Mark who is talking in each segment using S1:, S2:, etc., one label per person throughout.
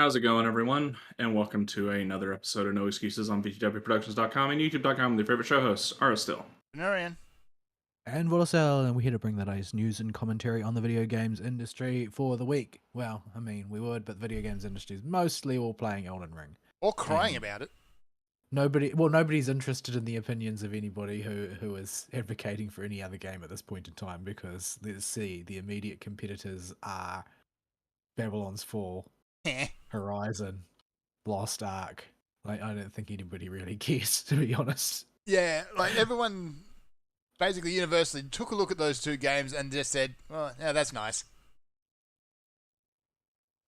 S1: How's it going, everyone? And welcome to another episode of No Excuses on VTWProductions.com and YouTube.com with your favorite show hosts, Ara Still.
S2: Narian.
S3: And Volosel, and we're here to bring the latest news and commentary on the video games industry for the week. Well, I mean, we would, but the video games industry is mostly all playing Elden Ring.
S2: Or crying about it.
S3: Nobody's interested in the opinions of anybody who is advocating for any other game at this point in time, because let's see, the immediate competitors are Babylon's Fall, Horizon, Lost Ark. Like, I don't think anybody really cares, to be honest.
S2: Yeah, like everyone basically universally took a look at those two games and just said, well, yeah, that's nice.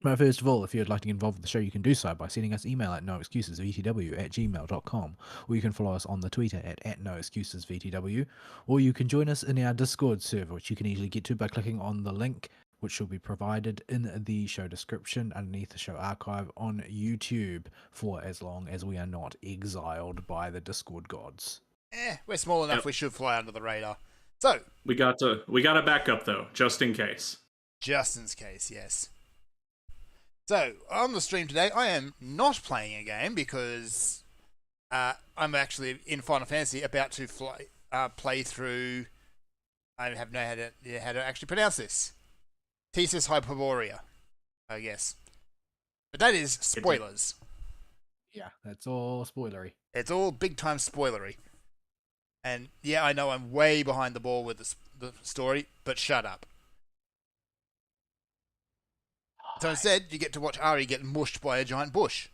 S3: But first of all, if you'd like to get involved with the show, you can do so by sending us email at noexcusesvtw@gmail.com, or you can follow us on the Twitter at noexcusesvtw, or you can join us in our Discord server, which you can easily get to by clicking on the link, which will be provided in the show description underneath the show archive on YouTube, for as long as we are not exiled by the Discord gods.
S2: We're small enough, we should fly under the radar. So,
S1: We got a backup though, just in case.
S2: Justin's case, yes. So, on the stream today, I am not playing a game because I'm actually in Final Fantasy about to play through. I have no idea how to actually pronounce this. Thesis Hyperborea, I guess. But that is spoilers.
S3: Yeah, that's all spoilery.
S2: It's all big time spoilery. And yeah, I know I'm way behind the ball with the story, but shut up. So instead, you get to watch Ari get mushed by a giant bush.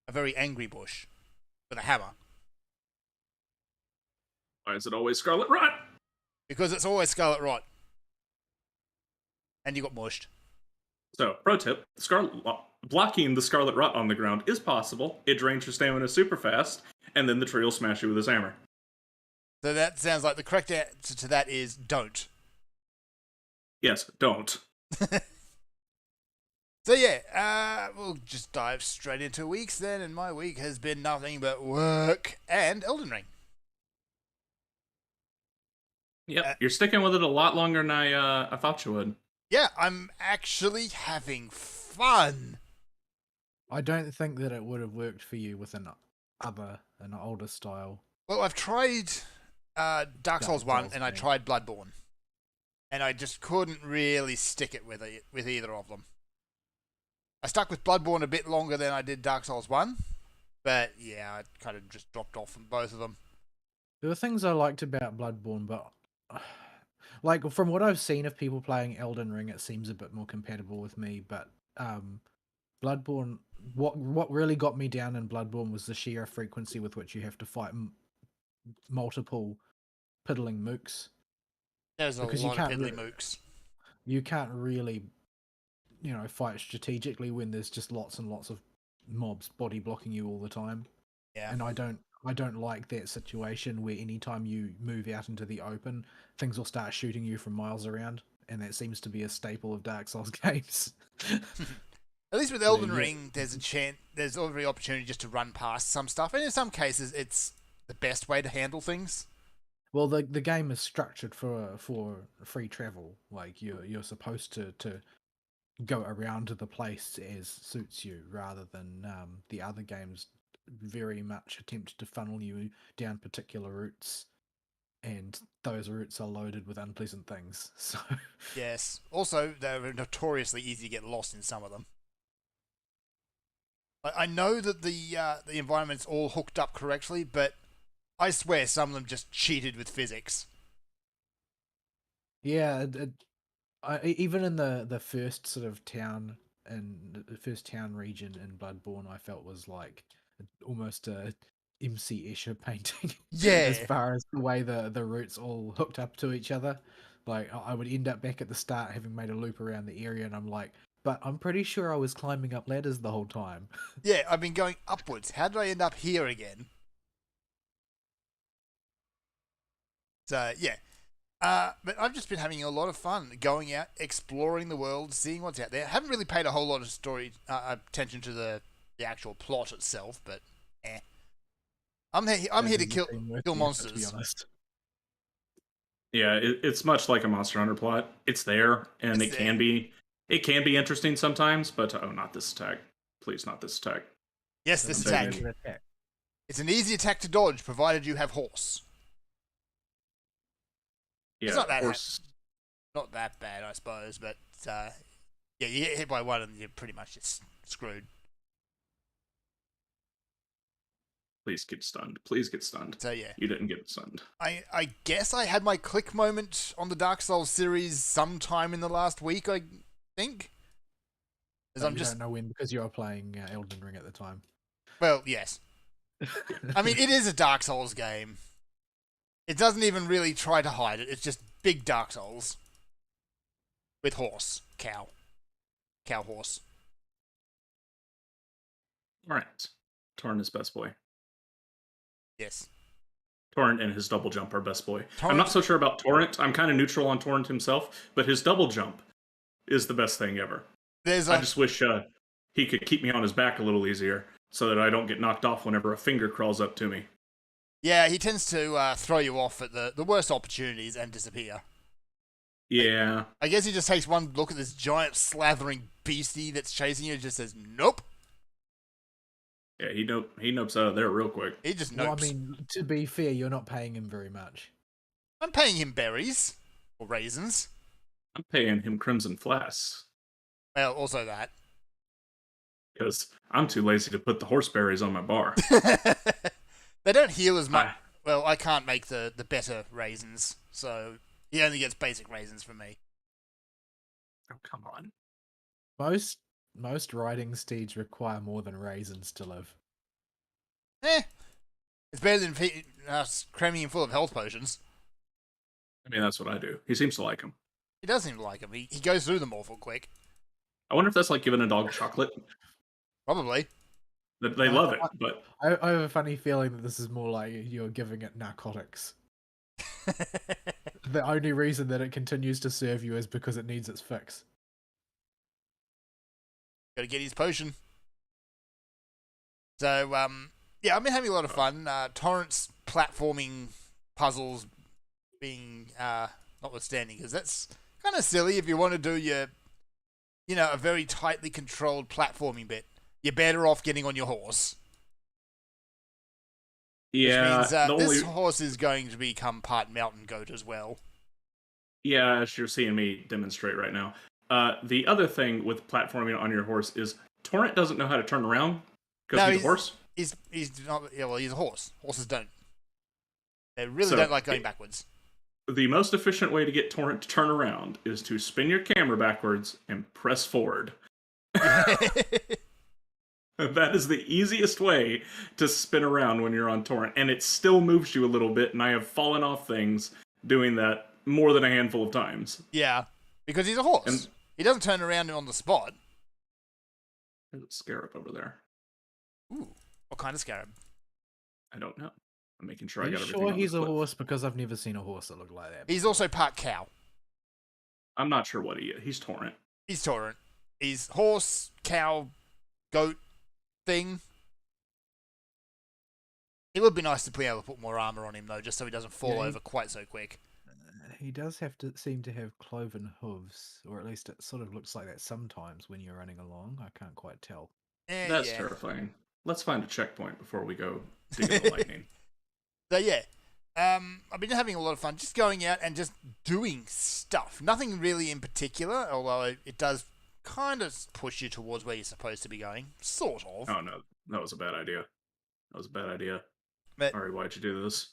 S2: A very angry bush. With a hammer.
S1: Why is it always Scarlet Rot?
S2: Because it's always Scarlet Rot. And you got mushed.
S1: So, pro tip, blocking the Scarlet Rot on the ground is possible. It drains your stamina super fast, and then the tree will smash you with his hammer.
S2: So that sounds like the correct answer to that is don't.
S1: Yes, don't.
S2: So yeah, we'll just dive straight into weeks then, and my week has been nothing but work and Elden Ring.
S1: Yep, you're sticking with it a lot longer than I thought you would.
S2: Yeah, I'm actually having fun.
S3: I don't think that it would have worked for you with an older style.
S2: Well, I've tried Dark Souls 1 and I tried Bloodborne. And I just couldn't really stick it with either of them. I stuck with Bloodborne a bit longer than I did Dark Souls 1. But yeah, I kind of just dropped off from both of them.
S3: There were things I liked about Bloodborne, but like from what I've seen of people playing Elden Ring, it seems a bit more compatible with me. But Bloodborne, what really got me down in Bloodborne was the sheer frequency with which you have to fight multiple piddling mooks.
S2: There's a lot of piddly mooks.
S3: You can't really, fight strategically when there's just lots and lots of mobs body blocking you all the time.
S2: Yeah.
S3: And I don't like that situation where anytime you move out into the open, things will start shooting you from miles around, and that seems to be a staple of Dark Souls games.
S2: At least with Elden Ring, there's every opportunity just to run past some stuff, and in some cases, it's the best way to handle things.
S3: Well, the game is structured for free travel. Like you're supposed to go around to the place as suits you, rather than the other games very much attempt to funnel you down particular routes, and those routes are loaded with unpleasant things. So
S2: yes, also they're notoriously easy to get lost in some of them. I know that the environment's all hooked up correctly, but I swear some of them just cheated with physics.
S3: Yeah, even in the first sort of town, and the first town region in Bloodborne, I felt was like almost a MC Escher painting.
S2: Yeah.
S3: As far as the way the routes all hooked up to each other. Like, I would end up back at the start having made a loop around the area, and I'm like, but I'm pretty sure I was climbing up ladders the whole time.
S2: Yeah, I've been going upwards. How did I end up here again? So, yeah. But I've just been having a lot of fun going out, exploring the world, seeing what's out there. I haven't really paid a whole lot of attention to the actual plot itself, but I'm here to kill monsters.
S3: To be honest.
S1: Yeah, it's much like a Monster Hunter plot. It's there, and it can be interesting sometimes, but not this attack. Please, not this attack.
S2: Yes, this
S1: Doesn't
S2: attack.
S1: say
S3: Attack.
S2: It's an easy attack to dodge, provided you have horse.
S1: Yeah,
S2: not that
S1: horse.
S2: Not that bad, I suppose, but yeah, you get hit by one and you're pretty much just screwed.
S1: Please get stunned. Please get stunned.
S2: So yeah,
S1: You didn't get stunned.
S2: I guess I had my click moment on the Dark Souls series sometime in the last week, I think. As
S3: But
S2: I'm
S3: you
S2: just
S3: don't know when because you were playing Elden Ring at the time.
S2: well, yes. I mean, it is a Dark Souls game. It doesn't even really try to hide it. It's just big Dark Souls with horse, cow, horse.
S1: All right. Torrent is best boy.
S2: Yes.
S1: Torrent and his double jump are best boy.
S2: Torrent-
S1: I'm not so sure about Torrent. I'm kind of neutral on Torrent himself, but his double jump is the best thing ever.
S2: There's
S1: I
S2: a
S1: just wish he could keep me on his back a little easier so that I don't get knocked off whenever a finger crawls up to me.
S2: yeah. He tends to throw you off at the worst opportunities and disappear.
S1: Yeah.
S2: I guess he just takes one look at this giant slathering beastie that's chasing you and just says, nope.
S1: Yeah, he nopes out of there real quick.
S2: He just
S3: Well, I
S2: nopes.
S3: mean, to be fair, you're not paying him very much.
S2: I'm paying him berries. Or raisins.
S1: I'm paying him Crimson Flasks
S2: Well, also that.
S1: because I'm too lazy to put the horseberries on my bar.
S2: They don't heal as much.
S1: Ah.
S2: Well, I can't make the better raisins, so he only gets basic raisins from me.
S1: Oh, come on.
S3: Most riding steeds require more than raisins to live.
S2: It's better than cramming him full of health potions.
S1: I mean, that's what I do. He seems to like him.
S2: He does seem to like him. He goes through them awful quick.
S1: I wonder if that's like giving a dog chocolate.
S2: Probably.
S1: They love it, but
S3: I have a funny feeling that this is more like you're giving it narcotics. The only reason that it continues to serve you is because it needs its fix.
S2: Gotta get his potion. So, yeah, I've been having a lot of fun. Torrent's platforming puzzles being notwithstanding, because that's kind of silly if you want to do a very tightly controlled platforming bit. You're better off getting on your horse.
S1: yeah,
S2: Which means
S1: the
S2: this
S1: only
S2: horse is going to become part mountain goat as well.
S1: yeah, as you're seeing me demonstrate right now. The other thing with platforming on your horse is Torrent doesn't know how to turn around because
S2: No,
S1: he's a horse.
S2: He's not. Yeah, well, he's a horse. Horses don't. They really
S1: So,
S2: don't like going backwards.
S1: The most efficient way to get Torrent to turn around is to spin your camera backwards and press forward. That is the easiest way to spin around when you're on Torrent, and it still moves you a little bit, and I have fallen off things doing that more than a handful of times.
S2: Yeah, because he's a horse.
S1: And-
S2: He doesn't turn around on the spot.
S1: There's a scarab over there.
S2: Ooh, what kind of scarab?
S1: I don't know. I'm making sure
S3: Are
S1: I
S3: you
S1: got everything
S3: sure
S1: on
S3: he's
S1: this
S3: a
S1: clip.
S3: horse? Because I've never seen a horse that looked like that.
S2: He's also part cow.
S1: I'm not sure what he is. He's Torrent.
S2: He's Torrent. He's horse, cow, goat thing. It would be nice to be able to put more armor on him, though, just so he doesn't fall
S3: Yeah,
S2: over quite so quick.
S3: He does have to seem to have cloven hooves, or at least it sort of looks like that sometimes when you're running along. I can't quite tell.
S1: That's
S2: Yeah.
S1: terrifying. Let's find a checkpoint before we go dig in the lightning.
S2: So yeah, I've been having a lot of fun just going out and just doing stuff. Nothing really in particular, although it does kind of push you towards where you're supposed to be going, sort of.
S1: Oh no, that was a bad idea. That was a bad idea.
S2: But
S1: Sorry, why'd you do this?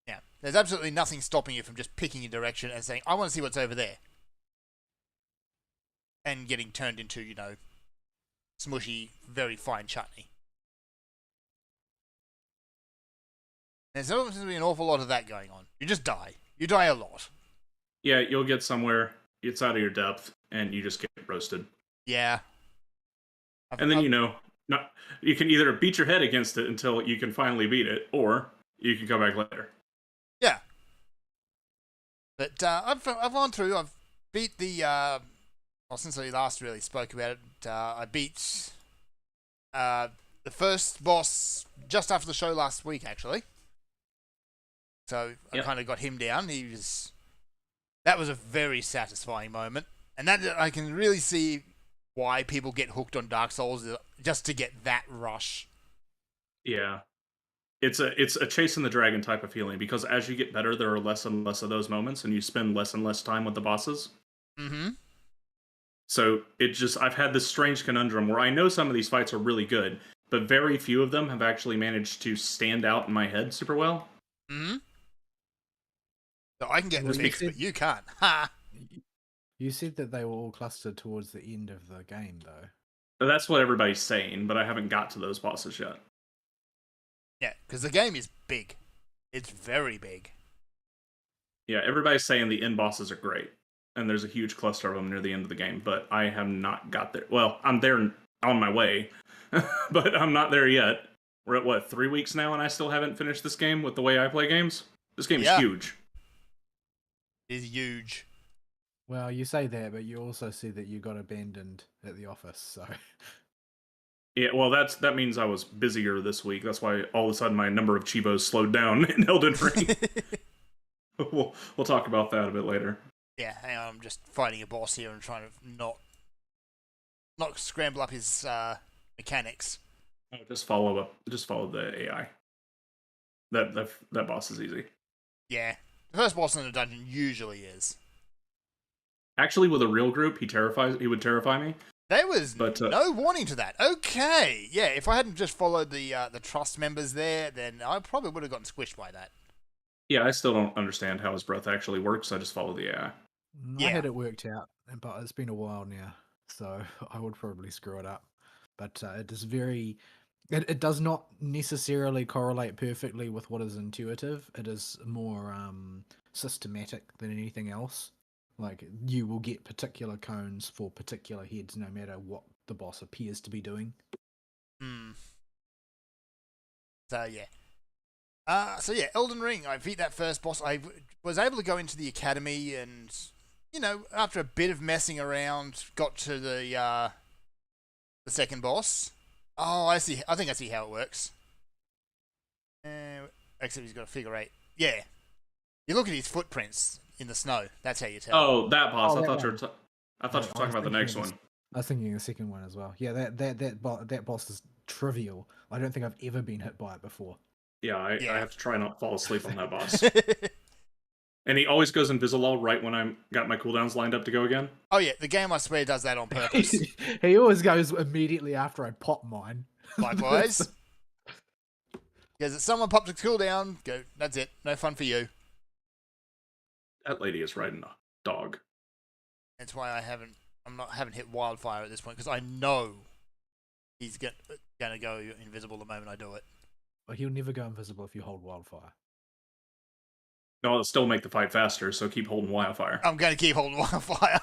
S2: yeah, there's absolutely nothing stopping you from just picking a direction and saying, "I want to see what's over there," and getting turned into, smushy, very fine chutney. There's always going to be an awful lot of that going on. You just die. You die a lot.
S1: Yeah, you'll get somewhere, it's out of your depth, and you just get roasted.
S2: Yeah.
S1: And then, you can either beat your head against it until you can finally beat it, or you can come back later.
S2: Yeah. But I've gone through. I've beat the. Well, since I last really spoke about it, I beat the first boss just after the show last week, actually. So I
S1: Yep.
S2: kind of got him down. That was a very satisfying moment, and that I can really see why people get hooked on Dark Souls, just to get that rush.
S1: Yeah. It's a chasing the dragon type of feeling, because as you get better, there are less and less of those moments, and you spend less and less time with the bosses.
S2: Mm-hmm.
S1: So I've had this strange conundrum where I know some of these fights are really good, but very few of them have actually managed to stand out in my head super well.
S2: Mm-hmm. So I can get
S3: Well,
S2: the
S3: you
S2: mix,
S3: said-
S2: but you can't. Ha!
S3: You said that they were all clustered towards the end of the game, though.
S1: But that's what everybody's saying, but I haven't got to those bosses yet.
S2: Yeah, because the game is big. It's very big.
S1: Yeah, everybody's saying the end bosses are great, and there's a huge cluster of them near the end of the game, but I have not got there. Well, I'm there on my way, but I'm not there yet. We're at, what, 3 weeks now, and I still haven't finished this game with the way I play games? This game is huge.
S2: It is huge.
S3: Well, you say that, but you also see that you got abandoned at the office, so...
S1: Yeah, well, that means I was busier this week. That's why all of a sudden my number of Chivos slowed down in Elden Ring. We'll talk about that a bit later.
S2: Yeah, hang on, I'm just fighting a boss here and trying to not scramble up his mechanics.
S1: Oh, just follow the AI. That boss is easy.
S2: Yeah. The first boss in the dungeon usually is.
S1: Actually, with a real group, he would terrify me.
S2: There was
S1: But,
S2: no warning to that. Okay, yeah. If I hadn't just followed the trust members there, then I probably would have gotten squished by that.
S1: Yeah, I still don't understand how his breath actually works. I just follow the AI.
S2: Yeah.
S3: I had it worked out, but it's been a while now, so I would probably screw it up. But it is very... It does not necessarily correlate perfectly with what is intuitive. It is more systematic than anything else. Like, you will get particular cones for particular heads no matter what the boss appears to be doing.
S2: So, yeah. Elden Ring. I beat that first boss. I was able to go into the academy and, after a bit of messing around, got to the second boss. Oh, I see. I think I see how it works. Except he's got a figure 8. Yeah. You look at his footprints in the snow. That's how you tell.
S1: Oh, that boss.
S3: Oh,
S1: I
S3: that
S1: thought you
S3: one.
S1: were talking about the next one.
S3: I was thinking the second one as well. Yeah, that boss is trivial. I don't think I've ever been hit by it before.
S1: Yeah, I have to try not to fall asleep on that boss.
S2: Oh,
S1: And he always goes invisible right when I'm got my cooldowns lined up to go again.
S2: oh, yeah. The game, I swear, does that on purpose.
S3: He always goes immediately after I pop mine.
S2: Likewise. Because if someone pops a cooldown, go, that's it. No fun for you.
S1: That lady is riding a dog.
S2: That's why I haven't hit Wildfire at this point, because I know he's gonna go invisible the moment I do it.
S3: But he'll never go invisible if you hold Wildfire.
S1: No, it'll still make the fight faster, so keep holding Wildfire.
S2: I'm gonna keep holding Wildfire.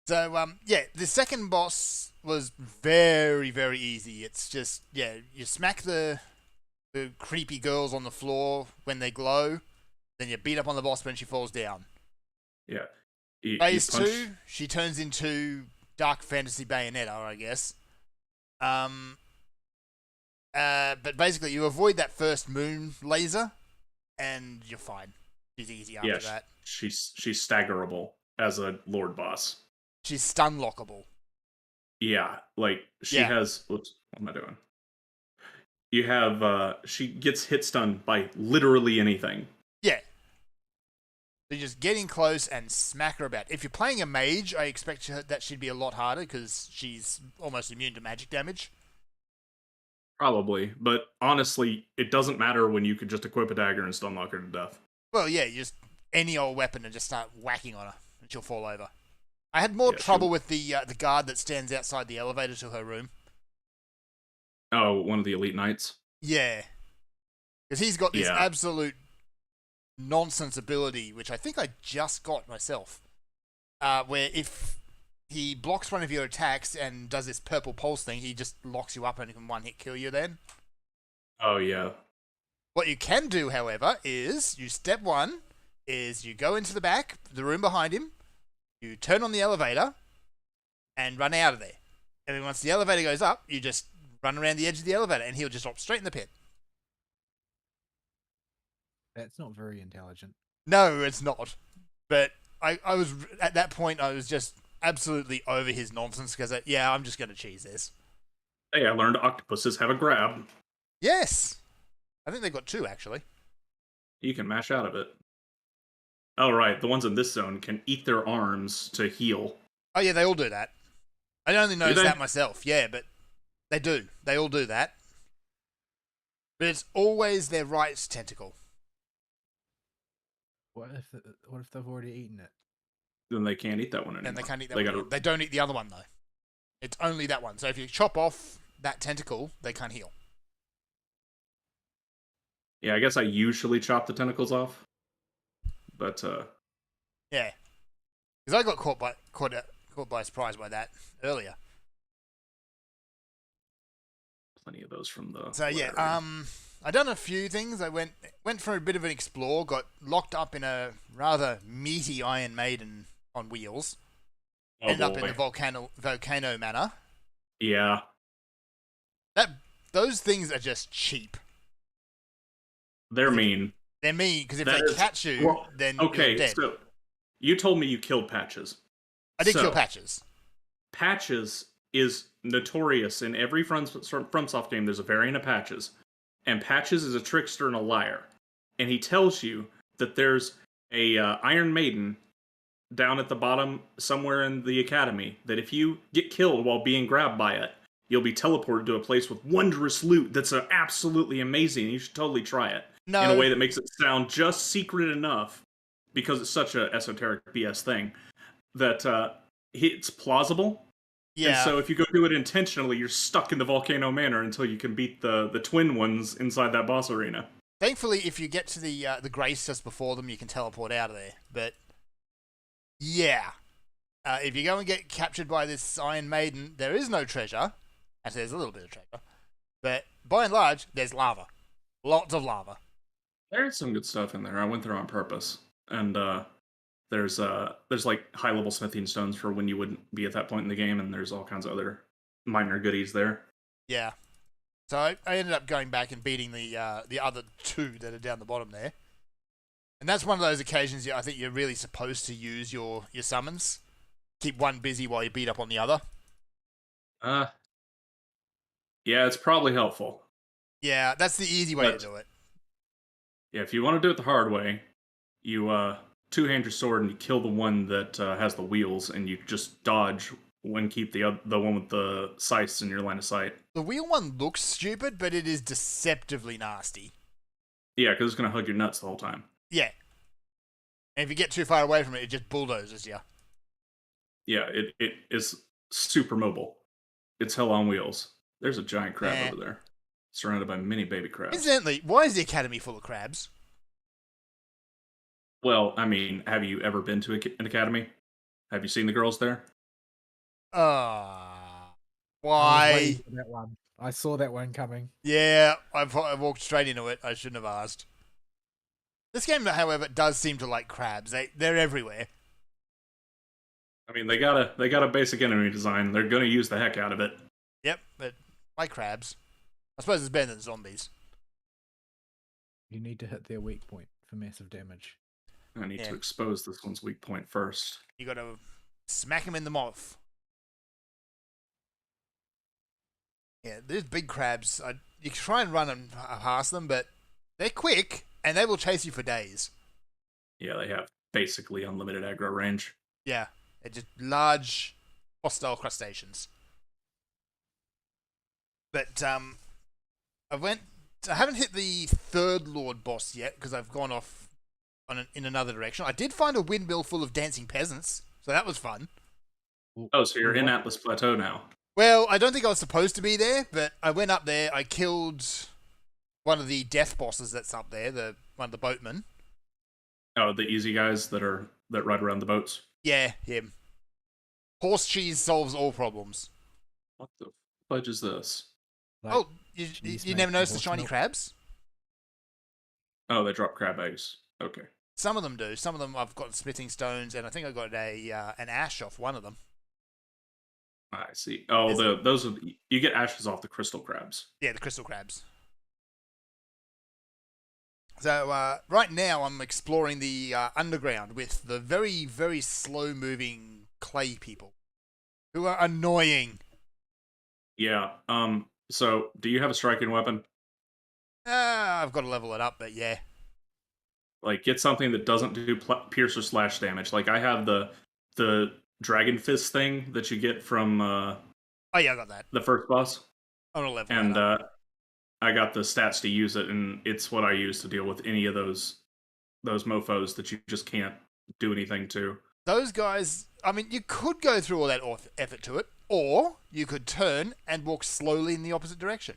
S2: So, the second boss was very, very easy. It's just, you smack the creepy girls on the floor when they glow, then you beat up on the boss when she falls down.
S1: Yeah.
S2: Phase 2, she turns into Dark Fantasy Bayonetta, I guess. But basically, you avoid that first moon laser, and you're fine. She's easy after that.
S1: She's staggerable as a Lord boss.
S2: She's stun lockable.
S1: Yeah, like she has. Whoops, what am I doing? You have. She gets hit stun by literally anything.
S2: Yeah. So you just get in close and smack her about. If you're playing a mage, I expect that she'd be a lot harder because she's almost immune to magic damage.
S1: Probably, but honestly, it doesn't matter when you could just equip a dagger and stun lock her to death.
S2: Well, yeah, you just any old weapon and just start whacking on her, and she'll fall over. I had more trouble with the guard that stands outside the elevator to her room.
S1: Oh, one of the elite knights.
S2: Yeah, because he's got this absolute nonsense ability, which I think I just got myself, where if he blocks one of your attacks and does this purple pulse thing, he just locks you up and can one-hit kill you then.
S1: Oh, yeah.
S2: What you can do, however, is step 1 is you go into the back, the room behind him, you turn on the elevator, and run out of there. And then once the elevator goes up, you just run around the edge of the elevator, and he'll just drop straight in the pit.
S3: That's not very intelligent.
S2: No, it's not. But I was, at that point, I was just absolutely over his nonsense because, yeah, I'm just going to cheese this.
S1: Hey, I learned octopuses have a grab.
S2: Yes! I think they've got 2, actually.
S1: You can mash out of it. Oh, right. The ones in this zone can eat their arms to heal.
S2: Oh, yeah, they all do that. I only noticed
S1: they?
S2: that myself, yeah, but they do. They all do that. But it's always their right tentacle.
S3: What if they've already eaten it?
S1: Then they can't eat that one anymore.
S2: And they can't eat that
S1: They
S2: one.
S1: gotta-
S2: They don't eat the other one, though. It's only that one. So if you chop off that tentacle, they can't heal.
S1: Yeah, I guess I usually chop the tentacles off. But,
S2: Yeah. Because I got caught by surprise by that earlier.
S1: plenty of those from the...
S2: So yeah,
S1: area.
S2: I done a few things. I went for a bit of an explore. Got locked up in a rather meaty Iron Maiden on wheels.
S1: Oh,
S2: Ended up in
S1: boy.
S2: the volcano manor.
S1: Yeah.
S2: Those things are just cheap.
S1: They're mean.
S2: They're mean because if
S1: That
S2: they
S1: is-
S2: catch you,
S1: well,
S2: then you're
S1: Okay,
S2: dead.
S1: so you told me you killed Patches.
S2: I did
S1: So,
S2: kill Patches.
S1: Patches is notorious in every FromSoft game. There's a variant of Patches, and Patches is a trickster and a liar. And he tells you that there's a Iron Maiden down at the bottom somewhere in the academy. That if you get killed while being grabbed by it, you'll be teleported to a place with wondrous loot that's absolutely amazing. You should totally try it
S2: No,
S1: in a way that makes it sound just secret enough, because it's such a esoteric BS thing that it's plausible.
S2: yeah.
S1: And so if you go do it intentionally, you're stuck in the Volcano Manor until you can beat the twin ones inside that boss arena.
S2: Thankfully, if you get to the Grace just before them, you can teleport out of there. But yeah, if you go and get captured by this Iron Maiden, there is no treasure. Actually, there's a little bit of treasure, but by and large, there's lava, lots of lava.
S1: There's some good stuff in there. I went there on purpose, and there's like high level smithing stones for when you wouldn't be at that point in the game, and there's all kinds of other minor goodies there.
S2: Yeah. So I ended up going back and beating the other 2 that are down the bottom there. And that's one of those occasions I think you're really supposed to use your summons. Keep one busy while you beat up on the other.
S1: Yeah, it's probably helpful.
S2: Yeah, that's the easy way
S1: But-
S2: to do it.
S1: Yeah, if you want to do it the hard way, you two-hand your sword and you kill the one that has the wheels, and you just dodge when keep the one with the scythes in your line of sight.
S2: The wheel one looks stupid, but it is deceptively nasty.
S1: Yeah, because it's gonna hug your nuts the whole time.
S2: Yeah. And if you get too far away from it, it just bulldozes you.
S1: Yeah, it is super mobile. It's hell on wheels. There's a giant crab
S2: Yeah.
S1: over there, surrounded by many baby crabs.
S2: Incidentally, why is the academy full of crabs?
S1: Well, I mean, have you ever been to an academy? Have you seen the girls there?
S3: I was
S2: Why?
S3: waiting for that one. I saw that one coming.
S2: Yeah, I walked straight into it. I shouldn't have asked. This game, however, does seem to like crabs. They're everywhere.
S1: I mean, they got a basic enemy design. They're gonna use the heck out of it.
S2: Yep, but why crabs? I suppose it's better than zombies.
S3: You need to hit their weak point for massive damage.
S1: I need
S2: Yeah.
S1: to expose this one's weak point first.
S2: You got to smack him in the mouth. Yeah, these big crabs. You try and run and past them, but they're quick and they will chase you for days.
S1: Yeah, they have basically unlimited aggro range.
S2: Yeah, they're just large, hostile crustaceans. But I haven't hit the third Lord boss yet because I've gone off in another direction. I did find a windmill full of dancing peasants, so that was fun.
S1: Oh, so you're in Atlas Plateau now.
S2: Well, I don't think I was supposed to be there, but I went up there. I killed one of the death bosses that's up there, one of the boatmen.
S1: Oh, the easy guys that ride around the boats.
S2: Yeah, him. Horse cheese solves all problems.
S1: What the fudge is this?
S3: Like,
S2: Oh,
S3: cheese
S2: you
S3: makes
S2: never
S3: the
S2: noticed the
S3: horse
S2: shiny
S3: milk.
S2: crabs?
S1: Oh, they drop crab eggs. Okay.
S2: Some of them do. Some of them I've got smithing stones, and I think I got an ash off one of them.
S1: I see. Oh, you get ashes off the crystal crabs.
S2: Yeah, the crystal crabs. So right now I'm exploring the underground with the very, very slow-moving clay people. who are annoying.
S1: Yeah. So, do you have a striking weapon?
S2: I've got to level it up, but yeah.
S1: Like, get something that doesn't do pierce or slash damage. Like, I have the dragon fist thing that you get from
S2: Oh yeah, I got that.
S1: the first boss,
S2: I'm gonna level
S1: and
S2: that up.
S1: I got the stats to use it, and it's what I use to deal with any of those mofos that you just can't do anything to.
S2: Those guys, I mean, you could go through all that effort to it, or you could turn and walk slowly in the opposite direction.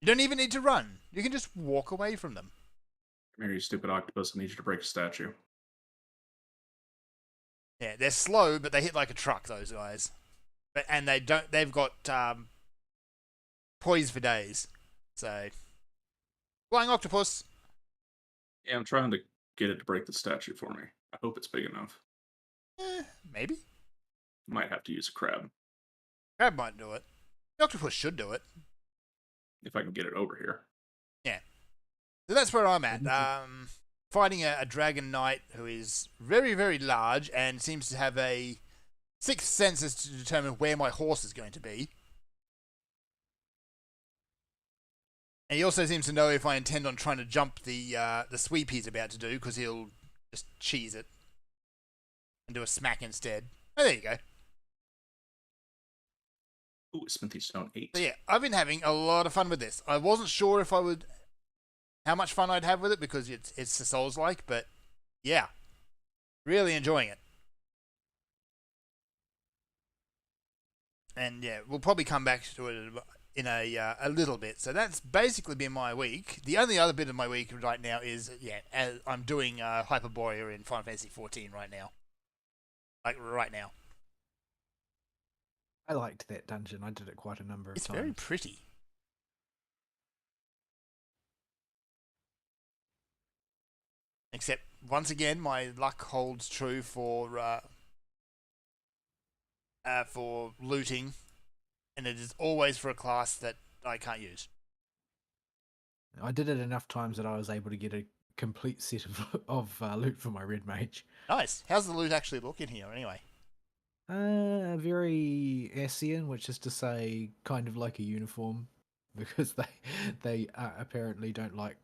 S2: You don't even need to run. You can just walk away from them.
S1: Come here, you stupid octopus! I need you to break a statue.
S2: Yeah, they're slow, but they hit like a truck. Those guys, and they don't. They've got poise for days. So, flying octopus.
S1: Yeah, I'm trying to get it to break the statue for me. I hope it's big enough.
S2: Maybe
S1: Might have to use a crab
S2: crab might do it. The octopus should do it.
S1: if I can get it over here.
S2: Yeah. So that's where I'm at. Fighting a dragon knight who is very, very large and seems to have a sixth sense as to determine where my horse is going to be. And he also seems to know if I intend on trying to jump the sweep he's about to do, because he'll just cheese it and do a smack instead. Oh, there you go.
S1: Ooh, Smithy Stone 8.
S2: So yeah, I've been having a lot of fun with this. I wasn't sure if I would, how much fun I'd have with it, because it's the Souls-like, but yeah, really enjoying it. And yeah, we'll probably come back to it in a little bit. So that's basically been my week. The only other bit of my week right now is, I'm doing Hyperborea in Final Fantasy 14 right now. Like, right now.
S3: I liked that dungeon. I did it quite a number of
S2: It's
S3: times.
S2: very pretty. Except, once again, my luck holds true for looting, and it is always for a class that I can't use.
S3: I did it enough times that I was able to get a complete set of loot for my red mage.
S2: Nice. How's the loot actually look in here, anyway?
S3: Very ASEAN, which is to say, kind of like a uniform, because they apparently don't like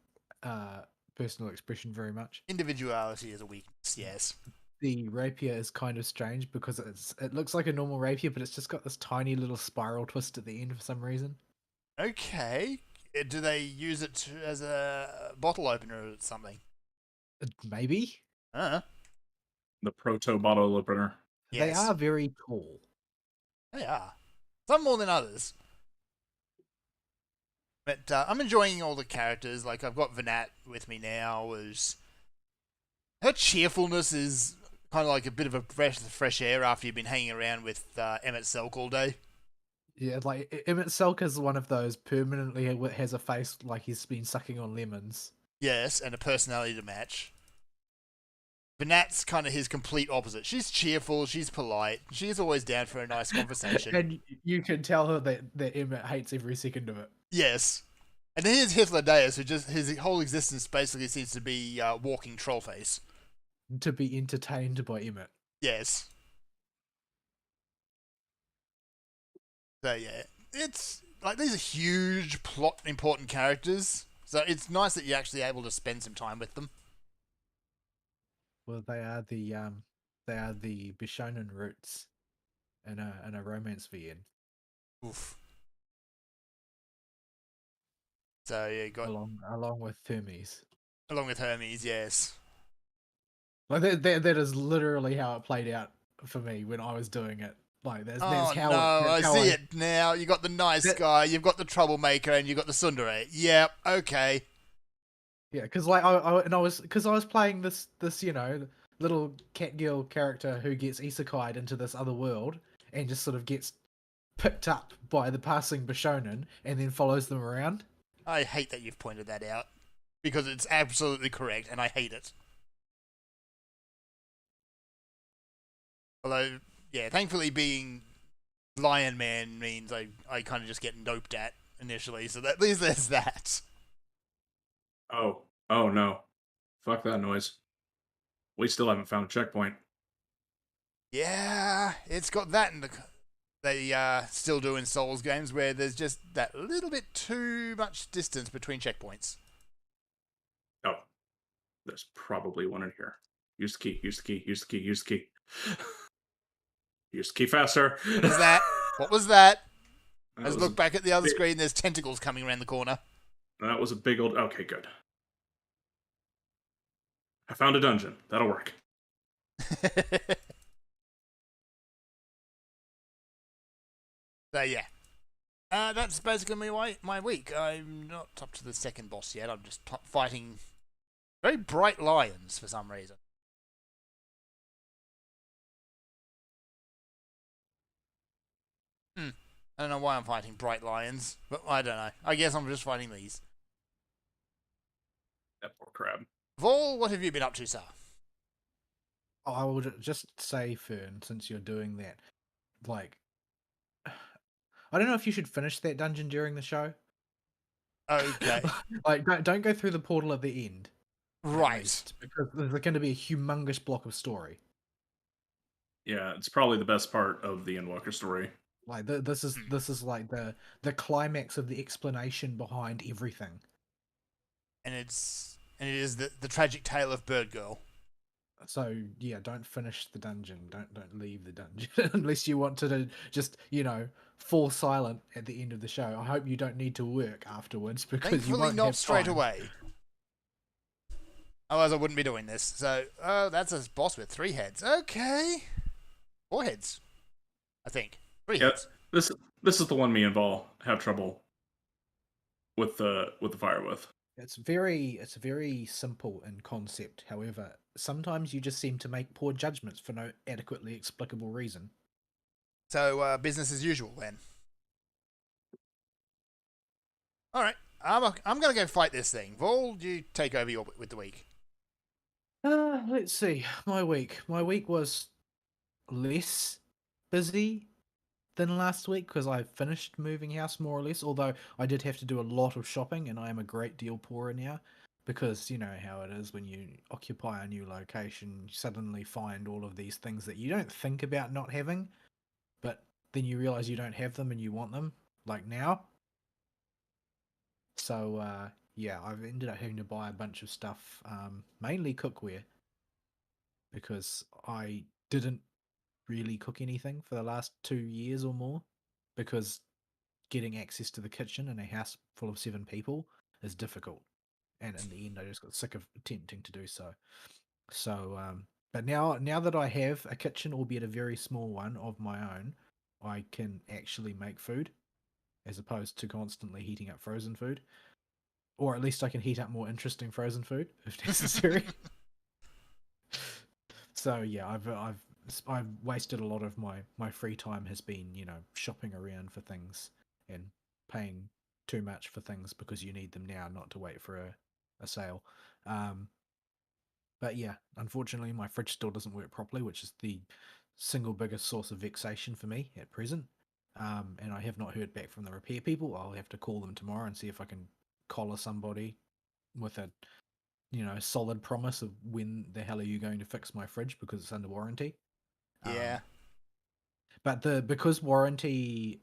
S3: personal expression very much.
S2: Individuality is a weakness, yes.
S3: The rapier is kind of strange because it looks like a normal rapier, but it's just got this tiny little spiral twist at the end for some reason.
S2: Okay. Do they use it as a bottle opener or something?
S3: Maybe.
S2: Uh-huh.
S1: The proto bottle opener.
S3: They
S2: Yes.
S3: are very tall.
S2: They are. Some more than others. But I'm enjoying all the characters. Like, I've got Venat with me now. Her cheerfulness is kind of like a bit of a fresh air after you've been hanging around with Emmett Selk all day.
S3: Yeah, like Emmett Selk is one of those permanently has a face like he's been sucking on lemons.
S2: Yes, and a personality to match. Venat's kind of his complete opposite. She's cheerful, she's polite, she's always down for a nice conversation.
S3: And you can tell her that Emmett hates every second of it.
S2: Yes. And then here's Hitler Deus, who just, his whole existence basically seems to be walking troll face.
S3: To be entertained by Emmett.
S2: Yes. So yeah, it's like these are huge plot important characters. So it's nice that you're actually able to spend some time with them.
S3: Well, they are the Bishonen roots in a romance VN.
S2: Oof. So yeah, got
S3: along with Hermes.
S2: along with Hermes, yes.
S3: Like that is literally how it played out for me when I was doing it. Like that's how
S2: I see it now. You got the nice guy, you've got the troublemaker, and you got the tsundere. Yep, okay.
S3: Yeah, because like I was playing this little cat girl character who gets isekai'd into this other world and just sort of gets picked up by the passing Bishonen and then follows them around.
S2: I hate that you've pointed that out because it's absolutely correct, and I hate it. Although, yeah, thankfully being Lion Man means I kind of just get noped at initially, so at least there's that.
S1: Oh no. Fuck that noise. We still haven't found a checkpoint.
S2: Yeah, it's got that in the they still do in Souls games, where there's just that little bit too much distance between checkpoints.
S1: Oh, there's probably one in here. Use the key. Use the key. Use the key. Use the key. Use the key faster.
S2: What was that? What was that?
S1: That
S2: Let's
S1: was
S2: look
S1: a
S2: back at the other
S1: big-
S2: screen. There's tentacles coming around the corner.
S1: That was a big old. Okay, good. I found a dungeon. That'll work.
S2: So yeah, that's basically my week. I'm not up to the second boss yet. I'm just fighting very bright lions for some reason. I don't know why I'm fighting bright lions, but I don't know. I guess I'm just fighting these.
S1: That poor crab.
S2: Vol, what have you been up to, sir?
S3: Oh, I would just say, Fern, since you're doing that, like, I don't know if you should finish that dungeon during the show.
S2: Okay.
S3: Like, don't go through the portal at the end. At
S2: Right.
S3: least, because there's going to be a humongous block of story.
S1: Yeah, it's probably the best part of the Endwalker story.
S3: Like this is like the climax of the explanation behind everything.
S2: And it is the tragic tale of Bird Girl.
S3: So yeah, don't finish the dungeon. Don't leave the dungeon unless you want to just fall silent at the end of the show. I hope you don't need to work afterwards because you
S2: Thankfully,
S3: won't
S2: not
S3: have
S2: straight
S3: time.
S2: away. Otherwise, I wouldn't be doing this. So, that's a boss with 3 heads. Okay. 4 heads. I think. 3
S1: Yeah,
S2: heads.
S1: this is the one me and Vol have trouble with the fire with.
S3: It's very simple in concept. However, sometimes you just seem to make poor judgments for no adequately explicable reason.
S2: So, business as usual then. Alright. I'm going to go fight this thing. Vol, you take over with the week.
S3: Let's see. My week was less busy than last week because I finished moving house more or less. Although I did have to do a lot of shopping, and I am a great deal poorer now because you know how it is when you occupy a new location. You suddenly find all of these things that you don't think about not having, but then you realize you don't have them and you want them. Like now. So yeah, I've ended up having to buy a bunch of stuff, mainly cookware, because I didn't really cook anything for the last 2 years or more, because getting access to the kitchen in a house full of 7 people is difficult, and in the end, I just got sick of attempting to do so. So, but now that I have a kitchen, albeit a very small one of my own, I can actually make food, as opposed to constantly heating up frozen food. Or at least I can heat up more interesting frozen food if necessary. So yeah, I've wasted a lot of my free time has been shopping around for things and paying too much for things because you need them now, not to wait for a sale. But yeah, unfortunately, my fridge still doesn't work properly, which is the single biggest source of vexation for me at present. And I have not heard back from the repair people. I'll have to call them tomorrow and see if I can collar somebody with a solid promise of when the hell are you going to fix my fridge because it's under warranty.
S2: Yeah.
S3: But because warranty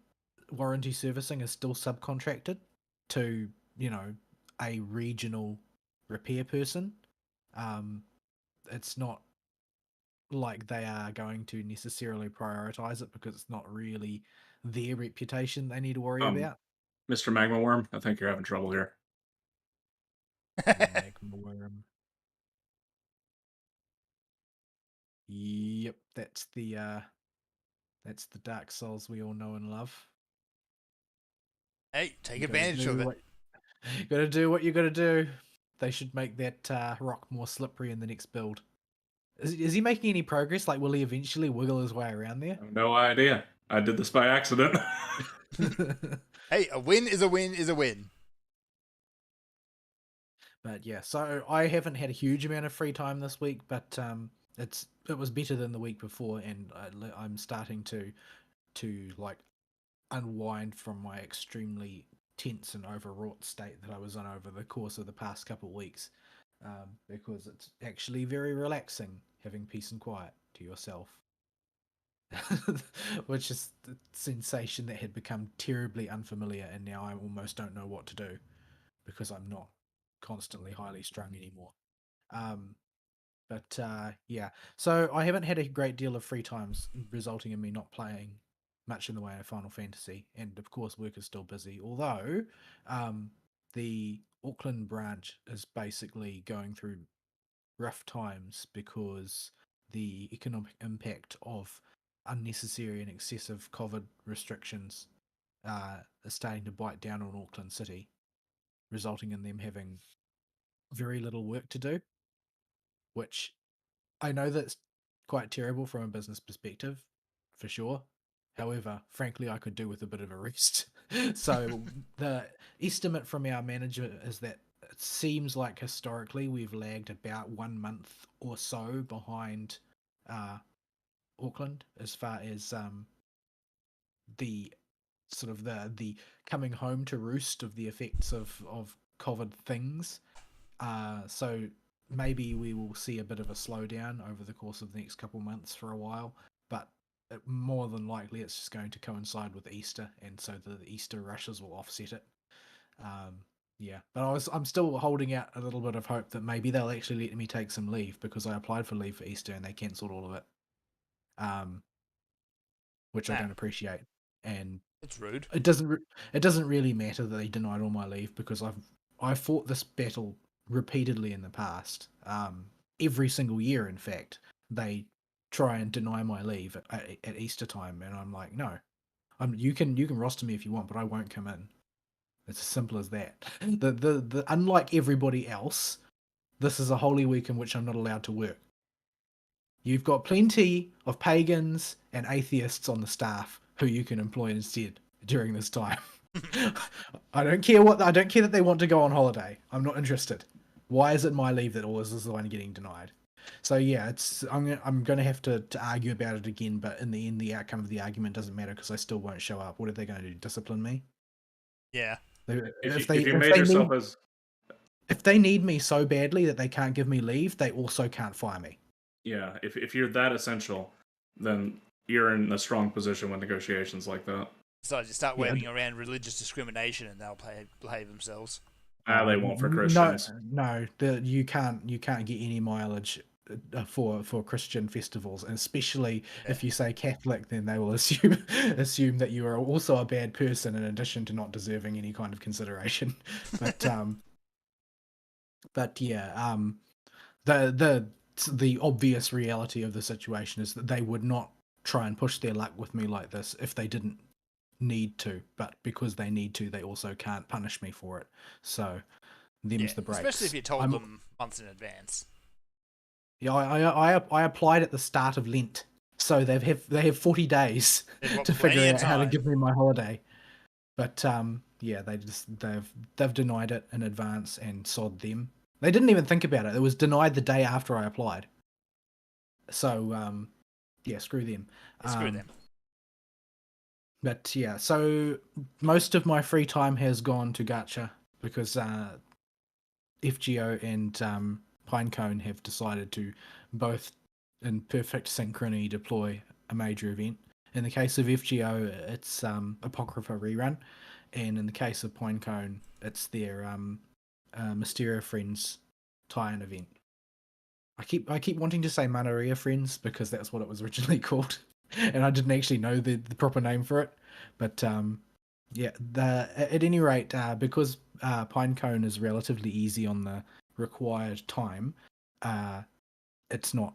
S3: servicing is still subcontracted to a regional repair person, it's not like they are going to necessarily prioritize it because it's not really their reputation they need to worry about.
S1: Mr. Magma Worm, I think you're having trouble here.
S3: Magma worm. Yep, that's the Dark Souls we all know and love.
S2: Hey, take
S3: You gotta
S2: advantage
S3: do
S2: of it.
S3: Gotta do what you gotta do. They should make that rock more slippery in the next build. Is he making any progress? Like, will he eventually wiggle his way around there?
S1: I have no idea. I did this by accident.
S2: Hey, a win is a win is a win.
S3: But yeah, so I haven't had a huge amount of free time this week, but it was better than the week before, and I'm starting to like unwind from my extremely tense and overwrought state that I was in over the course of the past couple of weeks, because it's actually very relaxing having peace and quiet to yourself. which is the sensation that had become terribly unfamiliar, and now I almost don't know what to do because I'm not constantly highly strung anymore. But yeah, so I haven't had a great deal of free times, resulting in me not playing much in the way of Final Fantasy, and of course, work is still busy. Although the Auckland branch is basically going through rough times because the economic impact of unnecessary and excessive COVID restrictions is starting to bite down on Auckland City, resulting in them having very little work to do, which I know that's quite terrible from a business perspective, for sure. However, frankly, I could do with a bit of a rest. So the estimate from our manager is that it seems like historically we've lagged about 1 month or so behind uh, Auckland as far as the sort of the coming home to roost of the effects of COVID things. So maybe we will see a bit of a slowdown over the course of the next couple months for a while, but more than likely it's just going to coincide with Easter, and so the Easter rushes will offset it. Yeah, but I'm still holding out a little bit of hope that maybe they'll actually let me take some leave because I applied for leave for Easter and they cancelled all of it, which I
S2: Nah,
S3: don't appreciate. And
S2: it's rude.
S3: it doesn't really matter that they denied all my leave because I fought this battle repeatedly in the past. Every single year, in fact, they try and deny my leave at Easter time, and I'm like, no, you can roster me if you want, but I won't come in. It's as simple as that. The unlike everybody else, this is a holy week in which I'm not allowed to work. You've got plenty of pagans and atheists on the staff who you can employ instead during this time. I don't care that they want to go on holiday. I'm not interested. Why is it my leave that always is the one getting denied? So yeah, I'm going to have to argue about it again, but in the end, the outcome of the argument doesn't matter because I still won't show up. What are they going to do? Discipline me?
S2: Yeah.
S1: If you made yourself as
S3: if they need me so badly that they can't give me leave, they also can't fire me.
S1: yeah, if you're that essential, then you're in a strong position with negotiations like that.
S2: So you start waving around religious discrimination, and they'll behave themselves.
S1: They won't for Christians.
S3: No, you can't get any mileage for Christian festivals, and especially if you say Catholic, then they will assume that you are also a bad person in addition to not deserving any kind of consideration. But yeah, the obvious reality of the situation is that they would not try and push their luck with me like this if they didn't need to, but because they need to, they also can't punish me for it. So them's the breaks.
S2: Especially if you told them months in advance.
S3: Yeah, I applied at the start of Lent, so they have 40 days to figure out how to give me my holiday. But yeah, they've denied it in advance, and sod them. They didn't even think about it. It was denied the day after I applied. So yeah, screw them.
S2: Screw them.
S3: But yeah, so most of my free time has gone to Gacha because FGO and Pinecone have decided to both in perfect synchrony deploy a major event. In the case of FGO, it's Apocrypha Rerun, and in the case of Pinecone, it's their Mysteria Friends tie-in event. I keep wanting to say Manaria Friends because that's what it was originally called, and I didn't actually know the proper name for it. But yeah, at any rate, because Pinecone is relatively easy on the required time, it's not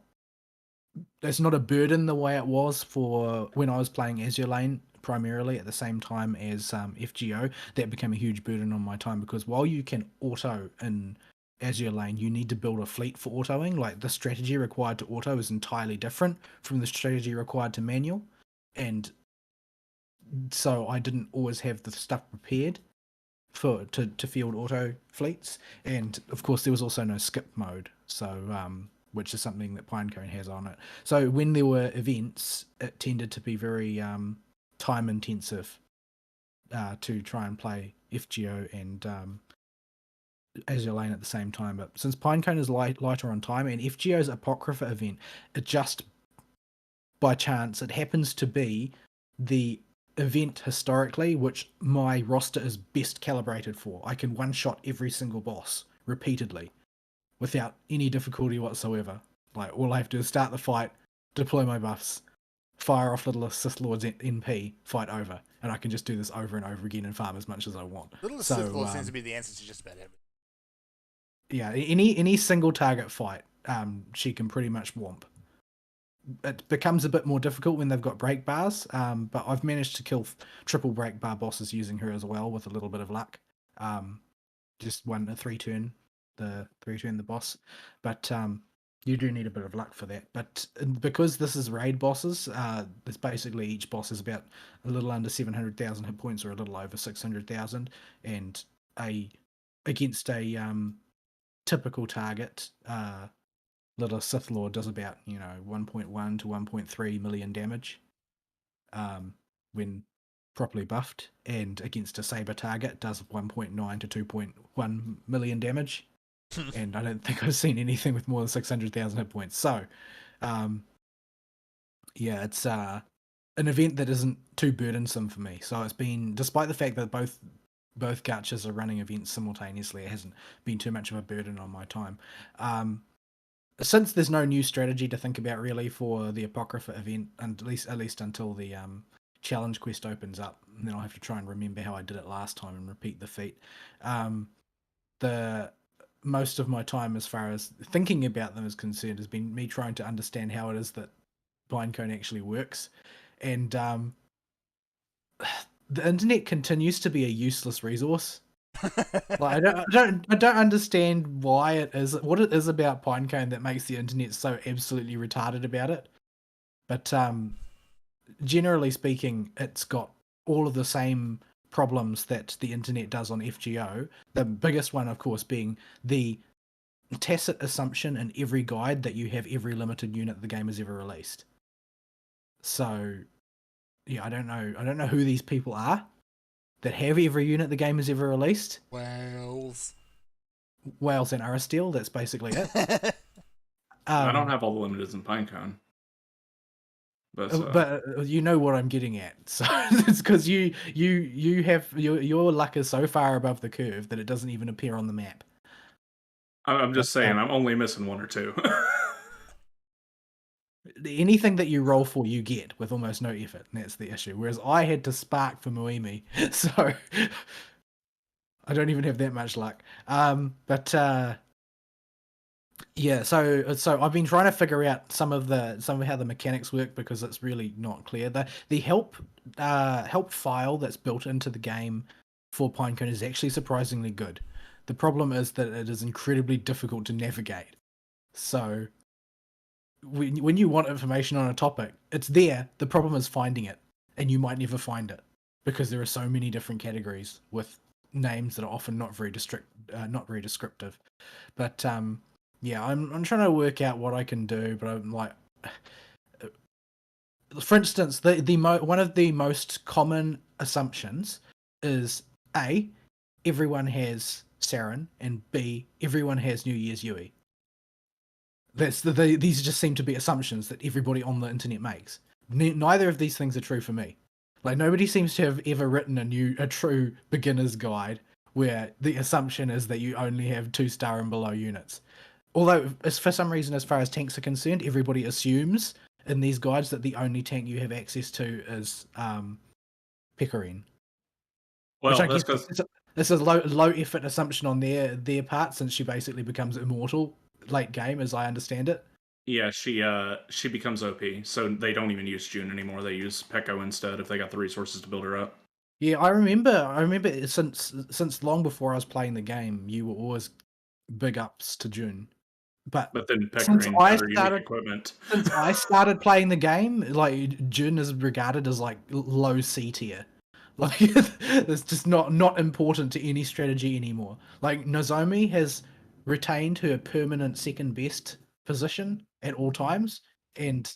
S3: a burden the way it was for when I was playing Azure Lane primarily at the same time as FGO. That became a huge burden on my time because while you can auto in Azure Lane, you need to build a fleet for autoing. Like the strategy required to auto is entirely different from the strategy required to manual, and so I didn't always have the stuff prepared to field auto fleets. And of course, there was also no skip mode, so which is something that Pinecone has on it. So when there were events, it tended to be very time intensive to try and play FGO and Azure Lane at the same time. But since Pinecone is lighter on time and FGO's Apocrypha event, it just by chance, it happens to be the event historically which my roster is best calibrated for. I can one-shot every single boss repeatedly without any difficulty whatsoever. Like, all I have to do is start the fight, deploy my buffs, fire off Little Sith Lord's NP, fight over. And I can just do this over and over again and farm as much as I want.
S2: Little Sith Lord seems to be the answer to just about everything.
S3: Yeah, any single target fight, she can pretty much whomp. It becomes a bit more difficult when they've got break bars, but I've managed to kill triple break bar bosses using her as well with a little bit of luck. Just a 3-turn, the boss. But you do need a bit of luck for that. But because this is raid bosses, there's basically each boss is about a little under 700,000 hit points or a little over 600,000, and against a typical target, Little Sith Lord does about 1.1 to 1.3 million damage when properly buffed, and against a saber target does 1.9 to 2.1 million damage. And I don't think I've seen anything with more than 600,000 hit points. So, yeah, it's an event that isn't too burdensome for me. So it's been, despite the fact that both gachas are running events simultaneously, it hasn't been too much of a burden on my time. Since there's no new strategy to think about really for the Apocrypha event, and at least until the challenge quest opens up, and then I'll have to try and remember how I did it last time and repeat the feat. The most of my time, as far as thinking about them is concerned, has been me trying to understand how it is that Pinecone actually works, and the internet continues to be a useless resource. Like, I don't understand what it is about Pinecone that makes the internet so absolutely retarded about it. But generally speaking, it's got all of the same problems that the internet does on FGO. The biggest one, of course, being the tacit assumption in every guide that you have every limited unit the game has ever released. So, yeah, I don't know who these people are that have every unit the game has ever released.
S2: Wales
S3: And Aristeel, that's basically it.
S1: I don't have all the limiteds in Pinecone.
S3: But you know what I'm getting at. So it's because you have your luck is so far above the curve that it doesn't even appear on the map.
S1: I'm just saying, I'm only missing one or two.
S3: Anything that you roll for, you get with almost no effort, and that's the issue. Whereas I had to spark for Muimi, so I don't even have that much luck. Yeah, so I've been trying to figure out some of how the mechanics work, because it's really not clear. The help file that's built into the game for Pinecone is actually surprisingly good. The problem is that it is incredibly difficult to navigate. So when you want information on a topic, it's there. The problem is finding it, and you might never find it because there are so many different categories with names that are often not very descriptive. But yeah, I'm trying to work out what I can do, but I'm like, for instance, one of the most common assumptions is A, everyone has Saren, and B, everyone has New Year's Yui. These just seem to be assumptions that everybody on the internet makes. Neither of these things are true for me. Like, nobody seems to have ever written a true beginner's guide where the assumption is that you only have 2-star and below units. Although, for some reason, as far as tanks are concerned, everybody assumes in these guides that the only tank you have access to is Pecorine.
S1: Well, that's because
S3: this is a low effort assumption on their part, since she basically becomes immortal late game, as I understand it.
S1: Yeah, she becomes OP, so they don't even use June anymore. They use Peko instead if they got the resources to build her up.
S3: Yeah, I remember since long before I was playing the game, you were always big ups to June. But
S1: then Pecorine had her unique equipment.
S3: Since I started playing the game, like, June is regarded as like low C tier. Like, it's just not important to any strategy anymore. Like, Nozomi has retained her permanent second best position at all times, and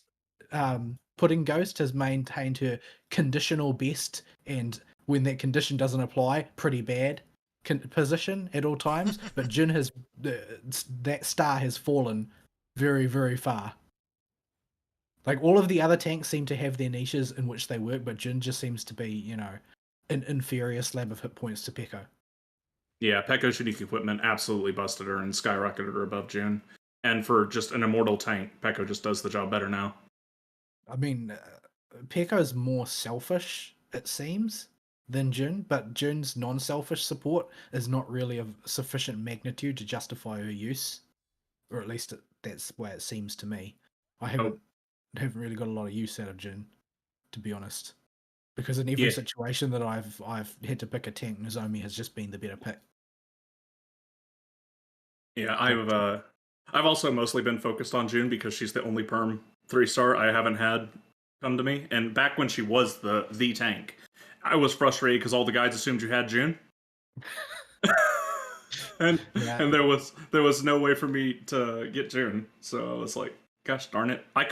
S3: Pudding Ghost has maintained her conditional best, and when that condition doesn't apply, pretty bad position at all times. But Jin has that star has fallen very, very far. Like all of the other tanks seem to have their niches in which they work, but Jin just seems to be, you know, an inferior slab of hit points to Pekka.
S1: Yeah, Pekka's unique equipment absolutely busted her and skyrocketed her above June. And for just an immortal tank, Pekka just does the job better now.
S3: I mean, Pekka's more selfish, it seems, than Jun, but Jun's non-selfish support is not really of sufficient magnitude to justify her use, or at least that's why it seems to me. I haven't really got a lot of use out of Jun, to be honest, because in every
S1: Yeah.
S3: situation that I've had to pick a tank, Nozomi has just been the better pick.
S1: Yeah, I've also mostly been focused on June because she's the only perm 3-star I haven't had come to me. And back when she was the tank, I was frustrated because all the guys assumed you had June. and
S3: Yeah.
S1: and there was no way for me to get June. So I was like, gosh darn it. I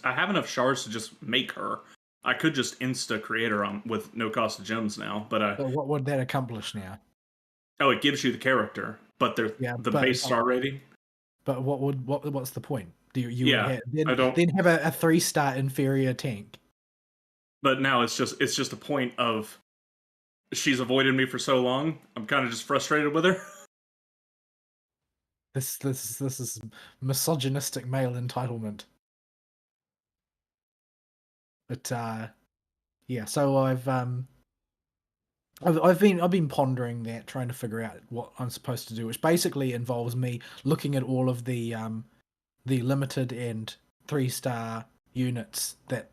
S1: have enough shards to just make her. I could just insta create her with no cost of gems now, but
S3: So what would that accomplish now?
S1: oh, it gives you the character, but they're the base star rating.
S3: But what's the point? Do you
S1: Yeah,
S3: would
S1: I don't.
S3: then have a 3-star inferior tank?
S1: But now it's just a point of she's avoided me for so long. I'm kind of just frustrated with her.
S3: This is misogynistic male entitlement. But yeah, so I've been pondering that, trying to figure out what I'm supposed to do, which basically involves me looking at all of the limited and 3-star units that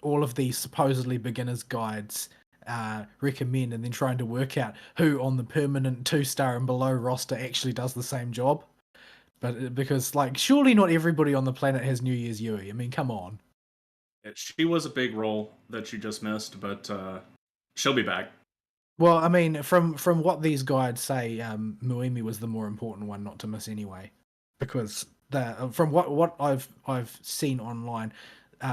S3: all of the supposedly beginners guides recommend, and then trying to work out who on the permanent 2-star and below roster actually does the same job. But because, like, surely not everybody on the planet has New Year's Yui. I mean, come on.
S1: She was a big role that you just missed, but she'll be back.
S3: Well, I mean, from what these guides say, Muimi was the more important one not to miss anyway, because from what I've seen online,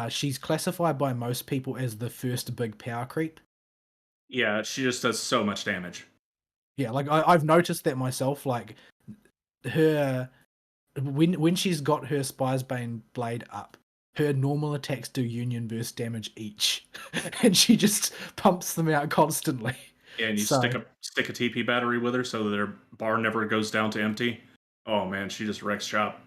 S3: she's classified by most people as the first big power creep.
S1: Yeah, she just does so much damage.
S3: Yeah, like I've noticed that myself. Like her, when she's got her Spire's Bane blade up, her normal attacks do Union Burst damage each, and she just pumps them out constantly.
S1: Yeah, and you stick a TP battery with her so that their bar never goes down to empty. Oh man, she just wrecks shop.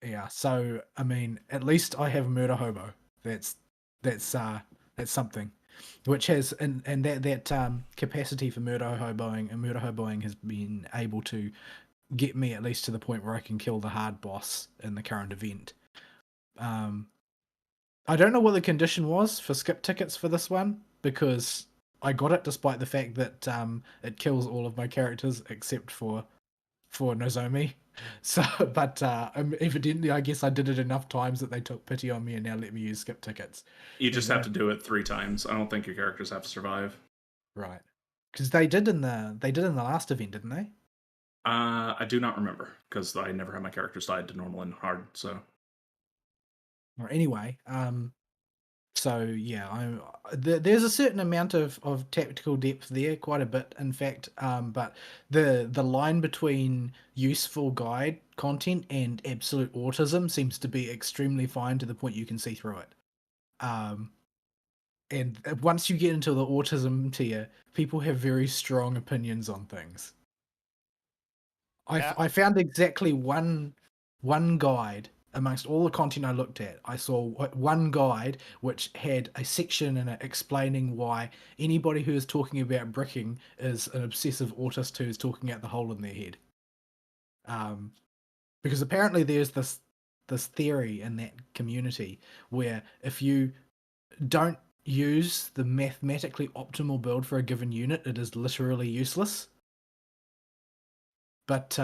S3: Yeah, so I mean, at least I have Murder Hobo. That's something, which has and that capacity for Murder Hoboing, and Murder Hoboing has been able to get me at least to the point where I can kill the hard boss in the current event. I don't know what the condition was for skip tickets for this one, because I got it despite the fact that it kills all of my characters except for Nozomi. So, but evidently, I guess I did it enough times that they took pity on me and now let me use skip tickets.
S1: You just have to do it 3 times. I don't think your characters have to survive.
S3: Right, because they did in the last event, didn't they?
S1: I do not remember because I never had my characters died to normal and hard. So,
S3: or anyway, so yeah, there's a certain amount of tactical depth there, quite a bit, in fact. But the line between useful guide content and absolute autism seems to be extremely fine, to the point you can see through it. And once you get into the autism tier, people have very strong opinions on things. I found exactly one guide amongst all the content I looked at. I saw one guide which had a section in it explaining why anybody who is talking about bricking is an obsessive autist who is talking out the hole in their head. Because apparently there's this theory in that community where if you don't use the mathematically optimal build for a given unit, it is literally useless. But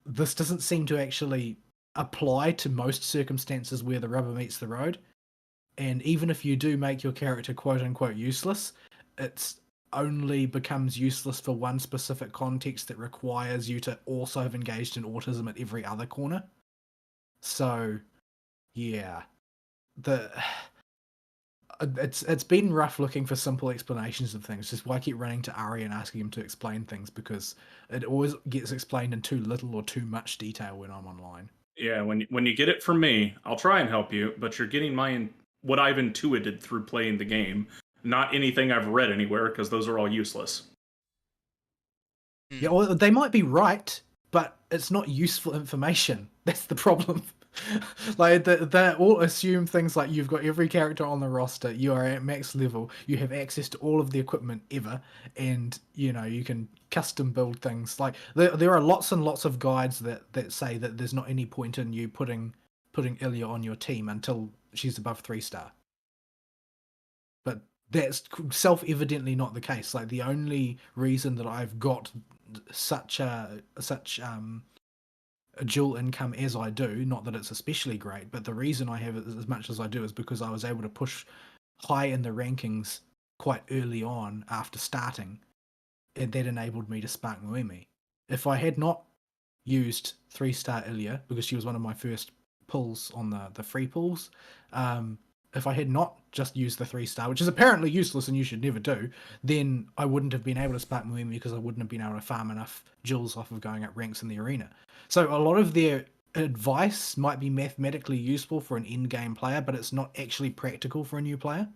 S3: this doesn't seem to actually apply to most circumstances where the rubber meets the road. And even if you do make your character quote unquote useless, it's only becomes useless for one specific context that requires you to also have engaged in autism at every other corner. So yeah, it's been rough looking for simple explanations of things. Just why I keep running to Ari and asking him to explain things, because it always gets explained in too little or too much detail when I'm online.
S1: Yeah, when you get it from me, I'll try and help you, but you're getting what I've intuited through playing the game, not anything I've read anywhere, because those are all useless.
S3: Yeah, well, they might be right, but it's not useful information. That's the problem. Like they all assume things like you've got every character on the roster, you are at max level, you have access to all of the equipment ever, and you can custom build things. Like there are lots and lots of guides that say that there's not any point in you putting Ilya on your team until she's above 3-star. But that's self-evidently not the case. Like the only reason that I've got such a dual income as I do, not that it's especially great, but the reason I have it as much as I do is because I was able to push high in the rankings quite early on after starting, and that enabled me to spark Muimi. If I had not used 3-star Ilya, because she was one of my first pulls on the free pulls, if I had not just used the 3-star, which is apparently useless and you should never do, then I wouldn't have been able to spark Muimi because I wouldn't have been able to farm enough jewels off of going up ranks in the arena. So a lot of their advice might be mathematically useful for an in-game player, but it's not actually practical for a new player.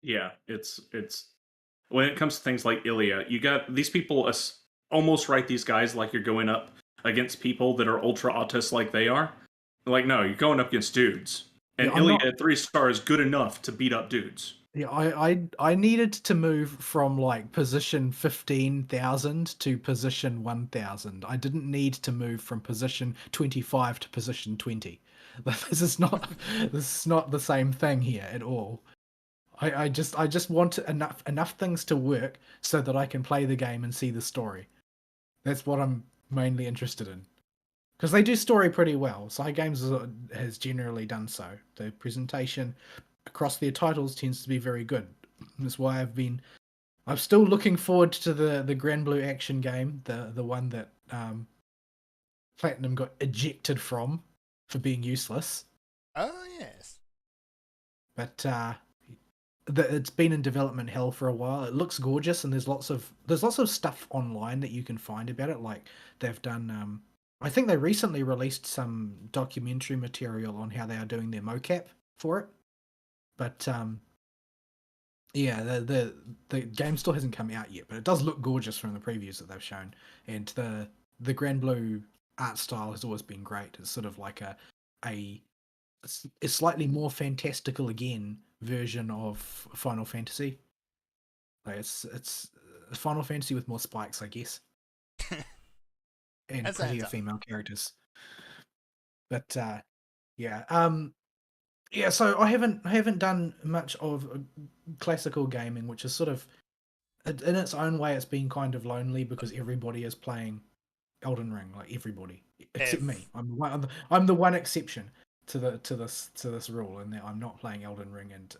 S1: Yeah, it's when it comes to things like Ilya, you got these people almost write these guys like you're going up against people that are ultra autists like they are. Like, no, you're going up against dudes. And
S3: Yeah, I'm
S1: Ilya
S3: not-
S1: at 3-star is good enough to beat up dudes.
S3: Yeah, I needed to move from like position 15,000 to position 1,000. I didn't need to move from position 25 to position 20. This is not the same thing here at all. I just want enough things to work so that I can play the game and see the story. That's what I'm mainly interested in. Because they do story pretty well. Cygames has generally done so. The presentation across their titles tends to be very good. That's why I'm still looking forward to the Grand Blue action game, the one that Platinum got ejected from for being useless.
S2: Oh yes.
S3: But it's been in development hell for a while. It looks gorgeous, and there's lots of stuff online that you can find about it. Like they've done. I think they recently released some documentary material on how they are doing their mocap for it. But yeah, the game still hasn't come out yet, but it does look gorgeous from the previews that they've shown. And the Grand Blue art style has always been great. It's sort of like a slightly more fantastical again version of Final Fantasy. Like it's Final Fantasy with more spikes, I guess, and
S2: That
S3: prettier
S2: sounds up.
S3: female characters. But yeah, yeah. So I haven't done much of classical gaming, which is sort of in its own way, it's been kind of lonely because everybody is playing Elden Ring, like everybody except me. I'm the one exception to this rule, and that I'm not playing Elden Ring, and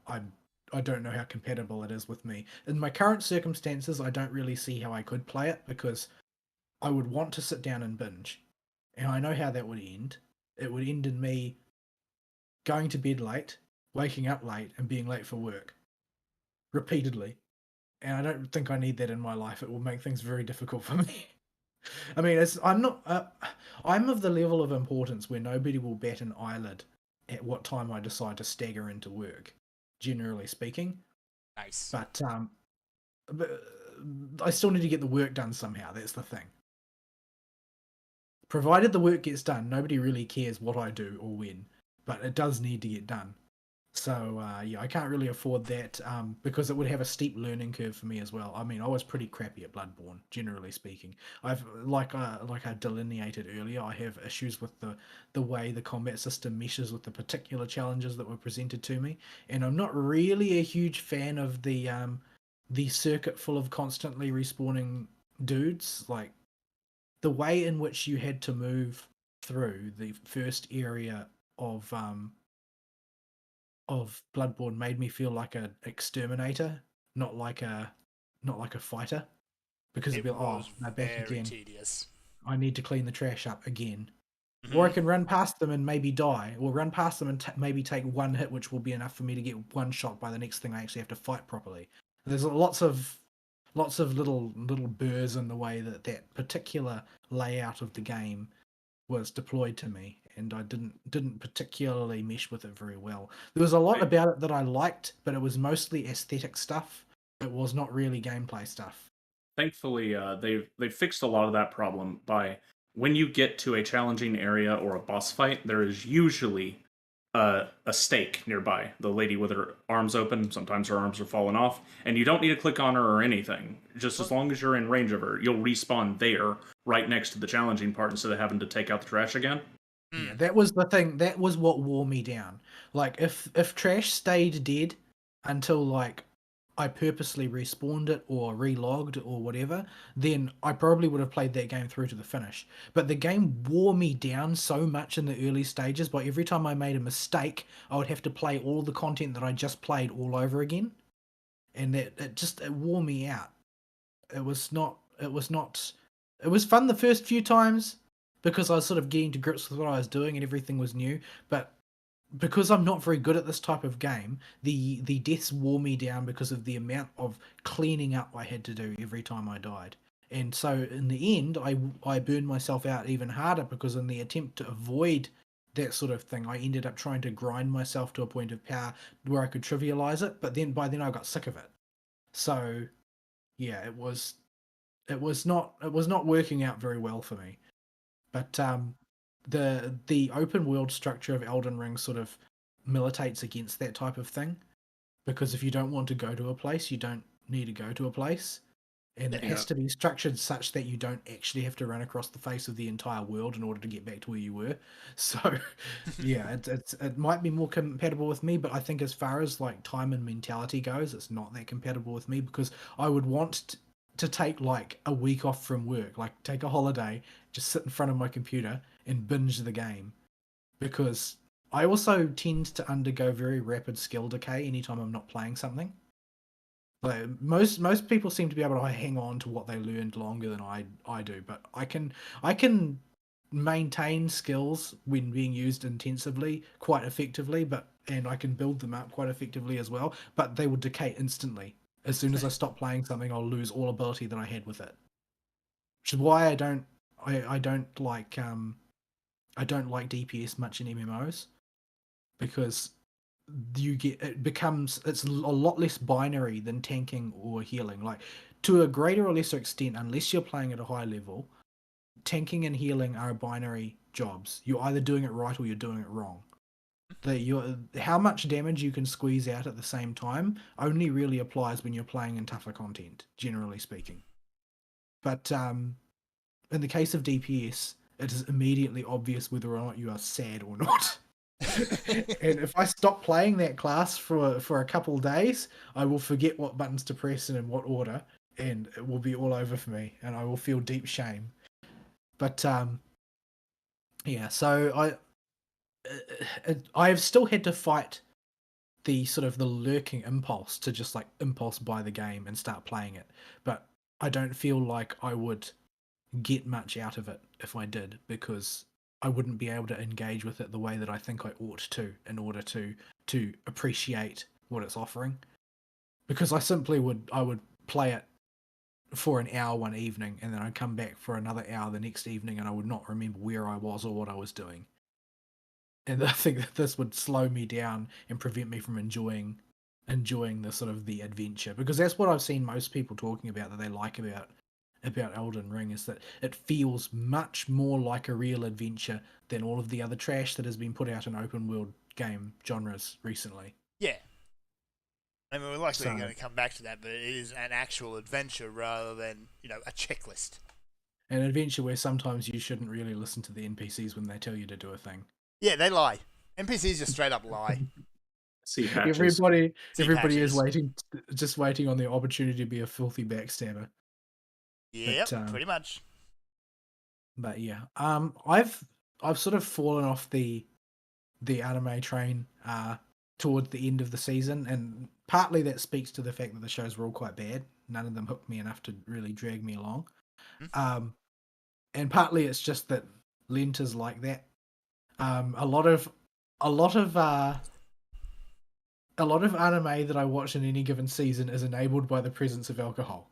S3: I don't know how compatible it is with me. In my current circumstances, I don't really see how I could play it because I would want to sit down and binge, and I know how that would end. It would end in me going to bed late, waking up late, and being late for work repeatedly. And I don't think I need that in my life. It will make things very difficult for me. I mean, I'm not. I'm of the level of importance where nobody will bat an eyelid at what time I decide to stagger into work. Generally speaking,
S2: Nice.
S3: but I still need to get the work done somehow. That's the thing. Provided the work gets done, nobody really cares what I do or when, but it does need to get done. So yeah, I can't really afford that because it would have a steep learning curve for me as well. I mean, I was pretty crappy at Bloodborne, generally speaking. I've like I delineated earlier, I have issues with the way the combat system meshes with the particular challenges that were presented to me, and I'm not really a huge fan of the circuit full of constantly respawning dudes. Like the way in which you had to move through the first area of Bloodborne made me feel like an exterminator, not like a fighter. Because it'd
S2: It
S3: be like, oh,
S2: was
S3: they're back
S2: very
S3: again.
S2: tedious.
S3: I need to clean the trash up again.
S2: Mhm.
S3: Or I can run past them and maybe die, or run past them and maybe take one hit, which will be enough for me to get one shot by the next thing I actually have to fight properly. There's lots of little burrs in the way that particular layout of the game was deployed to me, and I didn't particularly mesh with it very well. There was a lot about it that I liked, but it was mostly aesthetic stuff. It was not really gameplay stuff.
S1: Thankfully, they've fixed a lot of that problem by when you get to a challenging area or a boss fight, there is usually a stake nearby. The lady with her arms open, sometimes her arms are falling off, and you don't need to click on her or anything. Just as long as you're in range of her, you'll respawn there, right next to the challenging part, instead of having to take out the trash again.
S3: Yeah, that was the thing. That was what wore me down. Like, if trash stayed dead until like I purposely respawned it or relogged or whatever, then I probably would have played that game through to the finish. But the game wore me down so much in the early stages. By every time I made a mistake, I would have to play all the content that I just played all over again, and it wore me out. It was not. It was not. It was fun the first few times because I was sort of getting to grips with what I was doing and everything was new. But because I'm not very good at this type of game, the deaths wore me down because of the amount of cleaning up I had to do every time I died. And so in the end, I burned myself out even harder because in the attempt to avoid that sort of thing, I ended up trying to grind myself to a point of power where I could trivialize it. But then by then I got sick of it. So yeah, it was not working out very well for me. But the open world structure of Elden Ring sort of militates against that type of thing, because if you don't want to go to a place, you don't need to go to a place, and it has to be structured such that you don't actually have to run across the face of the entire world in order to get back to where you were. So yeah, it might be more compatible with me, but I think as far as like time and mentality goes, it's not that compatible with me, because I would want to take like a week off from work, like take a holiday, just sit in front of my computer and binge the game, because I also tend to undergo very rapid skill decay anytime I'm not playing something. Like most people seem to be able to hang on to what they learned longer than I do, but I can maintain skills when being used intensively quite effectively, and I can build them up quite effectively as well, but they will decay instantly. As soon as I stop playing something, I'll lose all ability that I had with it. Which is why I don't like DPS much in MMOs, because it's a lot less binary than tanking or healing. Like, to a greater or lesser extent, unless you're playing at a high level, tanking and healing are binary jobs. You're either doing it right or you're doing it wrong. How much damage you can squeeze out at the same time only really applies when you're playing in tougher content, generally speaking. But in the case of DPS, it is immediately obvious whether or not you are sad or not. And if I stop playing that class for a couple of days, I will forget what buttons to press and in what order, and it will be all over for me, and I will feel deep shame. But yeah, so I've still had to fight the sort of the lurking impulse to just like impulse buy the game and start playing it, but I don't feel like I would get much out of it if I did, because I wouldn't be able to engage with it the way that I think I ought to in order to appreciate what it's offering. Because I would play it for an hour one evening, and then I'd come back for another hour the next evening, and I would not remember where I was or what I was doing. And I think that this would slow me down and prevent me from enjoying the sort of the adventure, because that's what I've seen most people talking about that they like about Elden Ring, is that it feels much more like a real adventure than all of the other trash that has been put out in open world game genres recently.
S2: Yeah. I mean, we're likely going to come back to that, but it is an actual adventure rather than, a checklist.
S3: An adventure where sometimes you shouldn't really listen to the NPCs when they tell you to do a thing.
S2: Yeah, they lie. NPCs just straight up lie.
S1: See
S3: patches. Everybody is
S2: patches.
S3: waiting on the opportunity to be a filthy backstabber.
S2: Yep, pretty much.
S3: But yeah, I've sort of fallen off the anime train toward the end of the season, and partly that speaks to the fact that the shows were all quite bad. None of them hooked me enough to really drag me along. Mm-hmm. And partly it's just that Lent is like that. A lot of anime that I watch in any given season is enabled by the presence of alcohol.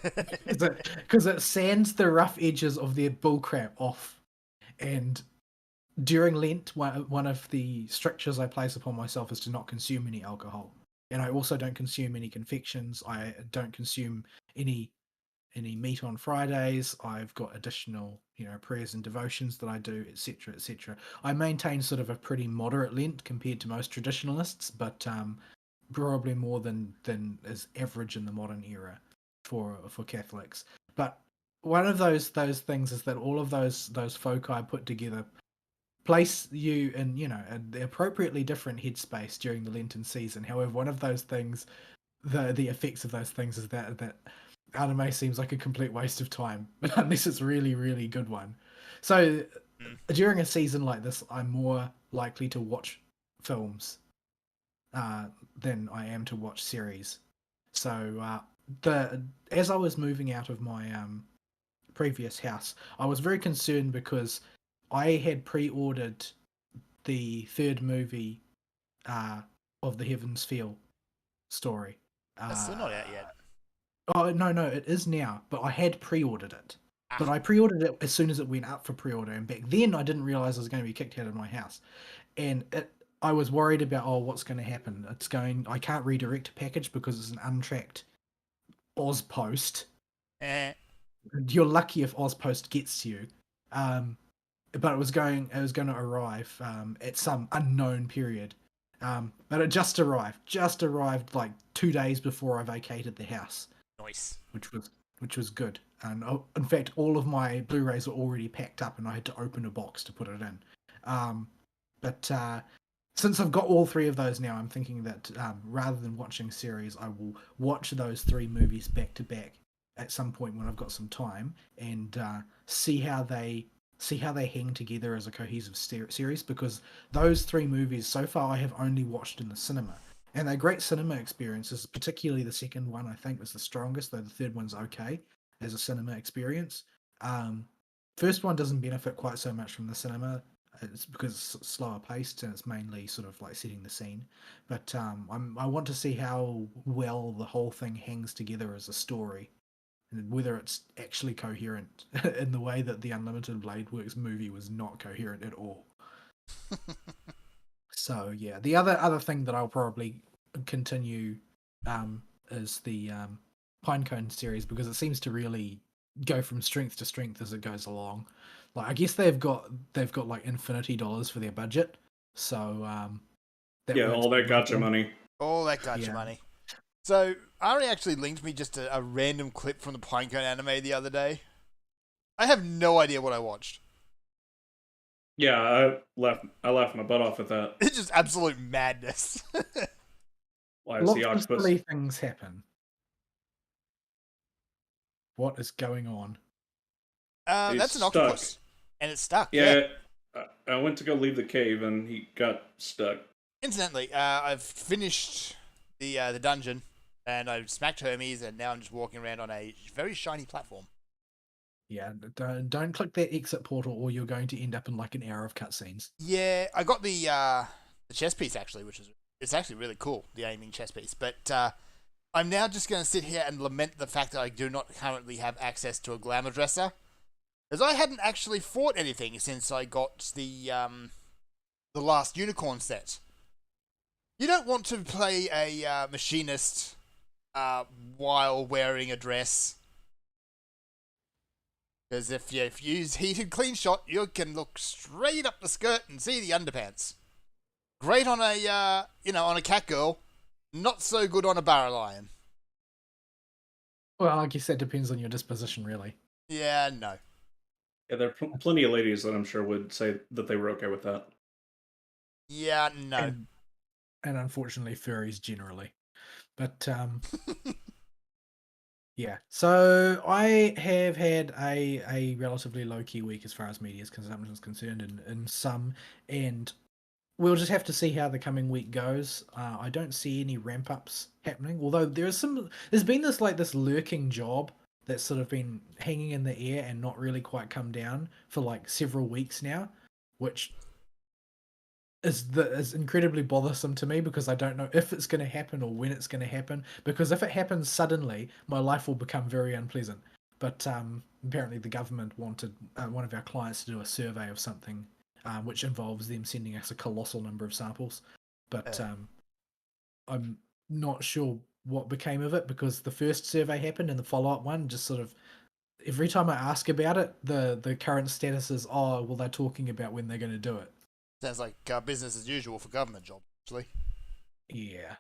S3: Because it sands the rough edges of their bullcrap off, And during Lent, one of the strictures I place upon myself is to not consume any alcohol. And I also don't consume any confections. I don't consume any meat on Fridays. I've got additional, prayers and devotions that I do, etc., etc. I maintain sort of a pretty moderate Lent compared to most traditionalists, but probably more than is average in the modern era for Catholics. But one of those things is that all of those foci put together place you in the appropriately different headspace during the Lenten season. However, one of those things, the effects of those things is that anime seems like a complete waste of time unless it's really, really good one. So during a season like this, I'm more likely to watch films than I am to watch series. So as I was moving out of my previous house, I was very concerned because I had pre-ordered the third movie of the Heavens Feel story.
S2: That's still not out yet.
S3: Oh, no, it is now, but I had pre-ordered it. But
S2: Ah.
S3: I pre-ordered it as soon as it went up for pre-order, and back then I didn't realize I was going to be kicked out of my house. And I was worried about, what's going to happen? I can't redirect a package because it's an untracked Ozpost. You're lucky if Ozpost gets to you. But it was going to arrive at some unknown period. But it just arrived like 2 days before I vacated the house.
S2: Nice.
S3: Which was good. And in fact, all of my Blu-rays were already packed up, and I had to open a box to put it in. But since I've got all three of those now, I'm thinking that rather than watching series, I will watch those three movies back to back at some point when I've got some time, and see how they hang together as a cohesive series, because those three movies so far I have only watched in the cinema, and they're great cinema experiences. Particularly the second one I think was the strongest, though the third one's okay as a cinema experience. First one doesn't benefit quite so much from the cinema. It's because it's slower paced and it's mainly sort of like setting the scene. But I want to see how well the whole thing hangs together as a story, and whether it's actually coherent in the way that the Unlimited Blade Works movie was not coherent at all. So yeah, the other thing that I'll probably continue is the Pinecone series, because it seems to really go from strength to strength as it goes along. Like, I guess they've got like infinity dollars for their budget, so
S1: all that gotcha money.
S2: All that gotcha money. So Ari actually linked me just a random clip from the Pinecone anime the other day. I have no idea what I watched.
S1: Yeah, I laughed my butt off at that.
S2: It's just absolute madness.
S1: Why is the octopus?
S3: Lots of silly things happen. What is going on?
S2: That's an octopus, and it's stuck.
S1: Yeah, I went to go leave the cave, and he got stuck.
S2: Incidentally, I've finished the dungeon, and I've smacked Hermes, and now I'm just walking around on a very shiny platform.
S3: Yeah, don't click that exit portal, or you're going to end up in like an hour of cutscenes.
S2: Yeah, I got the chess piece actually, it's actually really cool, the aiming chess piece. But I'm now just going to sit here and lament the fact that I do not currently have access to a glamour dresser, as I hadn't actually fought anything since I got the last unicorn set. You don't want to play a machinist while wearing a dress. Because if you use heated clean shot, you can look straight up the skirt and see the underpants. Great on a on a cat girl, not so good on a barrel lion.
S3: Well, I guess that depends on your disposition, really.
S2: Yeah, no.
S1: Yeah, there are plenty of ladies that I'm sure would say that they were okay with that.
S2: Yeah, no.
S3: And unfortunately, furries generally. But yeah, so I have had a relatively low-key week as far as media's consumption is concerned in some, and we'll just have to see how the coming week goes. I don't see any ramp-ups happening, although there's been this lurking job that's sort of been hanging in the air and not really quite come down for like several weeks now, which is incredibly bothersome to me, because I don't know if it's going to happen or when it's going to happen, because if it happens suddenly, my life will become very unpleasant. but apparently the government wanted one of our clients to do a survey of something, which involves them sending us a colossal number of samples. But I'm not sure what became of it, because the first survey happened and the follow-up one just sort of, every time I ask about it, the current status is, oh, well, they're talking about when they're going to do it.
S2: Sounds like business as usual for government jobs, actually.
S3: Yeah.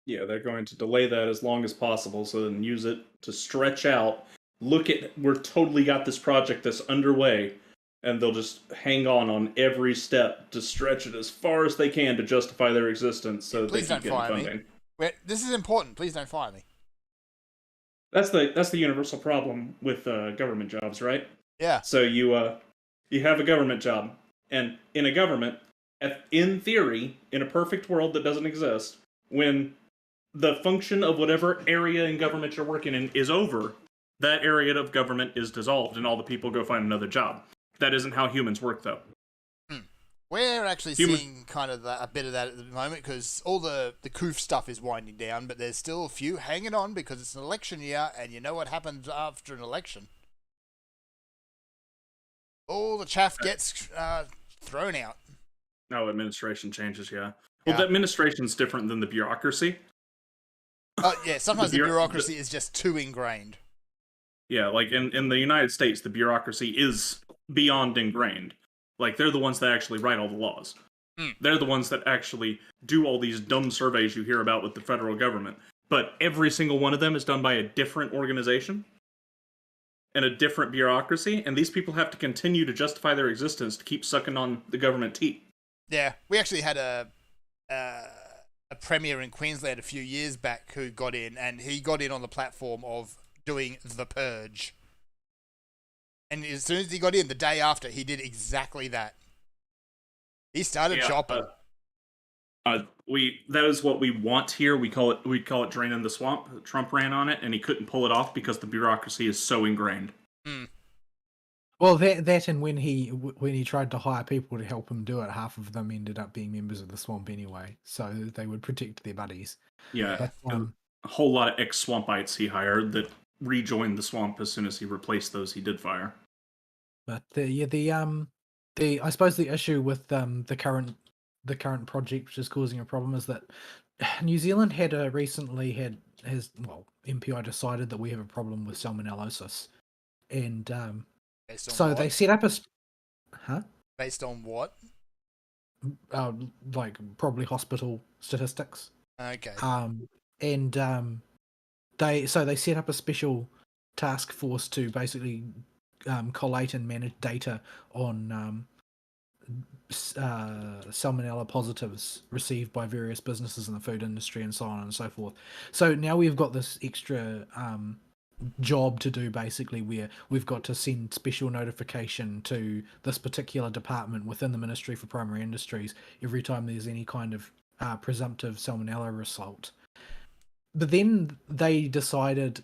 S1: Yeah, they're going to delay that as long as possible, so then use it to stretch out. Look at, we're totally got this project that's underway, and they'll just hang on every step to stretch it as far as they can to justify their existence, so that they
S2: Please
S1: keep
S2: don't
S1: getting
S2: fire
S1: funding.
S2: me. Wait, this is important. Please don't fire me.
S1: That's the universal problem with government jobs, right?
S2: Yeah.
S1: So you have a government job, and in a government, in theory, in a perfect world that doesn't exist, when the function of whatever area in government you're working in is over, that area of government is dissolved, and all the people go find another job. That isn't how humans work, though.
S2: We're actually seeing kind of a bit of that at the moment, because all the COOF stuff is winding down, but there's still a few hanging on because it's an election year, and you know what happens after an election. All the chaff gets thrown out.
S1: No, administration changes, yeah. Well, the administration's different than the bureaucracy.
S2: Yeah, sometimes the bureaucracy is just too ingrained.
S1: Yeah, like in the United States, the bureaucracy is beyond ingrained. Like, they're the ones that actually write all the laws. They're the ones that actually do all these dumb surveys you hear about with the federal government. But every single one of them is done by a different organization and a different bureaucracy, and these people have to continue to justify their existence to keep sucking on the government teat.
S2: Yeah, we actually had a premier in Queensland a few years back who got in, and he got in on the platform of doing the purge. And as soon as he got in, the day after, he did exactly that. He started chopping.
S1: That is what we want here. We call it draining the swamp. Trump ran on it, and he couldn't pull it off because the bureaucracy is so ingrained.
S3: Well, that and when he tried to hire people to help him do it, half of them ended up being members of the swamp anyway, so they would protect their buddies.
S1: Yeah, a whole lot of ex-swampites he hired that rejoined the swamp as soon as he replaced those he did fire.
S3: But I suppose the issue with the current project, which is causing a problem, is that New Zealand MPI decided that we have a problem with salmonellosis, and so they set up
S2: Based on what?
S3: Like probably hospital statistics.
S2: Okay.
S3: They set up a special task force to basically collate and manage data on salmonella positives received by various businesses in the food industry and so on and so forth. So now we've got this extra job to do, basically, where we've got to send special notification to this particular department within the Ministry for Primary Industries every time there's any kind of presumptive salmonella result. But then they decided,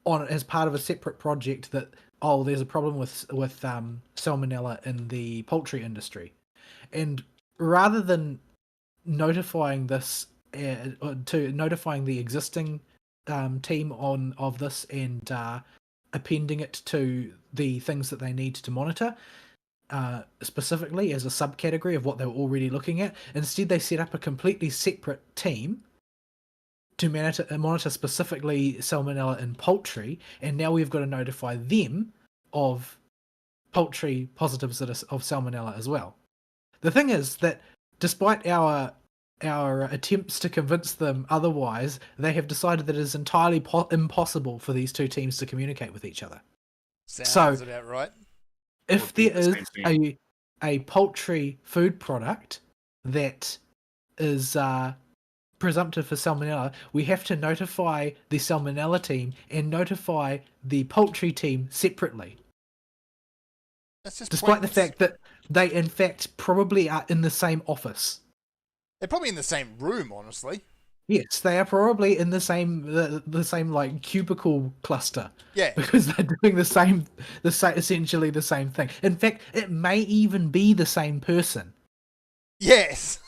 S3: as part of a separate project, that there's a problem with salmonella in the poultry industry, and rather than notifying this notifying the existing team of this and appending it to the things that they need to monitor specifically as a subcategory of what they were already looking at, instead they set up a completely separate team to monitor specifically salmonella in poultry, and now we've got to notify them of poultry positives of salmonella as well. The thing is that despite our attempts to convince them otherwise, they have decided that it is entirely impossible for these two teams to communicate with each other.
S2: Sounds about right.
S3: If there is a poultry food product that is presumptive for salmonella, we have to notify the salmonella team and notify the poultry team separately.
S2: That's just
S3: despite
S2: pointless.
S3: the fact that they in fact probably are in the same office.
S2: They're probably in the same room, honestly.
S3: Yes, they are probably in the same like cubicle cluster.
S2: Yeah,
S3: because they're doing essentially the same thing. In fact, it may even be the same person.
S2: Yes.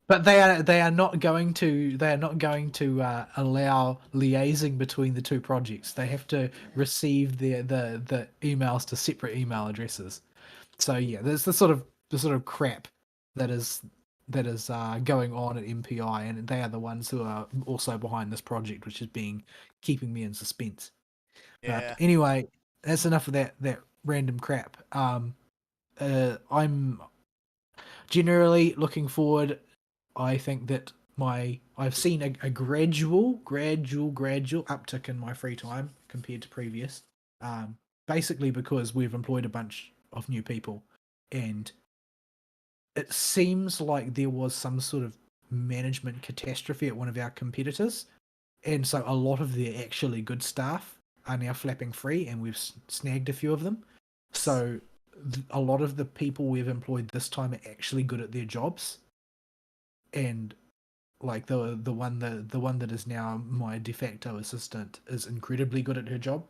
S3: But they are not going to allow liaising between the two projects. They have to receive the emails to separate email addresses. So yeah, there's the sort of crap that is going on at MPI, and they are the ones who are also behind this project, which is keeping me in suspense.
S2: Yeah.
S3: But anyway, that's enough of that random crap. I'm generally looking forward. I think that I've seen a gradual uptick in my free time compared to previous. Basically because we've employed a bunch of new people, and it seems like there was some sort of management catastrophe at one of our competitors, and so a lot of their actually good staff are now flapping free, and we've snagged a few of them. So a lot of the people we've employed this time are actually good at their jobs, and like the one that is now my de facto assistant is incredibly good at her job.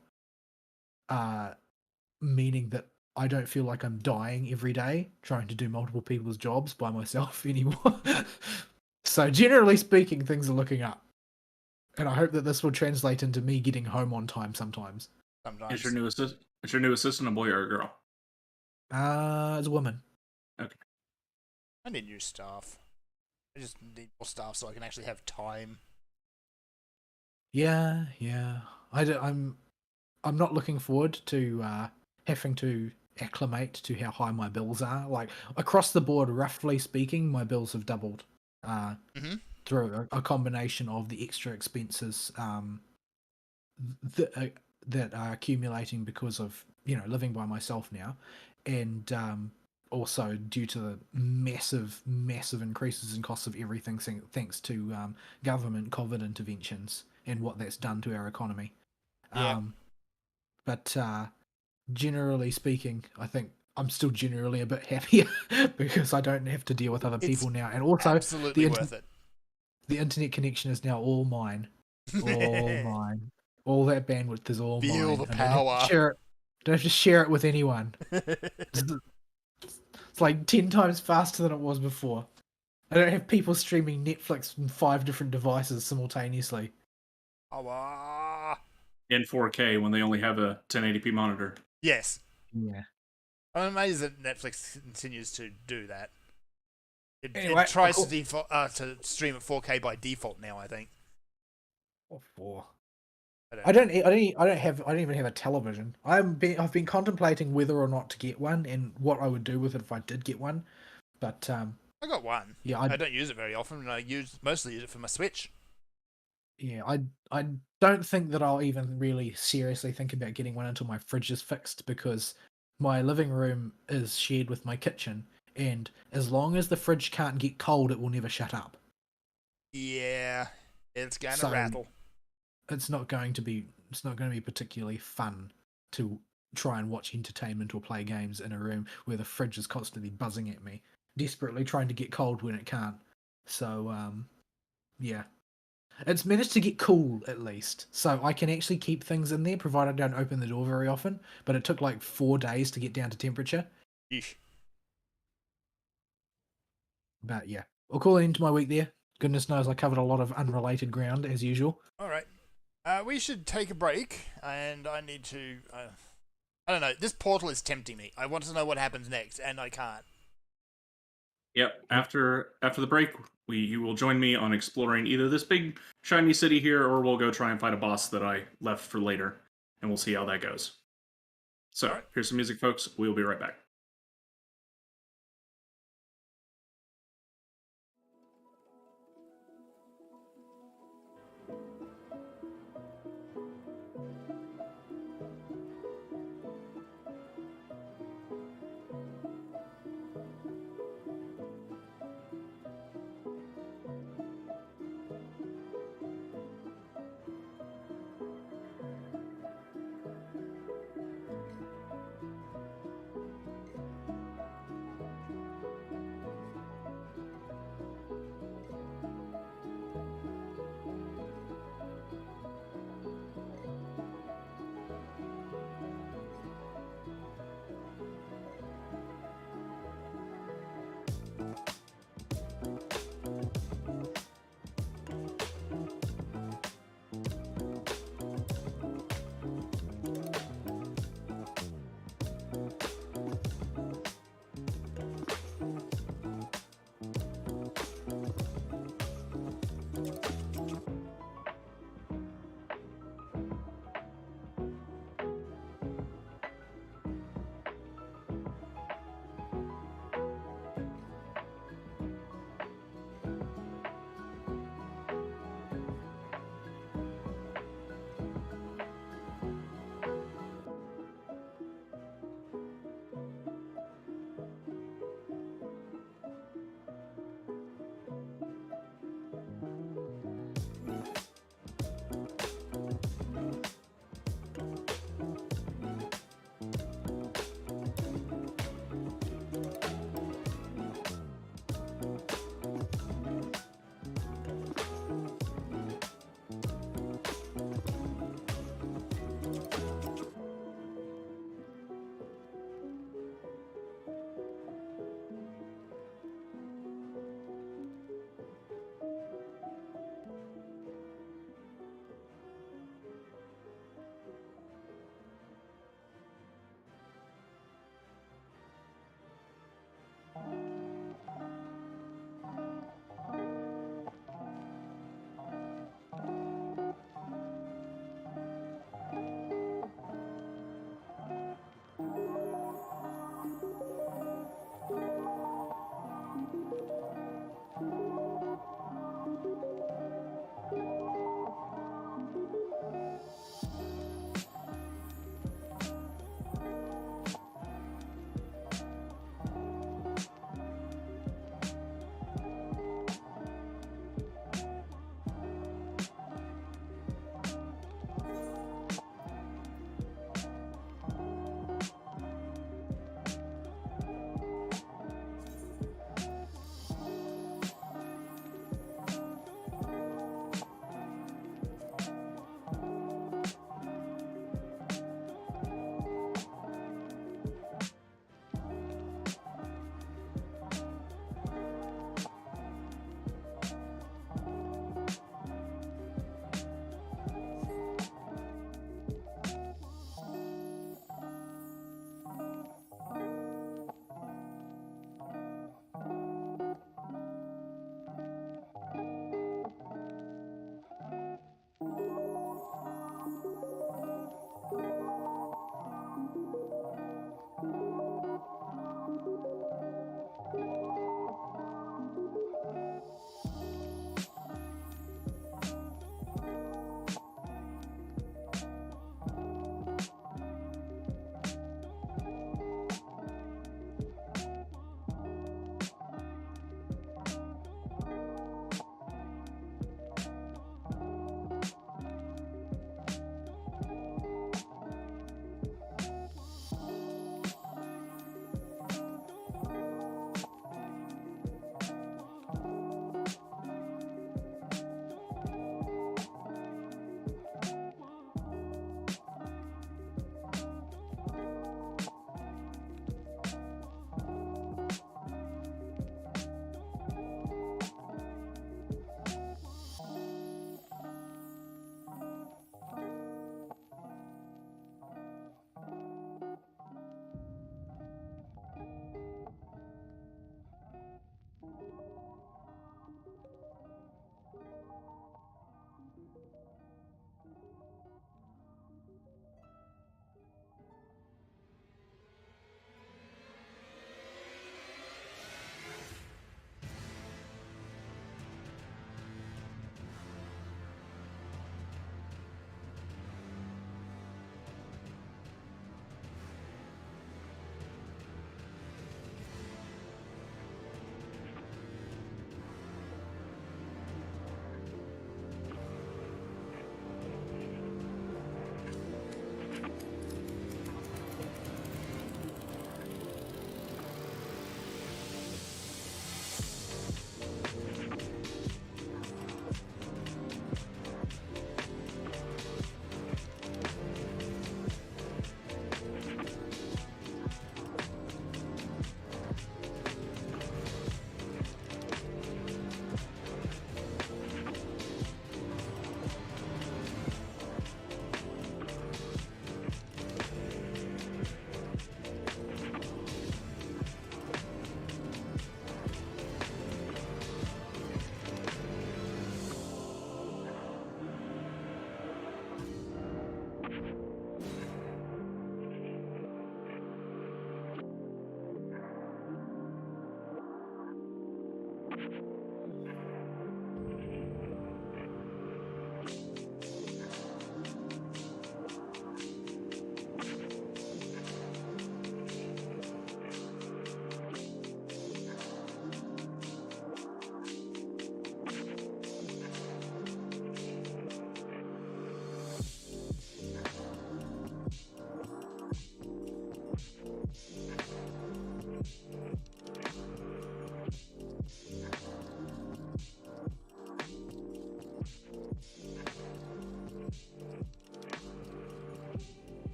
S3: Meaning that I don't feel like I'm dying every day trying to do multiple people's jobs by myself anymore. So generally speaking, things are looking up, and I hope that this will translate into me getting home on time sometimes.
S2: Sometimes.
S1: Is your new assistant a boy or a girl?
S3: As a woman.
S1: Okay.
S2: I need new staff. I just need more staff so I can actually have time.
S3: Yeah. I'm not looking forward to having to acclimate to how high my bills are. Like across the board, roughly speaking, my bills have doubled through a combination of the extra expenses that are accumulating because of living by myself now, and also due to the massive increases in costs of everything thanks to government COVID interventions and what that's done to our economy.
S2: Yeah.
S3: But generally speaking, I think I'm still generally a bit happier because I don't have to deal with other people now, and also
S2: Absolutely worth it.
S3: the internet connection is now all mine. All mine. All that bandwidth is all
S2: Feel
S3: mine.
S2: the
S3: I don't have to
S2: power.
S3: share it. Don't have to share it with anyone. It's like 10 times faster than it was before. I don't have people streaming Netflix from 5 different devices simultaneously.
S1: In 4K when they only have a 1080p monitor.
S2: Yes.
S3: Yeah.
S2: I'm amazed that Netflix continues to do that.
S3: Anyway,
S2: it tries to default to stream at 4K by default now, I think.
S3: What for? I don't even have a television. I've been contemplating whether or not to get one and what I would do with it if I did get one. But
S2: I got one.
S3: yeah,
S2: I don't use it very often, and I mostly use it for my Switch.
S3: Yeah, I don't think that I'll even really seriously think about getting one until my fridge is fixed, because my living room is shared with my kitchen, and as long as the fridge can't get cold, it will never shut up.
S2: Yeah, it's gonna
S3: So
S2: rattle.
S3: it's not going to be particularly fun to try and watch entertainment or play games in a room where the fridge is constantly buzzing at me, desperately trying to get cold when it can't. So yeah. It's managed to get cool, at least. So I can actually keep things in there, provided I don't open the door very often. But it took like 4 days to get down to temperature.
S2: Yeesh.
S3: But yeah, we'll call it into my week there. Goodness knows I covered a lot of unrelated ground, as usual.
S2: Alright. We should take a break, and I need to... I don't know, this portal is tempting me. I want to know what happens next, and I can't.
S1: Yep. After the break, you will join me on exploring either this big shiny city here, or we'll go try and fight a boss that I left for later, and we'll see how that goes. So, here's some music, folks. We'll be right back.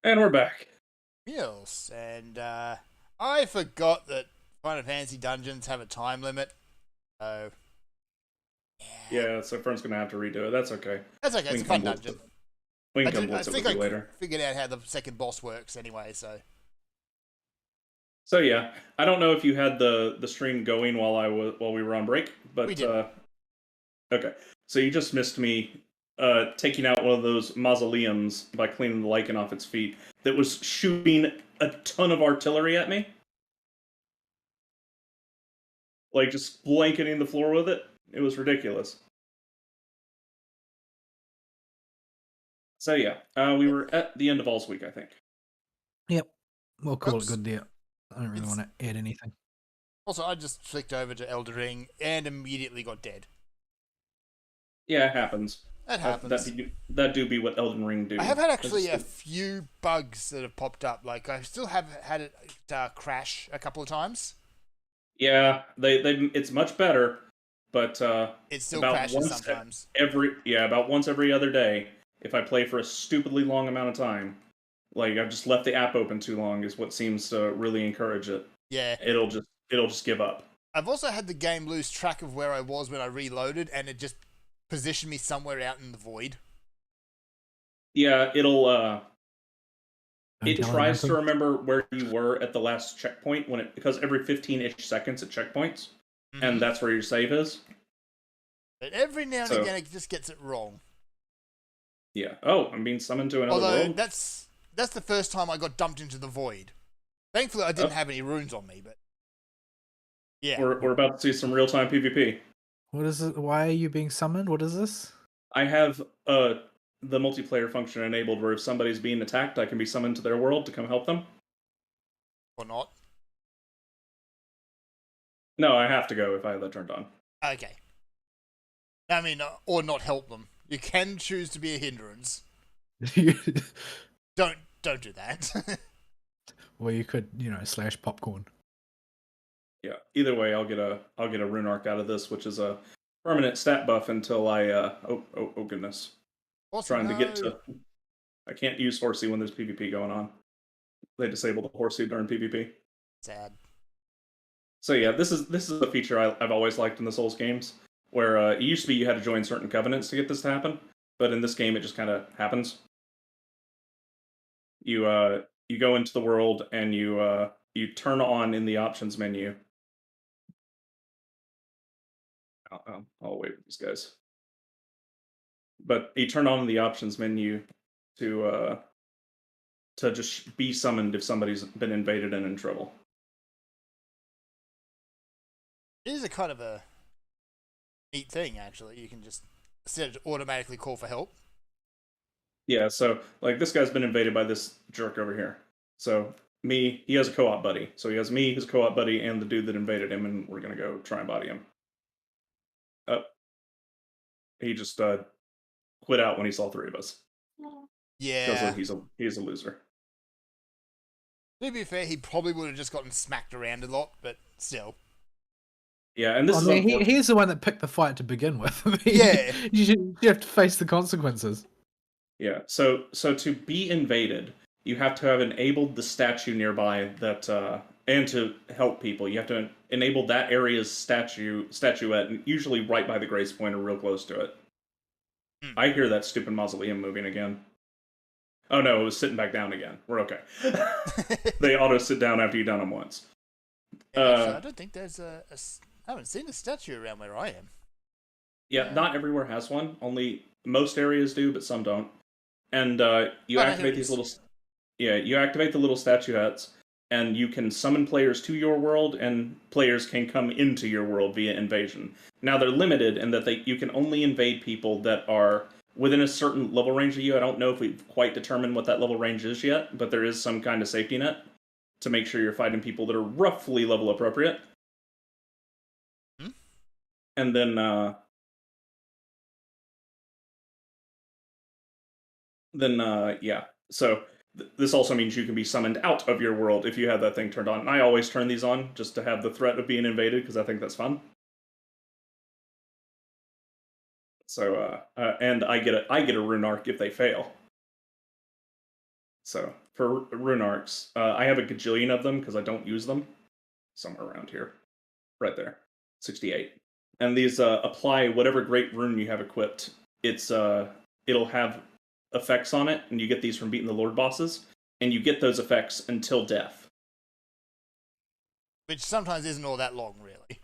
S1: And we're back.
S2: Yes, and I forgot that Final Fantasy Dungeons have a time limit. So,
S1: Yeah, so Fern's gonna have to redo it. That's okay.
S2: that's okay.
S1: We
S2: It's a
S1: can
S2: fun
S1: come blitz
S2: dungeon.
S1: it. We can
S2: I
S1: come blitz it
S2: think
S1: with
S2: I
S1: you later.
S2: figured out how the second boss works anyway.
S1: So yeah, I don't know if you had the stream going while we were on break,
S2: We
S1: but
S2: didn't.
S1: okay. So you just missed me taking out one of those mausoleums by cleaning the lichen off its feet that was shooting a ton of artillery at me. Like just blanketing the floor with it. It was ridiculous. So yeah, we were at the end of All's Week, I think.
S3: Yep. We'll call
S2: Oops.
S3: it good there. I don't really
S2: It's-
S3: want to add anything.
S2: Also, I just flicked over to Elden Ring and immediately got dead.
S1: Yeah, it happens.
S2: That happens.
S1: That do be what Elden Ring do.
S2: I have had actually a few bugs that have popped up. Like I still have had it crash a couple of times.
S1: Yeah, they it's much better, but
S2: It still
S1: about
S2: crashes
S1: once
S2: sometimes.
S1: about once every other day, if I play for a stupidly long amount of time, like I've just left the app open too long, is what seems to really encourage it.
S2: Yeah.
S1: It'll just give up.
S2: I've also had the game lose track of where I was when I reloaded, and it just positioned me somewhere out in the void.
S1: Yeah, it'll
S3: Don't
S1: it
S3: tell
S1: tries to
S3: anything.
S1: remember where you were at the last checkpoint because every 15-ish seconds it checkpoints, and that's where your save is.
S2: But every now and
S1: So-
S2: again, it just gets it wrong.
S1: Yeah. Oh, I'm being summoned to another
S2: Although
S1: world.
S2: that's the first time I got dumped into the void. Thankfully, I didn't have any runes on me, but yeah.
S1: We're about to see some real time PvP.
S3: What is it? Why are you being summoned? What is this?
S1: I have the multiplayer function enabled where if somebody's being attacked, I can be summoned to their world to come help them.
S2: Or not.
S1: No, I have to go if I have that turned on.
S2: Okay. I mean, or not help them. You can choose to be a hindrance. Don't do that.
S3: Or you could, slash popcorn.
S1: Yeah. Either way, I'll get a rune arc out of this, which is a permanent stat buff until I oh goodness.
S2: Also,
S1: Trying to get to I can't use Horsey when there's PvP going on. They disable the Horsey during PvP.
S2: sad.
S1: So yeah, this is a feature I've always liked in the Souls games, where it used to be you had to join certain covenants to get this to happen, but in this game it just kind of happens. You go into the world and you turn on in the options menu. I'll wait with these guys. But you turn on in the options menu to just be summoned if somebody's been invaded and in trouble.
S2: It is a kind of a neat thing, actually. You can just instead of automatically call for help.
S1: Yeah, so like this guy's been invaded by this jerk over here. So he has a co-op buddy. So he has me, his co-op buddy, and the dude that invaded him, and we're gonna go try and body him. He just quit out when he saw three of us.
S2: Yeah.
S1: Because he's a loser.
S2: To be fair, he probably would have just gotten smacked around a lot, but still.
S1: Yeah, and this is
S3: he's the one that picked the fight to begin with.
S2: Yeah.
S3: you have to face the consequences.
S1: Yeah, so to be invaded, you have to have enabled the statue nearby that and to help people, you have to enable that area's statuette, usually right by the grace point or real close to it. I hear that stupid mausoleum moving again. Oh no, it was sitting back down again. We're okay. They auto sit down after you've done them once.
S2: Actually, I don't think there's I haven't seen a statue around where I am.
S1: Yeah, not everywhere has one. Only most areas do, but some don't. And you activate these little. Yeah, you activate the little statuettes, and you can summon players to your world, and players can come into your world via invasion. Now they're limited in that you can only invade people that are within a certain level range of you. I don't know if we've quite determined what that level range is yet, but there is some kind of safety net to make sure you're fighting people that are roughly level appropriate. And then yeah. So this also means you can be summoned out of your world if you have that thing turned on. And I always turn these on just to have the threat of being invaded because I think that's fun. So and I get a rune arc if they fail. So for rune arcs, I have a gajillion of them because I don't use them. Somewhere around here, right there, 68. And these apply whatever great rune you have equipped. It'll have effects on it, and you get these from beating the Lord bosses, and you get those effects until death.
S2: Which sometimes isn't all that long, really.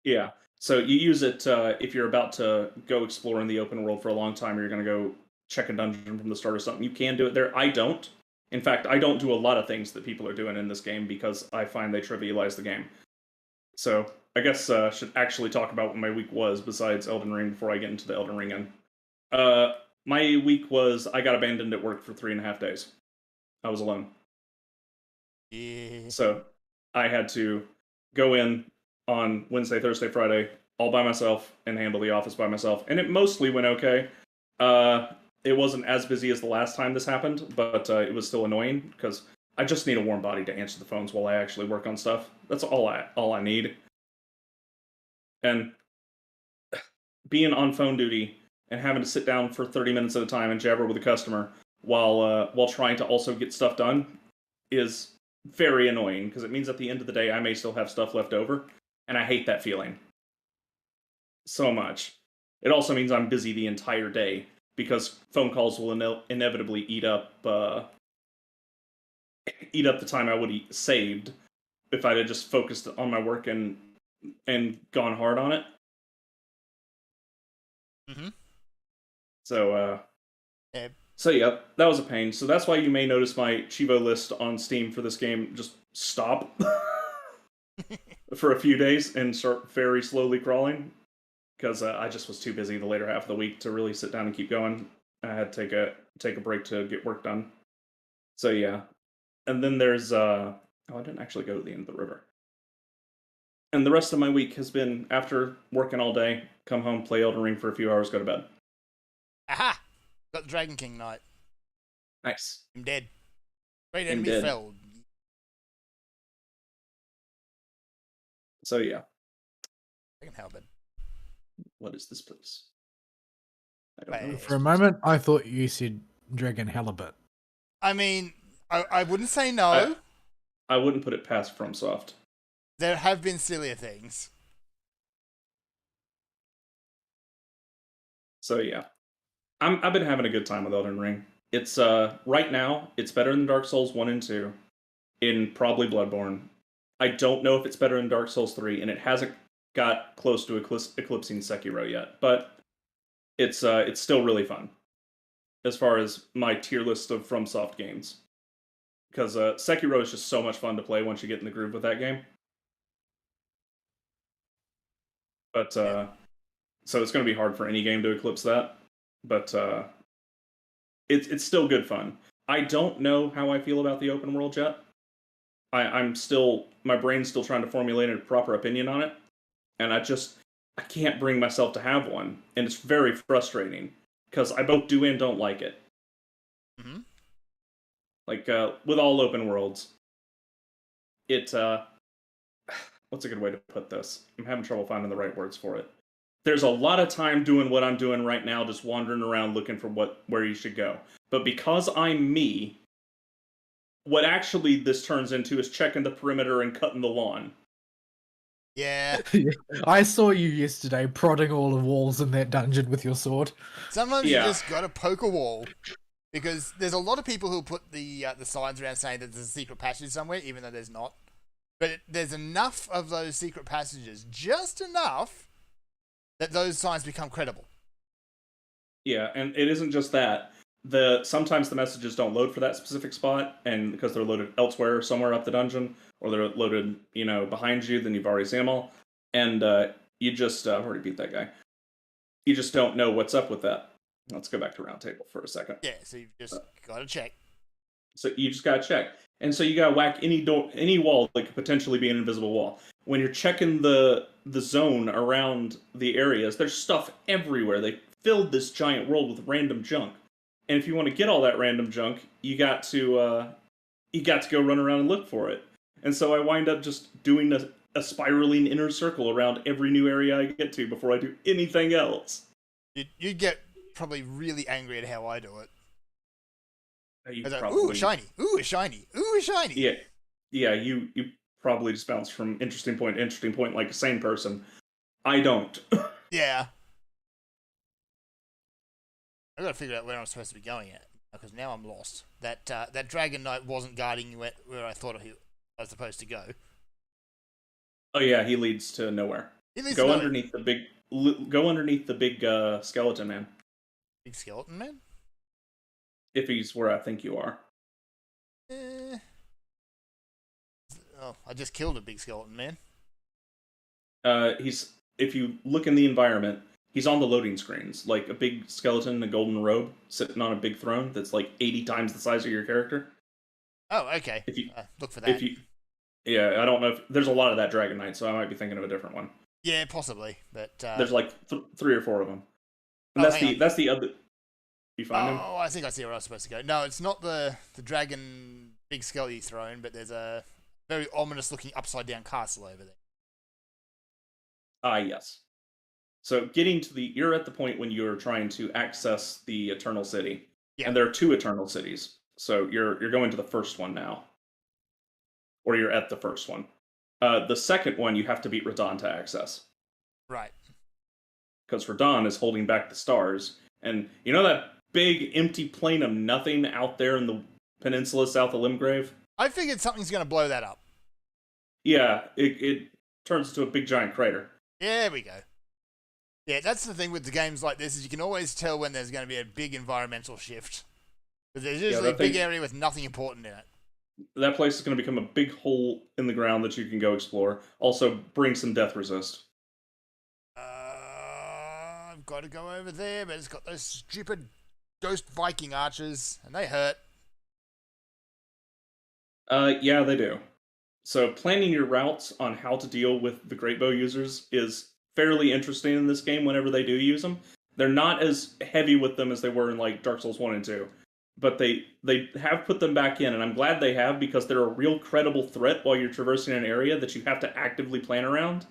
S1: Yeah. So you use it if you're about to go explore in the open world for a long time, or you're going to go check a dungeon from the start or something. You can do it there. I don't. In fact, I don't do a lot of things that people are doing in this game because I find they trivialize the game. So I guess I should actually talk about what my week was besides Elden Ring before I get into the Elden Ring end. My week was I got abandoned at work for 3.5 days. I was alone.
S2: Yeah.
S1: So I had to go in on Wednesday, Thursday, Friday, all by myself and handle the office by myself. And it mostly went okay. It wasn't as busy as the last time this happened, but it was still annoying because I just need a warm body to answer the phones while I actually work on stuff. That's all I need. And being on phone duty and having to sit down for 30 minutes at a time and jabber with a customer while trying to also get stuff done is very annoying because it means at the end of the day I may still have stuff left over, and I hate that feeling so much. It also means I'm busy the entire day because phone calls will inevitably eat up the time I would have saved if I'd have just focused on my work and gone hard on it.
S2: Mm-hmm.
S1: So
S2: Yeah.
S1: So yeah, that was a pain. So that's why you may notice my Chivo list on Steam for this game just stop for a few days and start very slowly crawling because I just was too busy the later half of the week to really sit down and keep going. I had to take a break to get work done. So yeah, and then there's I didn't actually go to the end of the river. And the rest of my week has been after working all day, come home, play Elden Ring for a few hours, go to bed.
S2: Aha! Got the Dragon King Knight.
S1: Nice.
S2: I'm dead. Great
S1: I'm
S2: enemy
S1: dead.
S2: felled.
S1: So yeah.
S2: Dragon Halberd.
S1: What is this place? I
S2: don't know.
S3: For a moment, I thought you said Dragon Halibut.
S2: I mean, I wouldn't say no.
S1: I wouldn't put it past FromSoft.
S2: There have been sillier things.
S1: So yeah, I've been having a good time with Elden Ring. It's right now it's better than Dark Souls 1 and 2, in probably Bloodborne. I don't know if it's better than Dark Souls 3, and it hasn't got close to eclipsing Sekiro yet, but it's still really fun as far as my tier list of FromSoft games. Because Sekiro is just so much fun to play once you get in the groove with that game. But so it's going to be hard for any game to eclipse that. But it's still good fun. I don't know how I feel about the open world yet. My brain's still trying to formulate a proper opinion on it, and I can't bring myself to have one, and it's very frustrating because I both do and don't like it.
S2: Mm-hmm.
S1: Like with all open worlds, what's a good way to put this? I'm having trouble finding the right words for it. There's a lot of time doing what I'm doing right now, just wandering around looking for where you should go. But because I'm me, what actually this turns into is checking the perimeter and cutting the lawn.
S2: Yeah.
S3: I saw you yesterday prodding all the walls in that dungeon with your sword.
S2: Sometimes you just gotta poke a wall. Because there's a lot of people who put the signs around saying that there's a secret passage somewhere, even though there's not. But there's enough of those secret passages, just enough, that those signs become credible.
S1: Yeah, and it isn't just that. Sometimes the messages don't load for that specific spot, and because they're loaded elsewhere, somewhere up the dungeon, or they're loaded, behind you, then you've already seen them all, and you just I've already beat that guy. You just don't know what's up with that. Let's go back to Roundtable for a second.
S2: Yeah, so you've just got to check.
S1: So you just got to check. And so you got to whack any wall that could potentially be an invisible wall. When you're checking the zone around the areas, there's stuff everywhere. They filled this giant world with random junk. And if you want to get all that random junk, you got to go run around and look for it. And so I wind up just doing a spiraling inner circle around every new area I get to before I do anything else.
S2: You'd get probably really angry at how I do it.
S1: You
S2: I was like, ooh, a
S1: probably
S2: shiny, ooh, a shiny, ooh, a shiny.
S1: yeah yeah you probably just bounce from interesting point to interesting point like a sane person. I don't.
S2: Yeah. I gotta figure out where I'm supposed to be going at because now I'm lost. That Dragon Knight wasn't guarding where I thought I was supposed to go.
S1: Oh yeah, he leads to nowhere.
S2: He leads to
S1: Go
S2: no
S1: underneath the big go underneath the big skeleton man.
S2: big skeleton man.
S1: If he's where I think you are.
S2: Eh. Oh, I just killed a big skeleton man.
S1: He's if you look in the environment, he's on the loading screens, like a big skeleton in a golden robe sitting on a big throne that's like 80 times the size of your character.
S2: Oh, okay.
S1: If you
S2: Look for that.
S1: if you yeah, I don't know if there's a lot of that Dragon Knight, so I might be thinking of a different one.
S2: Yeah, possibly, but
S1: There's like 3 or 4 of them. And
S2: oh,
S1: that's the other. You find him?
S2: Oh, I think I see where I was supposed to go. No, it's not the dragon big skelly throne, but there's a very ominous looking upside down castle over there.
S1: Ah, yes. So you're at the point when you're trying to access the Eternal City,
S2: Yeah.
S1: and there are 2 Eternal Cities. So you're going to the first one now, or you're at the first one. The second one you have to beat Radon to access,
S2: Right.
S1: because Radon is holding back the stars, and you know that big empty plain of nothing out there in the peninsula south of Limgrave?
S2: I figured something's going to blow that up.
S1: Yeah, it turns into a big giant crater.
S2: There we go. Yeah, that's the thing with the games like this is you can always tell when there's going to be a big environmental shift. Because there's usually a big area with nothing important in it.
S1: That place is going to become a big hole in the ground that you can go explore. Also, bring some death resist.
S2: I've got to go over there, but it's got those stupid ghost Viking archers, and they hurt.
S1: Yeah, they do. So planning your routes on how to deal with the Great Bow users is fairly interesting in this game whenever they do use them. They're not as heavy with them as they were in like Dark Souls 1 and 2. But they have put them back in, and I'm glad they have because they're a real credible threat while you're traversing an area that you have to actively plan around.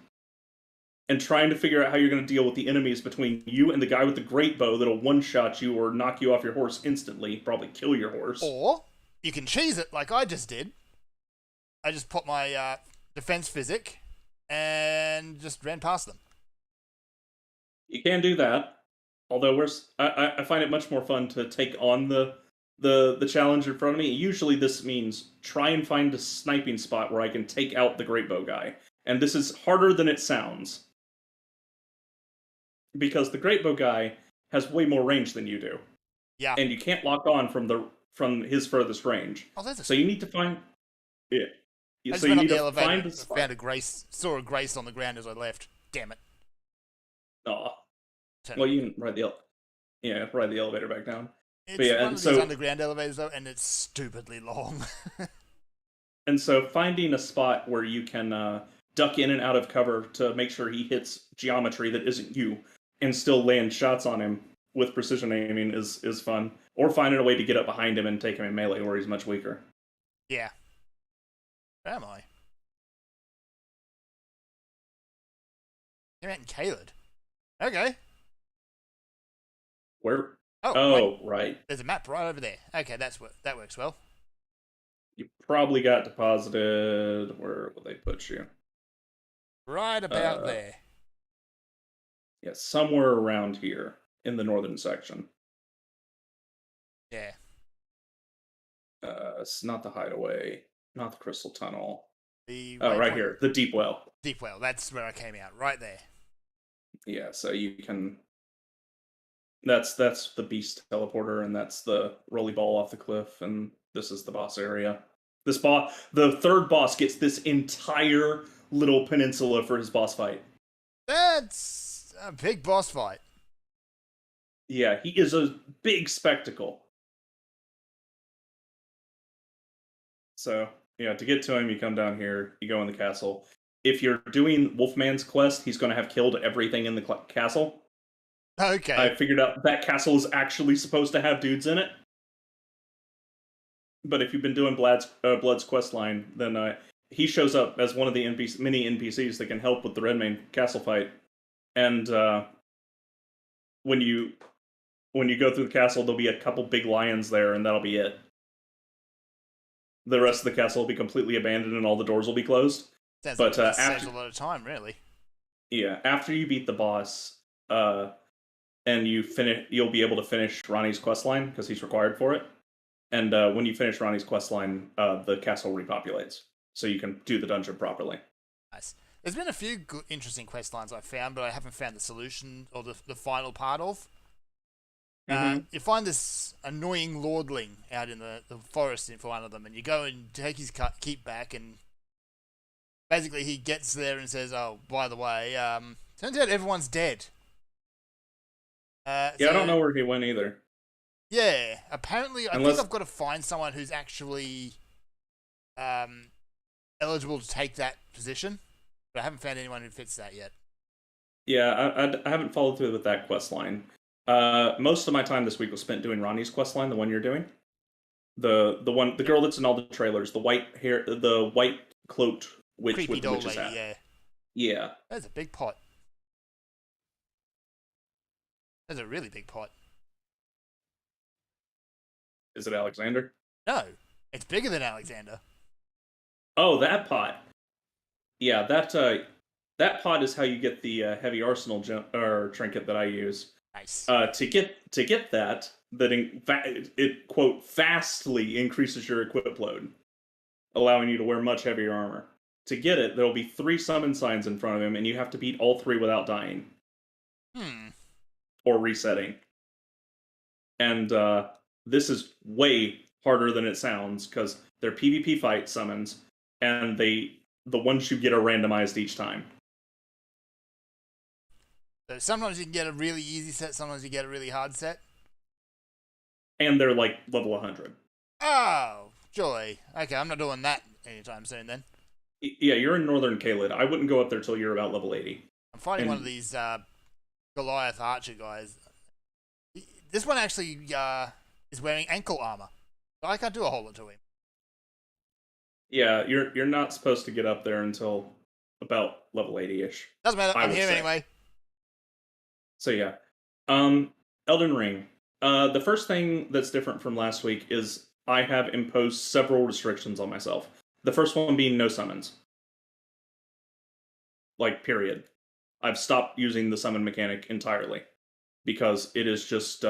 S1: And trying to figure out how you're going to deal with the enemies between you and the guy with the great bow that'll one-shot you or knock you off your horse instantly, probably kill your horse.
S2: Or you can cheese it like I just did. I just put my defense physic and just ran past them.
S1: You can do that. Although I find it much more fun to take on the challenge in front of me. Usually this means try and find a sniping spot where I can take out the great bow guy. And this is harder than it sounds. Because the great bow guy has way more range than you do.
S2: Yeah.
S1: And you can't lock on from his furthest range.
S2: Oh, that's
S1: so you need to find yeah.
S2: I just
S1: So you
S2: went up
S1: need
S2: the
S1: to
S2: elevator
S1: find a
S2: and
S1: spot.
S2: found saw a Grace on the ground as I left. Damn it.
S1: Aw.
S2: Turn
S1: Well,
S2: it.
S1: you can ride the elevator back down.
S2: It's
S1: but yeah,
S2: one
S1: and
S2: of
S1: so-
S2: these underground elevators though, and it's stupidly long.
S1: And so finding a spot where you can duck in and out of cover to make sure he hits geometry that isn't you and still land shots on him with precision aiming is fun. Or finding a way to get up behind him and take him in melee where he's much weaker.
S2: Yeah. Where am I? You're out in Caelid. Okay.
S1: Where?
S2: Oh,
S1: Oh, right.
S2: there's a map right over there. Okay, that works well.
S1: You probably got deposited. Where will they put you?
S2: Right about there.
S1: Yeah, somewhere around here in the northern section.
S2: Yeah.
S1: It's not the hideaway, not the crystal tunnel.
S2: The
S1: Oh, right
S2: waypoint-
S1: here, the deep well.
S2: Deep well. That's where I came out. Right there.
S1: Yeah, so you can. That's the beast teleporter, and that's the rolly ball off the cliff, and this is the boss area. The third boss gets this entire little peninsula for his boss fight.
S2: That's a big boss fight.
S1: Yeah, he is a big spectacle. So, yeah, to get to him, you come down here, you go in the castle. If you're doing Wolfman's quest, he's going to have killed everything in the castle.
S2: Okay.
S1: I figured out that castle is actually supposed to have dudes in it. But if you've been doing Blood's quest line, then he shows up as one of the many NPCs that can help with the Redmane castle fight. And when you go through the castle, there'll be a couple big lions there, and that'll be it. the rest of the castle will be completely abandoned and all the doors will be closed.
S2: Sounds
S1: But
S2: like it saves
S1: after
S2: a lot of time, really.
S1: after you beat the boss, and you finish, you'll be able to finish Ronnie's questline because he's required for it. And when you finish Ronnie's questline, the castle repopulates, so you can do the dungeon properly.
S2: Nice. There's been a few good, interesting quest lines I've found, but I haven't found the solution or the final part of. You find this annoying lordling out in the forest in front of them, and you go and take his keep back, and basically he gets there and says, "Oh, by the way, turns out everyone's dead."
S1: I don't know where he went either.
S2: Yeah, apparently, I think I've got to find someone who's actually eligible to take that position, but I haven't found anyone who fits that yet.
S1: Yeah, I haven't followed through with that quest line. Most of my time this week was spent doing Ronnie's quest line, the one you're doing. The girl that's in all the trailers, the white cloaked witch
S2: Creepy
S1: with the
S2: doll
S1: witch's
S2: lady,
S1: hat.
S2: yeah.
S1: Yeah.
S2: That's a big pot. That's a really big pot.
S1: Is it Alexander?
S2: No, it's bigger than Alexander.
S1: Oh, that pot. Yeah, that pot is how you get the heavy arsenal trinket that I use.
S2: Nice.
S1: To get that it quote vastly increases your equip load, allowing you to wear much heavier armor. To get it, there'll be 3 summon signs in front of him, and you have to beat all 3 without dying. Or resetting. And this is way harder than it sounds, because they're PvP fight summons, and the ones you get are randomized each time.
S2: So sometimes you can get a really easy set, sometimes you get a really hard set.
S1: And they're like level 100.
S2: Oh, joy. Okay, I'm not doing that anytime soon then.
S1: Yeah, you're in Northern Caelid. I wouldn't go up there till you're about level 80.
S2: I'm fighting one of these Goliath archer guys. This one actually is wearing ankle armor, so I can't do a whole lot to him.
S1: Yeah, you're not supposed to get up there until about level 80-ish.
S2: Doesn't matter, I'm here anyway.
S1: So yeah. Elden Ring. The first thing that's different from last week is I have imposed several restrictions on myself. The first one being no summons. Like, period. I've stopped using the summon mechanic entirely. Because it is just,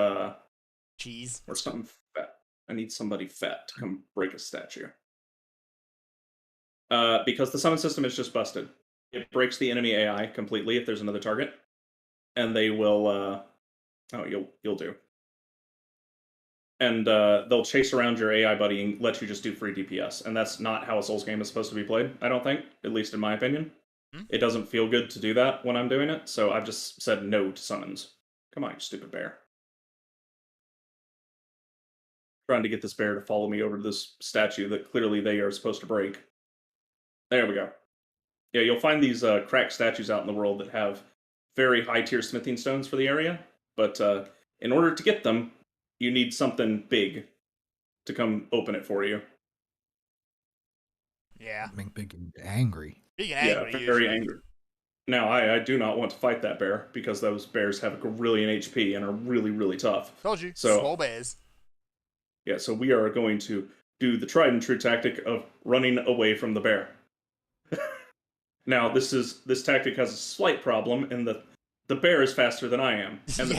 S2: cheese.
S1: Or something fat. I need somebody fat to come break a statue. Because the summon system is just busted. It breaks the enemy AI completely if there's another target. And they will, you'll do. And they'll chase around your AI buddy and let you just do free DPS. And that's not how a Souls game is supposed to be played, I don't think. At least in my opinion. It doesn't feel good to do that when I'm doing it, so I've just said no to summons. Come on, you stupid bear. Trying to get this bear to follow me over to this statue that clearly they are supposed to break. There we go. Yeah, you'll find these cracked statues out in the world that have very high-tier smithing stones for the area, but in order to get them, you need something big to come open it for you.
S2: Yeah.
S3: Big and angry.
S2: Big and angry,
S1: yeah, very angry. Now, I do not want to fight that bear, because those bears have a gazillion HP and are really, really tough.
S2: Told you,
S1: so,
S2: small bears.
S1: Yeah, so we are going to do the tried and true tactic of running away from the bear. Now, this tactic has a slight problem in that the bear is faster than I am, and the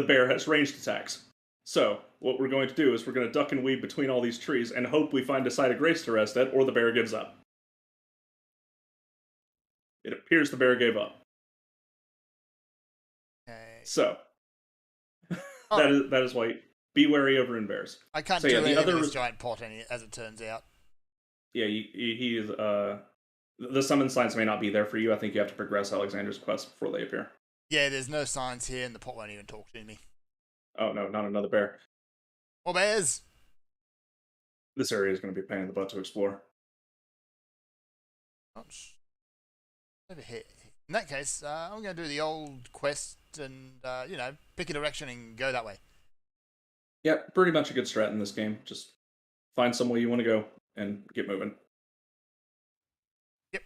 S1: bear has ranged attacks. So, what we're going to do is we're going to duck and weave between all these trees and hope we find a site of grace to rest at, or the bear gives up. It appears the bear gave up.
S2: Okay.
S1: So, that is why be wary of rune bears.
S2: I can't do anything with this giant pot, as it turns out.
S1: Yeah, he's the summon signs may not be there for you. I think you have to progress Alexander's quest before they appear.
S2: Yeah, there's no signs here, and the pot won't even talk to me.
S1: Oh no, not another bear.
S2: More bears!
S1: This area is going to be a pain in the butt to explore.
S2: Over here. In that case, I'm going to do the old quest and, pick a direction and go that way.
S1: Yeah, pretty much a good strat in this game. Just find some way you want to go and get moving.
S2: Yep.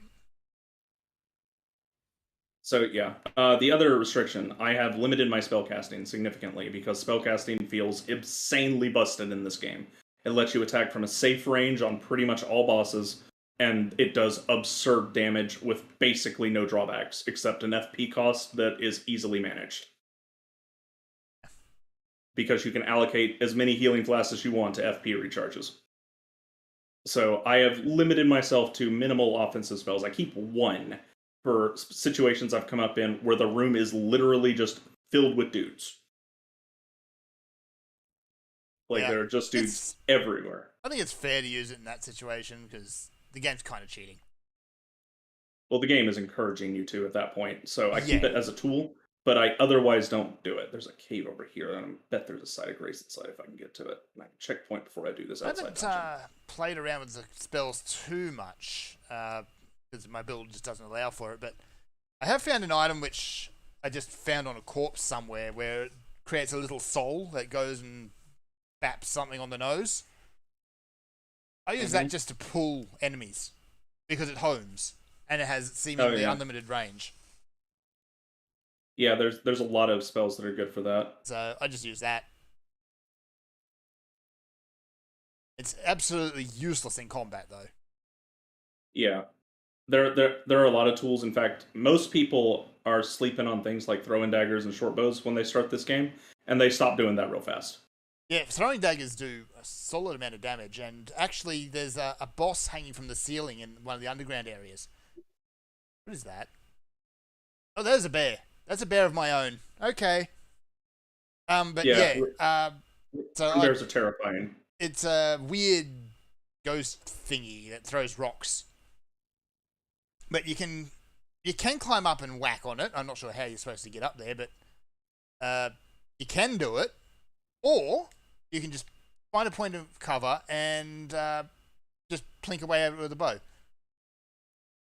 S1: So yeah, the other restriction, I have limited my spellcasting significantly because spellcasting feels insanely busted in this game. It lets you attack from a safe range on pretty much all bosses, and it does absurd damage with basically no drawbacks, except an FP cost that is easily managed. Because you can allocate as many healing flasks as you want to FP recharges. So I have limited myself to minimal offensive spells. I keep one for situations I've come up in where the room is literally just filled with dudes. Like,
S2: Yeah.
S1: there are just dudes everywhere.
S2: I think it's fair to use it in that situation because the game's kind of cheating.
S1: Well, the game is encouraging you to at that point, so I keep
S2: Yeah.
S1: it as a tool, but I otherwise don't do it. There's a cave over here, and I bet there's a site of grace inside if I can get to it. And I can checkpoint before I do this
S2: I
S1: outside
S2: haven't played around with the spells too much because my build just doesn't allow for it, but I have found an item which I just found on a corpse somewhere where it creates a little soul that goes and baps something on the nose. I use that just to pull enemies because it homes and it has seemingly unlimited range.
S1: Yeah, there's a lot of spells that are good for that.
S2: So I just use that. It's absolutely useless in combat, though.
S1: Yeah. There are a lot of tools. In fact, most people are sleeping on things like throwing daggers and short bows when they start this game, and they stop doing that real fast.
S2: Yeah, throwing daggers do a solid amount of damage, and actually there's a boss hanging from the ceiling in one of the underground areas. What is that? Oh, there's a bear. That's a bear of my own. Okay. But so
S1: Bears are terrifying.
S2: it's a weird ghost thingy that throws rocks. But you can climb up and whack on it. I'm not sure how you're supposed to get up there, but you can do it. Or you can just find a point of cover and just plink away at it with a bow.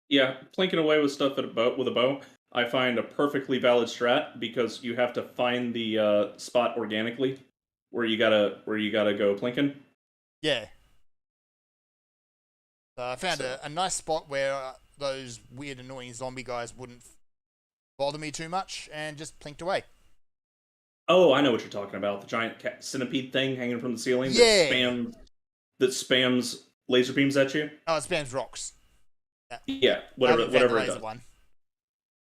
S1: Yeah, plinking away with stuff with a bow, I find a perfectly valid strat because you have to find the spot organically where you gotta go plinking.
S2: Yeah. So I found a nice spot where those weird, annoying zombie guys wouldn't bother me too much, and just plinked away.
S1: Oh, I know what you're talking about. The giant centipede thing hanging from the ceiling that spams laser beams at you.
S2: Oh, it spams rocks.
S1: Yeah, whatever it does.
S2: One.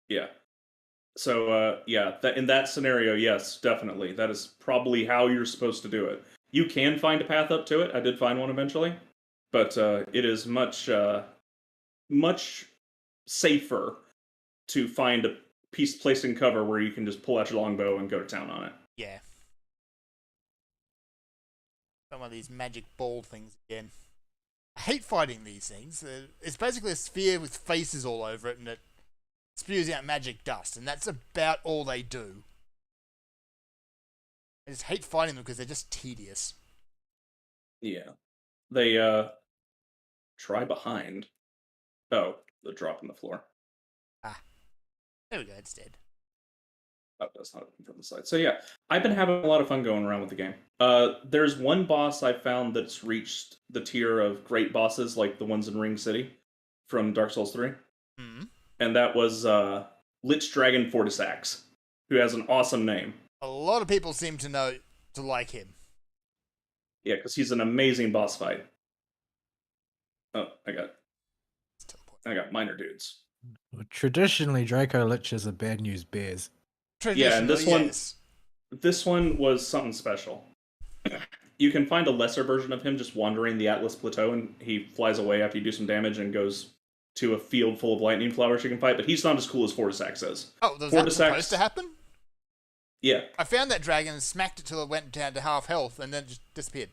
S1: Yeah. So, in that scenario, yes, definitely. That is probably how you're supposed to do it. You can find a path up to it. I did find one eventually. But it is much safer to find a place in cover where you can just pull out your longbow and go to town on it.
S2: Yeah. Some of these magic ball things again. I hate fighting these things. It's basically a sphere with faces all over it, and it spews out magic dust, and that's about all they do. I just hate fighting them because they're just tedious.
S1: Yeah. They try behind. Oh, the drop on the floor.
S2: There we go, it's dead.
S1: Oh, that's not open from the side. So yeah, I've been having a lot of fun going around with the game. There's one boss I found that's reached the tier of great bosses, like the ones in Ring City from Dark Souls 3.
S2: Mm-hmm.
S1: And that was Lich Dragon Fortisax, who has an awesome name.
S2: A lot of people seem to like him.
S1: Yeah, because he's an amazing boss fight. Oh, I got minor dudes.
S3: Traditionally, Draco Liches are bad news bears.
S1: Yeah, and this one was something special. You can find a lesser version of him just wandering the Atlas Plateau, and he flies away after you do some damage and goes to a field full of lightning flowers you can fight, but he's not as cool as Fortisax is.
S2: Oh, was that supposed to happen?
S1: Yeah.
S2: I found that dragon and smacked it till it went down to half health and then just disappeared.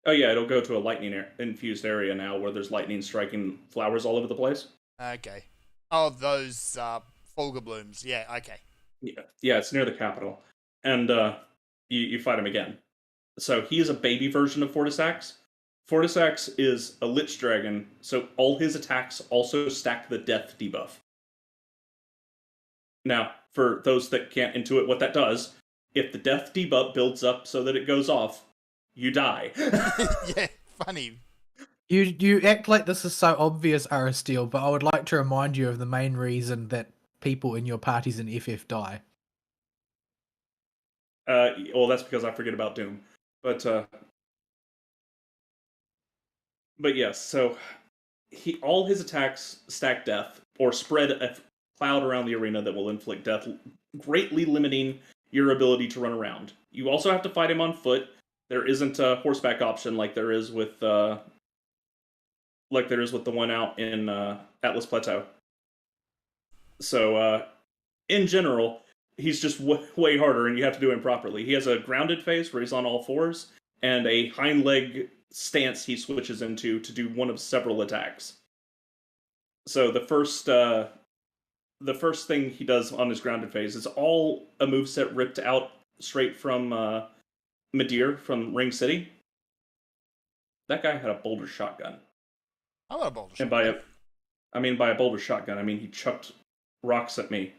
S1: Oh yeah, it'll go to a lightning-infused area now where there's lightning striking flowers all over the place.
S2: Okay. Oh, those Fulgur blooms. Yeah, okay.
S1: Yeah, it's near the capital. And you fight him again. So he is a baby version of Fortisax. Fortisax is a Lich Dragon, so all his attacks also stack the death debuff. Now, for those that can't intuit what that does, if the death debuff builds up so that it goes off, you die.
S2: Yeah, funny.
S3: You act like this is so obvious, Aristeal, but I would like to remind you of the main reason that people in your parties in FF die.
S1: Well, that's because I forget about Doom. But But yes, so all his attacks stack death or spread a cloud around the arena that will inflict death, greatly limiting your ability to run around. You also have to fight him on foot. There isn't a horseback option like there is with the one out in Atlas Plateau. So in general, he's just way harder, and you have to do him properly. He has a grounded phase where he's on all fours, and a hind leg stance he switches into to do one of several attacks. So the first thing he does on his grounded phase is all a moveset ripped out straight from Midir from Ring City. That guy had a boulder shotgun.
S2: I love a boulder
S1: And
S2: shotgun.
S1: by a boulder shotgun, I mean he chucked rocks at me,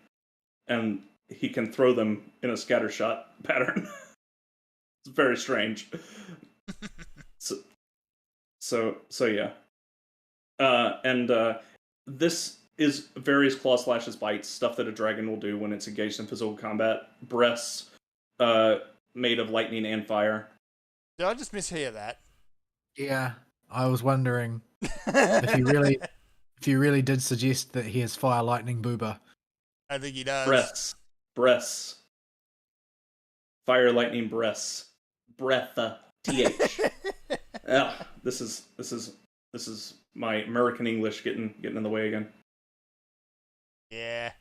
S1: and he can throw them in a scatter shot pattern. It's very strange. So yeah. And this is various claw slashes, bites, stuff that a dragon will do when it's engaged in physical combat. Breasts, made of lightning and fire.
S2: Did I just mishear that?
S3: Yeah, I was wondering if you really did suggest that he has fire lightning booba.
S2: I think he does.
S1: Breasts. Fire lightning breasts. Breath, TH. Oh, this is my American English getting in the way again.
S2: Yeah.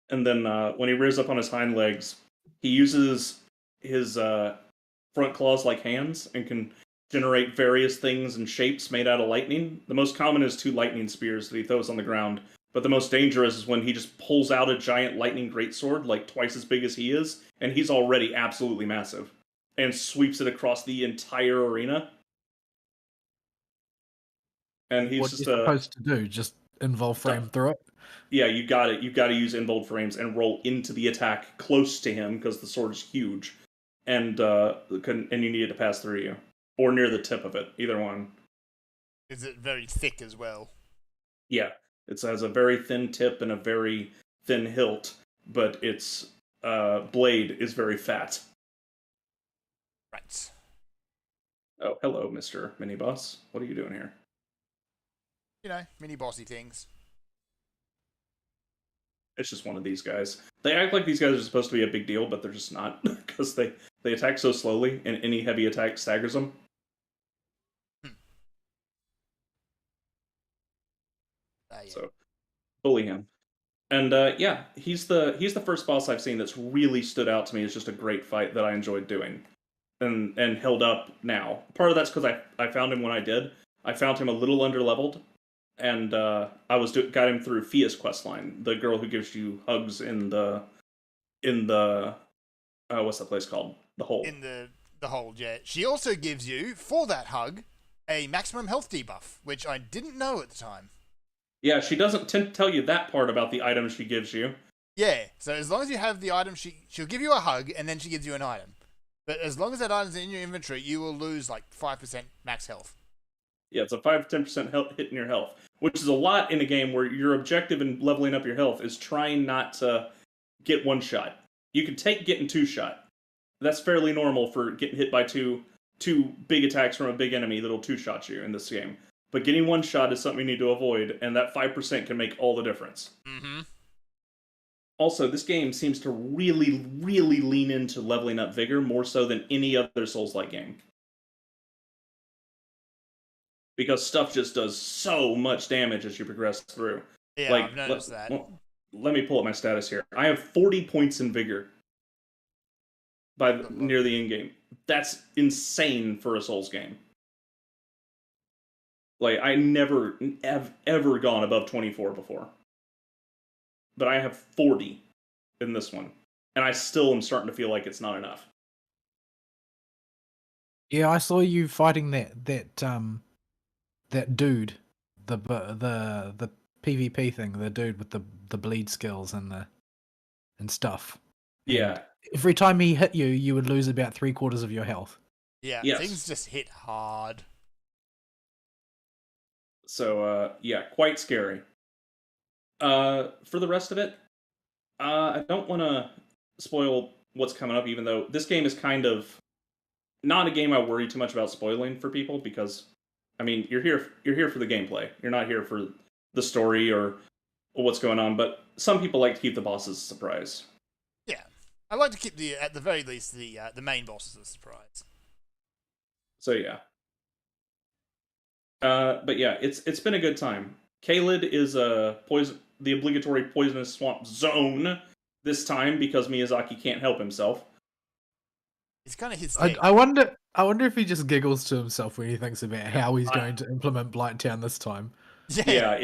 S1: And then when he rears up on his hind legs, he uses his front claws like hands and can generate various things and shapes made out of lightning. The most common is 2 lightning spears that he throws on the ground, but the most dangerous is when he just pulls out a giant lightning greatsword, like twice as big as he is, and he's already absolutely massive, and sweeps it across the entire arena. And he's
S3: What
S1: just
S3: you're supposed to do, just involve frame through it.
S1: Yeah, you got it. You've got to use inbold frames and roll into the attack close to him because the sword is huge, and you need it to pass through you or near the tip of it. Either one.
S2: Is it very thick as well?
S1: Yeah, it has a very thin tip and a very thin hilt, but its blade is very fat.
S2: Right.
S1: Oh, hello, Mr. Mini Boss. What are you doing here?
S2: You know, mini bossy things.
S1: It's just one of these guys. They act like these guys are supposed to be a big deal, but they're just not because they attack so slowly, and any heavy attack staggers them.
S2: Yeah.
S1: So, bully him. And yeah, he's the first boss I've seen that's really stood out to me as just a great fight that I enjoyed doing, and held up now. Part of that's because I found him when I did. I found him a little underleveled, and I got him through Fia's questline, the girl who gives you hugs in the what's that place called? The Hole.
S2: In the hole, yeah. She also gives you, for that hug, a maximum health debuff, which I didn't know at the time.
S1: Yeah, she doesn't tend to tell you that part about the items she gives you.
S2: Yeah, so as long as you have the item, she'll give you a hug, and then she gives you an item. But as long as that item's in your inventory, you will lose like 5% max health.
S1: Yeah, it's a 5-10% hit in your health, which is a lot in a game where your objective in leveling up your health is trying not to get one shot. You can take getting 2 shot. That's fairly normal for getting hit by two big attacks from a big enemy that'll 2-shot you in this game. But getting 1 shot is something you need to avoid, and that 5% can make all the difference.
S2: Mm-hmm.
S1: Also, this game seems to really, really lean into leveling up vigor more so than any other Souls-like game. Because stuff just does so much damage as you progress through.
S2: Yeah, I've noticed that.
S1: Let me pull up my status here. I have 40 points in vigor near the end game. That's insane for a Souls game. Like, I never have ever gone above 24 before. But I have 40 in this one. And I still am starting to feel like it's not enough.
S3: Yeah, I saw you fighting that dude, the PvP thing, the dude with the bleed skills and stuff.
S1: Yeah.
S3: And every time he hit you, you would lose about 3/4 of your health.
S2: Yeah,
S1: yes.
S2: Things just hit hard.
S1: So, yeah, quite scary. For the rest of it, I don't want to spoil what's coming up, even though this game is kind of not a game I worry too much about spoiling for people, because I mean, you're here for the gameplay. You're not here for the story or what's going on. But some people like to keep the bosses a surprise.
S2: Yeah, I like to keep at the very least the main bosses a surprise.
S1: So yeah. But yeah, it's been a good time. Caelid is the obligatory poisonous swamp zone this time because Miyazaki can't help himself.
S2: It's kind of his
S3: I,
S2: thing.
S3: I wonder. I wonder if he just giggles to himself when he thinks about how he's
S1: I-
S3: going to implement Blighttown this time.
S1: Yeah,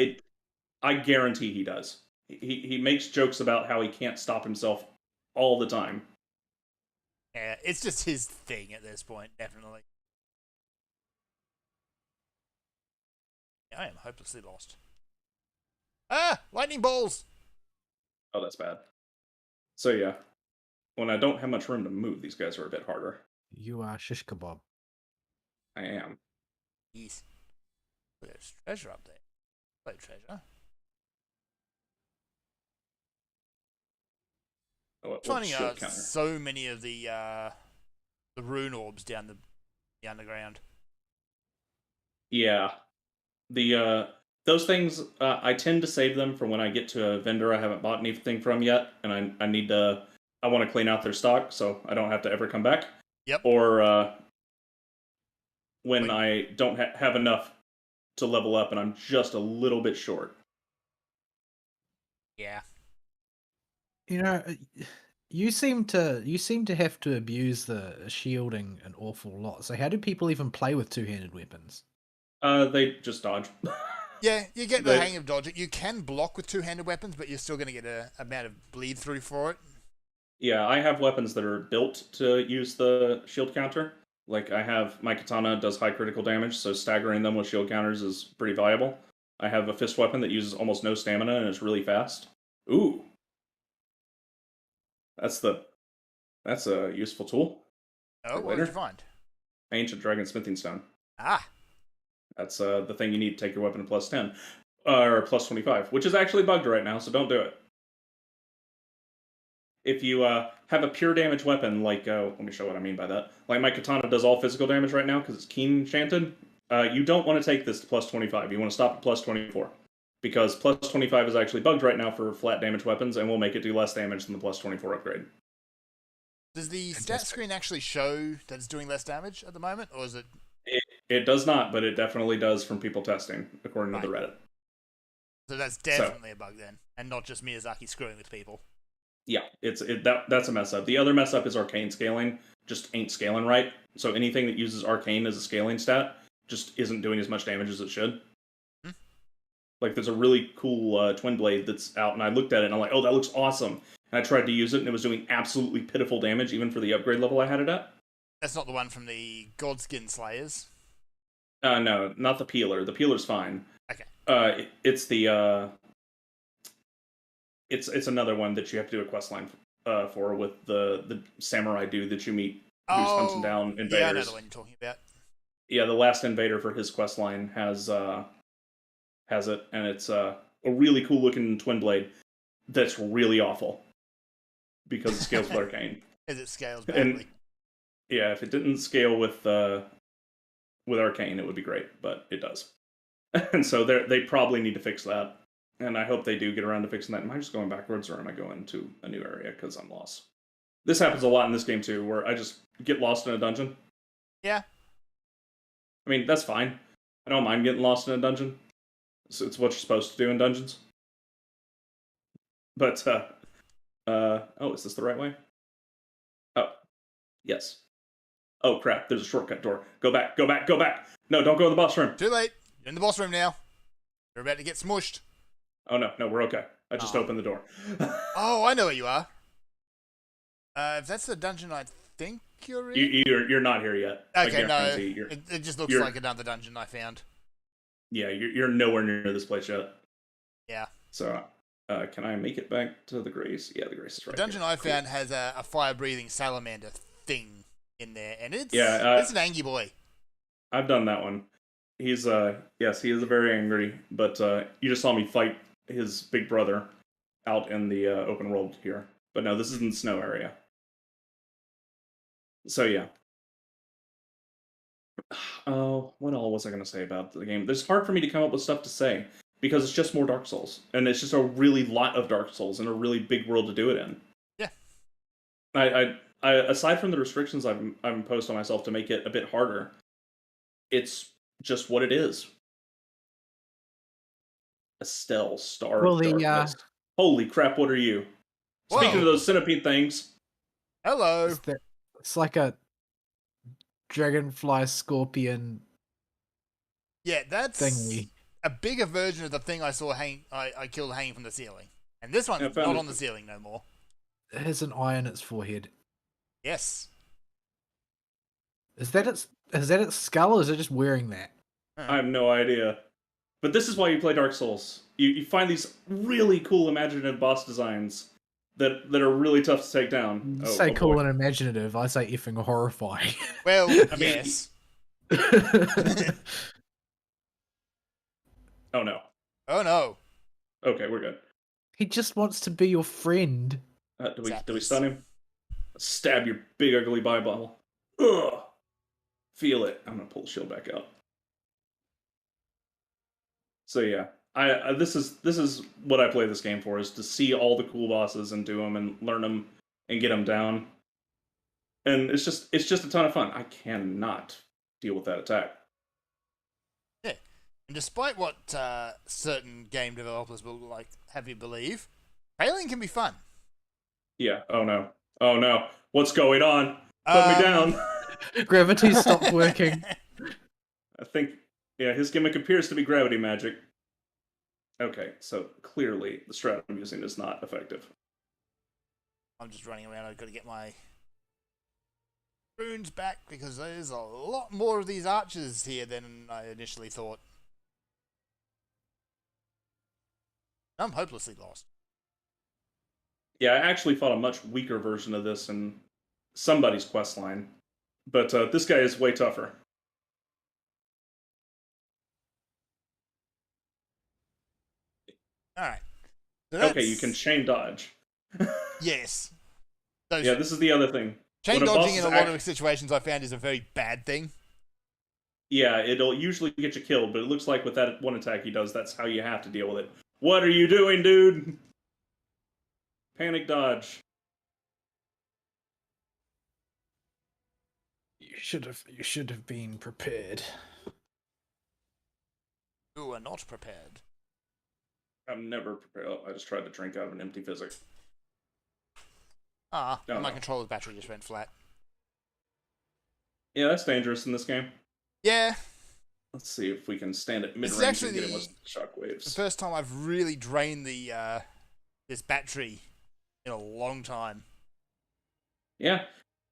S1: I guarantee he does. He makes jokes about how he can't stop himself all the time.
S2: Yeah, it's just his thing at this point, definitely. I am hopelessly lost. Ah! Lightning balls!
S1: Oh, that's bad. So yeah, when I don't have much room to move, these guys are a bit harder.
S3: You are shish kebab.
S1: I am.
S2: Yes. There's treasure up there. Hello, treasure.
S1: Oh, what
S2: Finding
S1: shield counter?
S2: so many of the rune orbs down the underground.
S1: Yeah, the those things I tend to save them for when I get to a vendor I haven't bought anything from yet, and I want to clean out their stock so I don't have to ever come back.
S2: Yep.
S1: Or when I don't have enough to level up and I'm just a little bit short.
S2: Yeah.
S3: You know, you seem to have to abuse the shielding an awful lot. So how do people even play with two-handed weapons?
S1: They just dodge.
S2: Yeah, you get the hang of dodging. You can block with two-handed weapons, but you're still going to get a amount of bleed through for it.
S1: Yeah, I have weapons that are built to use the shield counter. Like I have my katana does high critical damage, so staggering them with shield counters is pretty viable. I have a fist weapon that uses almost no stamina and is really fast. Ooh, that's a useful tool.
S2: Oh,
S1: For
S2: what did you find?
S1: Ancient Dragon Smithing Stone.
S2: Ah,
S1: That's the thing you need to take your weapon to plus 10 or plus 25, which is actually bugged right now, so don't do it. If you have a pure damage weapon, like, let me show what I mean by that. Like my katana does all physical damage right now because it's keen enchanted. You don't want to take this to plus 25. You want to stop at plus 24. Because plus 25 is actually bugged right now for flat damage weapons and will make it do less damage than the plus 24 upgrade.
S2: does the stat screen actually show that it's doing less damage at the moment, or is it?
S1: It does not, but it definitely does from people testing, according to the Reddit.
S2: So that's definitely a bug then, and not just Miyazaki screwing with people.
S1: Yeah, that's a mess up. The other mess up is arcane scaling. Just ain't scaling right. So anything that uses arcane as a scaling stat just isn't doing as much damage as it should.
S2: Hmm.
S1: Like there's a really cool twin blade that's out, and I looked at it and I'm like, oh, that looks awesome. And I tried to use it, and it was doing absolutely pitiful damage, even for the upgrade level I had it at.
S2: That's not the one from the Godskin Slayers.
S1: No, not the peeler. The peeler's fine.
S2: Okay.
S1: It's the it's another one that you have to do a quest line for with the samurai dude that you meet who's hunting down invaders.
S2: Yeah, I know the one you're talking about.
S1: Yeah, the last invader for his quest line has it, and it's a really cool looking twin blade that's really awful because it scales with arcane.
S2: As it scales badly.
S1: And yeah, if it didn't scale with arcane, it would be great, but it does. And so they probably need to fix that. And I hope they do get around to fixing that. Am I just going backwards, or am I going to a new area because I'm lost? This happens a lot in this game too, where I just get lost in a dungeon.
S2: Yeah.
S1: I mean, that's fine. I don't mind getting lost in a dungeon. It's what you're supposed to do in dungeons. But, oh, is this the right way? Oh, yes. Oh, crap, there's a shortcut door. Go back, go back, go back! No, don't go in the boss room!
S2: Too late. You're in the boss room now. You're about to get smushed.
S1: Oh, no, we're okay. I just opened the door.
S2: Oh, I know where you are. If that's the dungeon I think you're in?
S1: You're not here yet.
S2: Okay, no. It just looks like another dungeon I found.
S1: Yeah, you're nowhere near this place yet.
S2: Yeah.
S1: So, can I make it back to the Grace? Yeah, the Grace is right
S2: The dungeon
S1: here.
S2: I found has a fire-breathing salamander thing in there, and it's an angry boy.
S1: I've done that one. He's yes, he is very angry, but you just saw me fight his big brother out in the open world here. But no, this is in the snow area. So yeah. Oh, what all was I going to say about the game? It's hard for me to come up with stuff to say because it's just more Dark Souls, and it's just a really lot of Dark Souls and a really big world to do it in.
S2: Yeah.
S1: I aside from the restrictions I've imposed on myself to make it a bit harder, it's just what it is. Estelle, Star
S3: Well,
S1: of
S3: the
S1: Darkness. Holy crap! What are you? Speaking
S2: Whoa.
S1: of those centipede things,
S2: Hello.
S3: it's like a dragonfly scorpion
S2: Yeah, that's
S3: thingy.
S2: a bigger version of the thing I saw I killed hanging from the ceiling. And this one's
S1: I found
S2: not
S1: it-
S2: on the ceiling no more.
S3: It has an eye on its forehead.
S2: Yes.
S3: Is that its skull, or is it just wearing that?
S1: I have no idea. But this is why you play Dark Souls. You find these really cool imaginative boss designs that are really tough to take down.
S3: You say cool
S1: boy.
S3: and imaginative. I say effing horrifying.
S2: Well,
S1: mean,
S2: yes.
S1: Oh no.
S2: Oh no.
S1: Okay, we're good.
S3: He just wants to be your friend.
S1: Do we
S2: Zappies.
S1: stun him? Stab your big ugly eyeball. Ugh. Feel it. I'm gonna pull the shield back out. So yeah, this is what I play this game for, is to see all the cool bosses and do them and learn them and get them down. And it's just a ton of fun. I cannot deal with that attack.
S2: Yeah. And despite what certain game developers will have you believe, failing can be fun.
S1: Yeah. Oh no. Oh no. What's going on? Put me down.
S3: Gravity stopped working.
S1: I think, yeah, his gimmick appears to be gravity magic. Okay, so clearly the strat I'm using is not effective.
S2: I'm just running around. I've got to get my runes back because there's a lot more of these archers here than I initially thought. I'm hopelessly lost.
S1: Yeah, I actually fought a much weaker version of this in somebody's quest line, but this guy is way tougher.
S2: Alright. So
S1: Okay, you can chain dodge.
S2: Yes. Those
S1: Yeah, this is the other thing.
S2: chain
S1: when a boss
S2: dodging in
S1: is
S2: a lot
S1: act-
S2: of situations I found is a very bad thing.
S1: Yeah, it'll usually get you killed, but it looks like with that one attack he does, that's how you have to deal with it. What are you doing, dude? Panic dodge.
S3: You should have been prepared.
S2: Who are not prepared.
S1: I'm never prepared. Oh, I just tried to drink out of an empty physic.
S2: Ah,
S1: No,
S2: my
S1: no.
S2: controller's battery just went flat.
S1: Yeah, that's dangerous in this game.
S2: Yeah,
S1: Let's see if we can stand at
S2: This is
S1: mid-range
S2: actually
S1: and get him
S2: the-
S1: with shockwaves.
S2: the first time I've really drained the this battery in a long time.
S1: Yeah,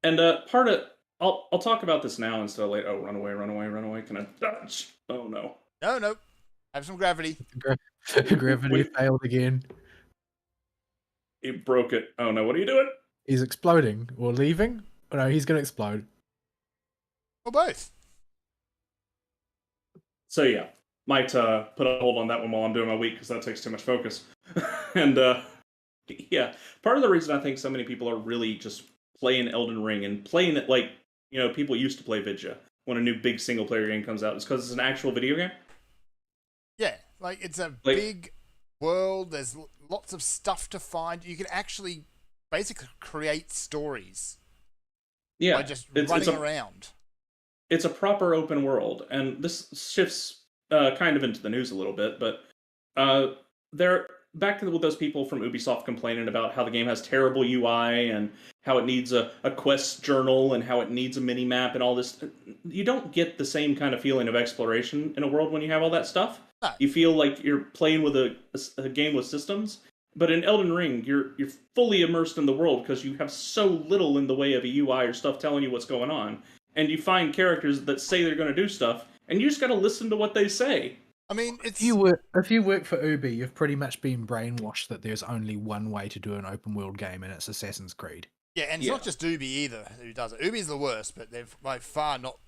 S1: and part of I'll talk about this now instead of later. Oh, run away, run away, run away! Can I dodge? Oh no!
S2: No, have some gravity.
S3: Gravity failed again.
S1: He broke it. Oh no! What are you doing?
S3: He's exploding or leaving. Oh, no, he's gonna explode.
S2: Or both.
S1: So yeah, might put a hold on that one while I'm doing my week because that takes too much focus. And yeah, part of the reason I think so many people are really just playing Elden Ring and playing it like people used to play Vidya when a new big single player game comes out is because it's an actual video game.
S2: Yeah, like it's a
S1: Like-
S2: big world. There's lots of stuff to find. You can actually basically create stories
S1: Yeah,
S2: by just
S1: it's
S2: running
S1: a
S2: around.
S1: it's a proper open world, and this shifts kind of into the news a little bit, but they're back to with those people from Ubisoft complaining about how the game has terrible UI and how it needs a quest journal and how it needs a mini map and all this. You don't get the same kind of feeling of exploration in a world when you have all that stuff.
S2: No.
S1: You feel like you're playing with a game with systems. But in Elden Ring, you're fully immersed in the world because you have so little in the way of a UI or stuff telling you what's going on. And you find characters that say they're going to do stuff, and you just got to listen to what they say.
S2: I mean, it's
S3: If you work for Ubi, you've pretty much been brainwashed that there's only one way to do an open world game, and it's Assassin's Creed.
S2: yeah, and it's
S1: Yeah.
S2: not just Ubi either who does it. Ubi's the worst, but they're by far not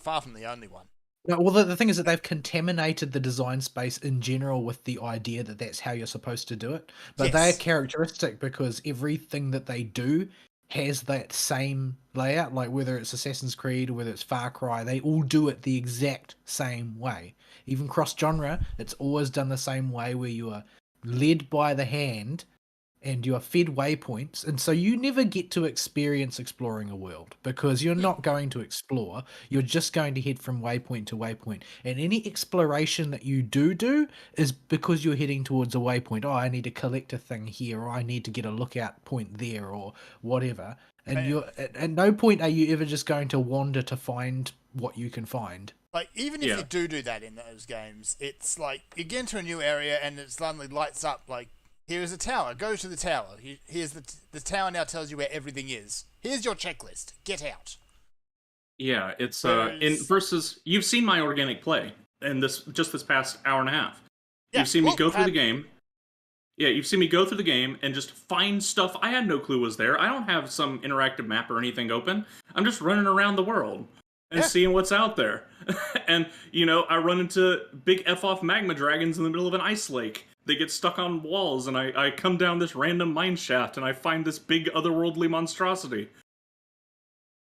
S2: far from the only one.
S3: No, well, the thing is that they've contaminated the design space in general with the idea that that's how you're supposed to do it. But they're
S2: Yes.
S3: characteristic because everything that they do has that same layout. Like whether it's Assassin's Creed or whether it's Far Cry, they all do it the exact same way. Even cross genre, it's always done the same way, where you are led by the hand and you are fed waypoints, and so you never get to experience exploring a world because you're not going to explore. You're just going to head from waypoint to waypoint, and any exploration that you do is because you're heading towards a waypoint. Oh, I need to collect a thing here, or I need to get a lookout point there, or whatever. And
S2: Man.
S3: you're at no point are you ever just going to wander to find what you can find.
S2: Like, even if
S1: Yeah.
S2: you do that in those games, it's like you get into a new area and it suddenly lights up like, here is a tower, go to the tower. Here's the tower now tells you where everything is. Here's your checklist, get out.
S1: Yeah, it's
S2: Whereas-
S1: in versus you've seen my organic play and this past hour and a half.
S2: Yeah,
S1: You've seen me
S2: well,
S1: go through the game. Yeah, you've seen me go through the game and just find stuff I had no clue was there. I don't have some interactive map or anything open. I'm just running around the world and
S2: Yeah.
S1: seeing what's out there. And, you know, I run into big F-off magma dragons in the middle of an ice lake. They get stuck on walls, and I come down this random mine shaft, and I find this big otherworldly monstrosity.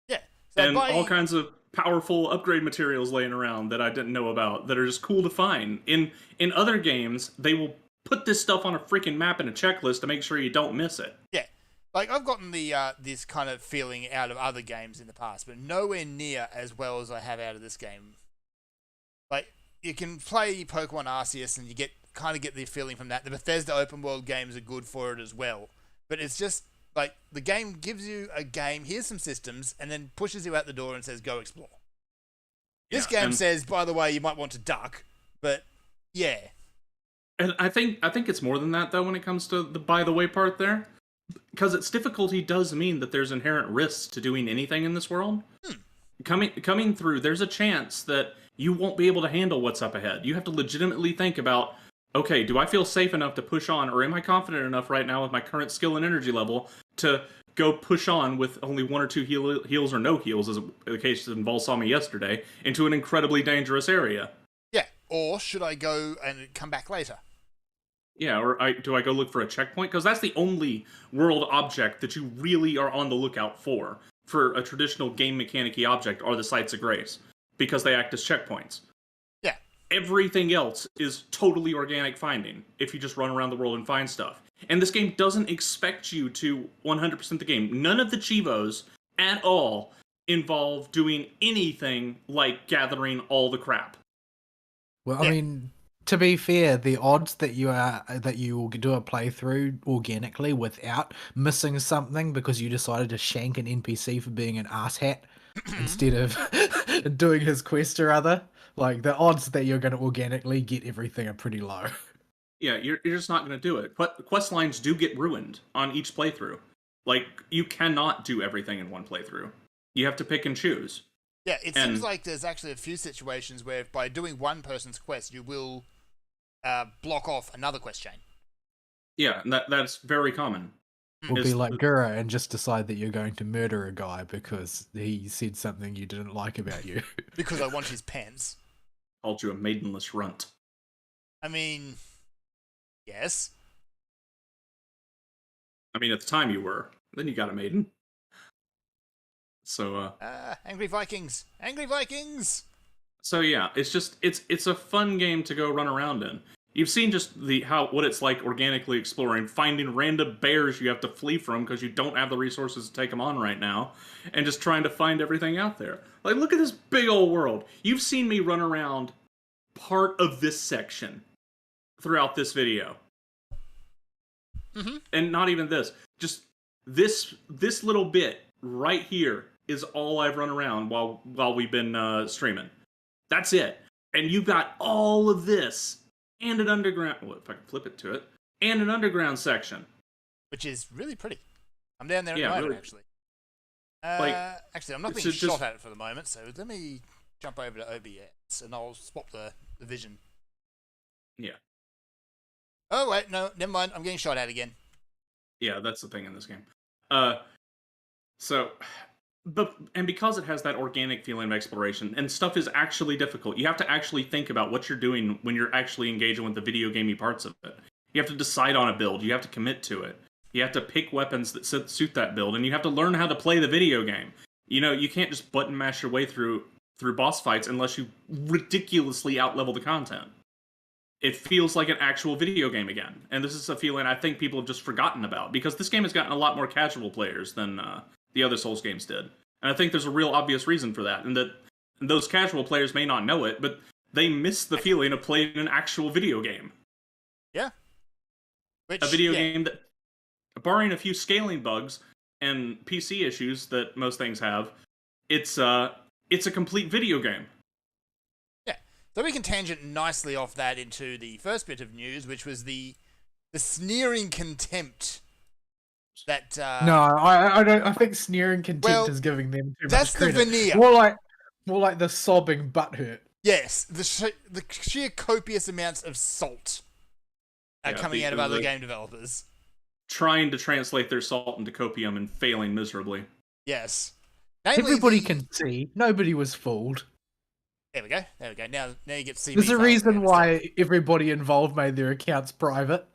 S2: Yeah. So
S1: And
S2: by,
S1: all kinds of powerful upgrade materials laying around that I didn't know about that are just cool to find. In other games, they will put this stuff on a freaking map and a checklist to make sure you don't miss it.
S2: yeah. Like, I've gotten the this kind of feeling out of other games in the past, but nowhere near as well as I have out of this game. Like, you can play Pokemon Arceus and you kind of get the feeling from that. The Bethesda open world games are good for it as well. But it's just, like, the game gives you a game, here's some systems, and then pushes you out the door and says, go explore. This
S1: Yeah,
S2: game
S1: and-
S2: says, by the way, you might want to duck, but yeah.
S1: And I think it's more than that though when it comes to the by the way part there, because its difficulty does mean that there's inherent risks to doing anything in this world. Coming through, there's a chance that you won't be able to handle what's up ahead. You have to legitimately think about, okay, do I feel safe enough to push on, or am I confident enough right now with my current skill and energy level to go push on with only one or two heals or no heals, as the case in Volsami yesterday, into an incredibly dangerous area?
S2: Yeah. Or should I go and come back later?
S1: Yeah, or do I go look for a checkpoint? Because that's the only world object that you really are on the lookout for a traditional game mechanic-y object are the Sites of Grace, because they act as checkpoints.
S2: Yeah.
S1: Everything else is totally organic finding if you just run around the world and find stuff. And this game doesn't expect you to 100% the game. None of the Chivos at all involve doing anything like gathering all the crap.
S3: Well,
S2: Yeah.
S3: I mean, to be fair, the odds that you will do a playthrough organically without missing something because you decided to shank an NPC for being an asshat instead of doing his quest or other, like the odds that you're going to organically get everything are pretty low.
S1: Yeah, you're just not going to do it. But quest lines do get ruined on each playthrough. Like, you cannot do everything in one playthrough. You have to pick and choose.
S2: Yeah, it
S1: And-
S2: seems like there's actually a few situations where by doing one person's quest, you will block off another quest chain.
S1: Yeah, and that's very common.
S3: Or be
S1: Is-
S3: like Gura and just decide that you're going to murder a guy because he said something you didn't like about you.
S2: Because I want his pants.
S1: Called you a maidenless runt.
S2: I mean, yes.
S1: I mean, at the time you were. Then you got a maiden. So,
S2: Angry Vikings. Angry Vikings!
S1: So yeah, it's a fun game to go run around in. You've seen just what it's like organically exploring, finding random bears you have to flee from because you don't have the resources to take them on right now, and just trying to find everything out there. Like, look at this big old world. You've seen me run around part of this section throughout this video.
S2: Mm-hmm.
S1: And not even this. Just this little bit right here is all I've run around while we've been streaming. That's it. And you've got all of this and an underground. Well, if I can flip it to it, and an underground section.
S2: Which is really pretty. I'm down there at
S1: Yeah,
S2: the moment,
S1: really.
S2: actually.
S1: Like,
S2: Actually, I'm not
S1: it's
S2: being
S1: just-
S2: shot at for the moment, so let me jump over to OBS and I'll swap the vision.
S1: Yeah.
S2: Oh, wait, no, never mind. I'm getting shot at again.
S1: Yeah, that's the thing in this game. And because it has that organic feeling of exploration, and stuff is actually difficult, you have to actually think about what you're doing when you're actually engaging with the video gamey parts of it. You have to decide on a build. You have to commit to it. You have to pick weapons that suit that build, and you have to learn how to play the video game. You can't just button mash your way through boss fights unless you ridiculously outlevel the content. It feels like an actual video game again, and this is a feeling I think people have just forgotten about, because this game has gotten a lot more casual players than the other Souls games did, and I think there's a real obvious reason for that, and that those casual players may not know it, but they miss the feeling of playing an actual video game.
S2: Yeah. Which,
S1: A video game that, barring a few scaling bugs and PC issues that most things have, it's a complete video game.
S2: Yeah. So we can tangent nicely off that into the first bit of news, which was the sneering contempt that.
S3: No, I don't. I think sneering contempt is giving them too
S2: that's
S3: much credit.
S2: the veneer.
S3: More like the sobbing butthurt.
S2: Yes, the sheer copious amounts of salt are coming out of other game developers.
S1: Trying to translate their salt into copium and failing miserably.
S2: Yes. Namely
S3: Everybody can see. Nobody was fooled.
S2: There we go. Now you get to see.
S3: There's a reason why everybody involved made their accounts private.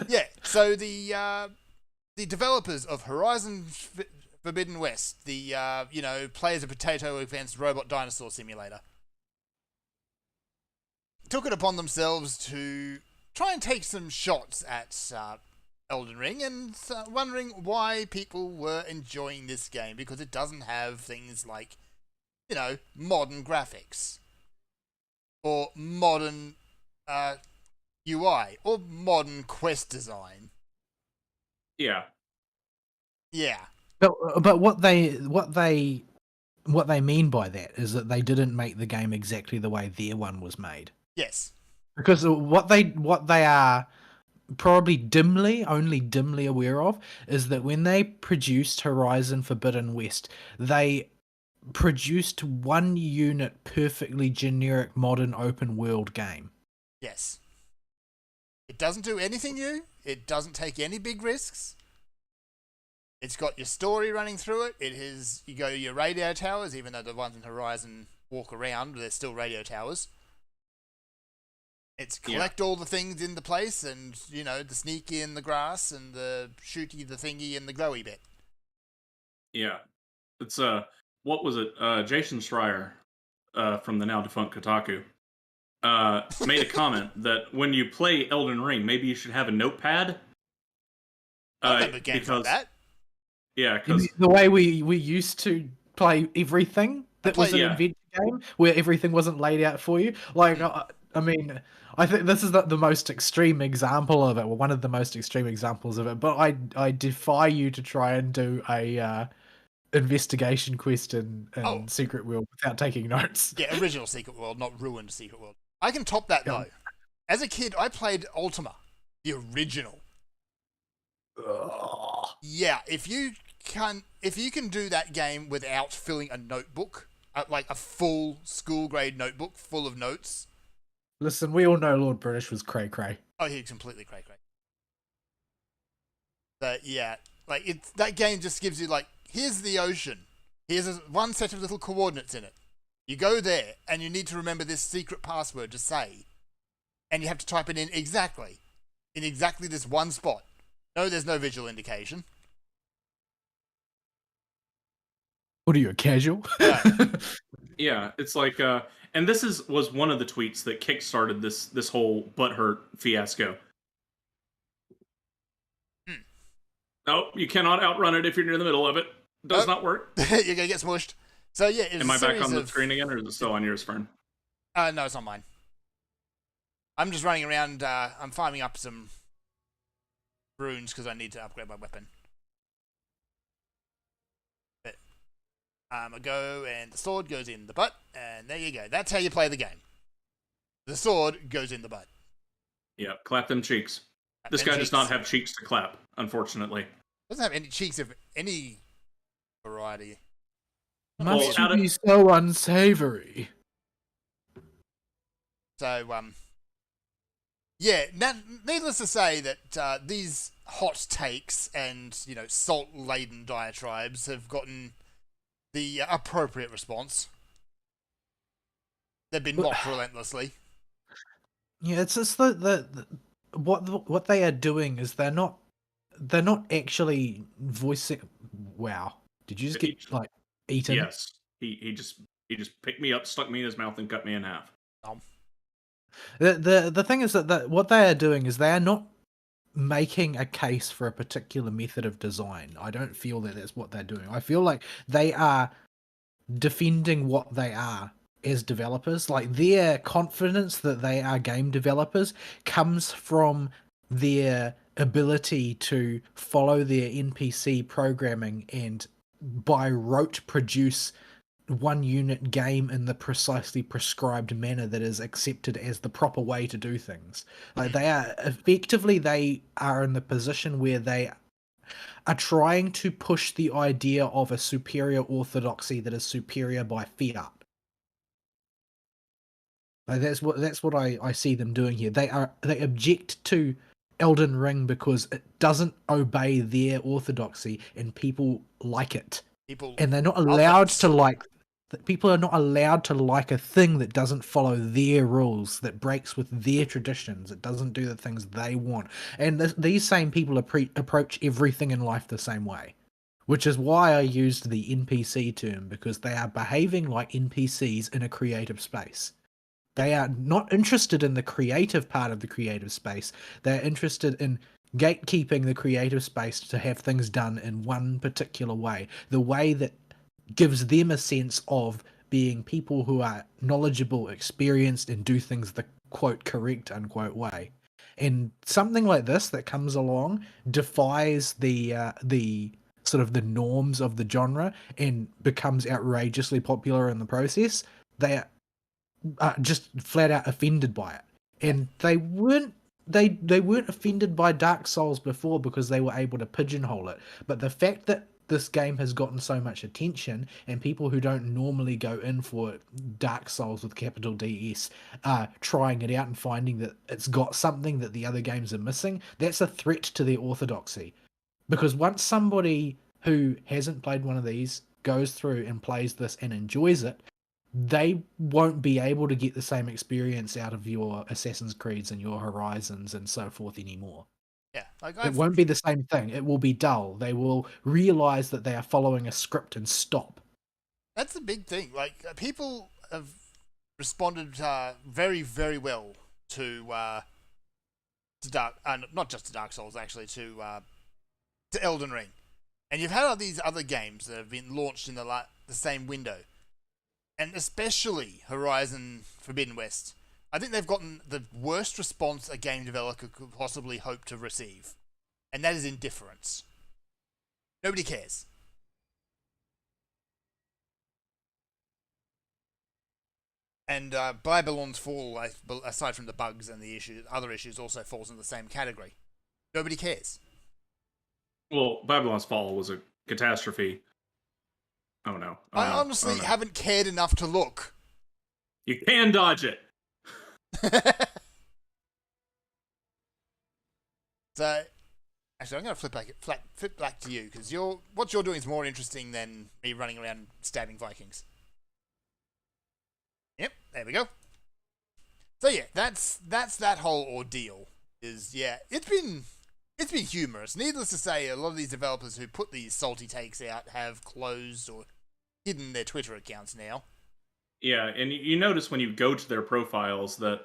S2: Yeah. So the developers of Horizon Forbidden West, the play as a potato against robot dinosaur simulator, took it upon themselves to try and take some shots at Elden Ring, and wondering why people were enjoying this game, because it doesn't have things like, modern graphics, or modern UI, or modern quest design.
S1: Yeah.
S2: Yeah.
S3: But what they mean by that is that they didn't make the game exactly the way their one was made.
S2: Yes.
S3: Because what they are probably only dimly aware of is that when they produced Horizon Forbidden West, they produced one unit perfectly generic modern open world game.
S2: Yes. It doesn't do anything new. It doesn't take any big risks. It's got your story running through it. You go to your radio towers, even though the ones in Horizon walk around, they're still radio towers. It's collect all the things in the place, and the sneaky in the grass, and the shooty, the thingy, and the growy bit.
S1: Yeah, it's what was it? Jason Schreier from the now defunct Kotaku made a comment that when you play Elden Ring, maybe you should have a notepad.
S2: I remember games like that.
S1: Yeah, because
S3: the way we used to play everything that was an adventure game, where everything wasn't laid out for you. Like, I mean, I think this is the most extreme example of it, or one of the most extreme examples of it. But I defy you to try and do a investigation quest in Secret World without taking notes.
S2: Yeah, original Secret World, not ruined Secret World. I can top that though. As a kid, I played Ultima, the original.
S3: Ugh.
S2: Yeah, if you can do that game without filling a notebook, like a full school grade notebook full of notes.
S3: Listen, we all know Lord British was cray cray.
S2: Oh, he's completely cray cray. But yeah, like that game just gives you here's the ocean. Here's one set of little coordinates in it. You go there and you need to remember this secret password to say, and you have to type it in exactly this one spot. No, there's no visual indication.
S3: What are you, a casual?
S1: Yeah, it's like, and this was one of the tweets that kickstarted this whole butthurt fiasco. No, you cannot outrun it if you're near the middle of it. Does not work.
S2: You're gonna get smushed. So yeah,
S1: am I back on the screen again, or is it still on yours, Fern?
S2: No, it's on mine. I'm just running around. I'm farming up some runes because I need to upgrade my weapon. But I go, and the sword goes in the butt, and there you go. That's how you play the game. The sword goes in the butt.
S1: Yeah, clap them cheeks. This guy does not have cheeks to clap, unfortunately.
S2: Doesn't have any cheeks of any variety.
S3: Must you be so unsavory?
S2: So, yeah, needless to say that these hot takes and, salt-laden diatribes have gotten the appropriate response. They've been mocked relentlessly.
S3: Yeah, it's just what they are doing is they're not they're not actually voicing. Wow, did you just get like eaten?
S1: Yes, he just picked me up, stuck me in his mouth, and cut me in half.
S3: The thing is that what they are doing is they are not making a case for a particular method of design. I don't feel that that's what they're doing. I feel like they are defending what they are as developers. Like, their confidence that they are game developers comes from their ability to follow their NPC programming and by rote produce one unit game in the precisely prescribed manner that is accepted as the proper way to do things. Like, they are in the position where they are trying to push the idea of a superior orthodoxy that is superior by fiat. Like, that's what I see them doing here. They object to Elden Ring because it doesn't obey their orthodoxy and people like it. And they're not allowed to like. People are not allowed to like a thing that doesn't follow their rules, that breaks with their traditions, it doesn't do the things they want. And these same people approach everything in life the same way, which is why I used the NPC term, because they are behaving like NPCs in a creative space. They are not interested in the creative part of the creative space. They're interested in gatekeeping the creative space to have things done in one particular way, the way that gives them a sense of being people who are knowledgeable, experienced, and do things the quote correct unquote way. And something like this that comes along defies the sort of the norms of the genre and becomes outrageously popular in the process. They are just flat out offended by it. And they weren't offended by Dark Souls before because they were able to pigeonhole it. But the fact that this game has gotten so much attention and people who don't normally go in for Dark Souls with capital DS are trying it out and finding that it's got something that the other games are missing, that's a threat to their orthodoxy. Because once somebody who hasn't played one of these goes through and plays this and enjoys it, they won't be able to get the same experience out of your Assassin's Creeds and your Horizons and so forth anymore.
S2: Yeah,
S3: it won't be the same thing. It will be dull. They will realize that they are following a script and stop.
S2: That's the big thing. Like, people have responded very, very well to Dark, not just to Dark Souls, actually, to Elden Ring. And you've had all these other games that have been launched in the same window, and especially Horizon Forbidden West. I think they've gotten the worst response a game developer could possibly hope to receive. And that is indifference. Nobody cares. And Babylon's Fall, aside from the bugs and the other issues, also falls in the same category. Nobody cares.
S1: Well, Babylon's Fall was a catastrophe. Oh no.
S2: I honestly haven't cared enough to look.
S1: You can dodge it.
S2: So, actually, I'm going to flip back to you, because what you're doing is more interesting than me running around stabbing Vikings. Yep, there we go. So yeah, that's that whole ordeal. It's been humorous. Needless to say, a lot of these developers who put these salty takes out have closed or hidden their Twitter accounts now.
S1: Yeah, and you notice when you go to their profiles that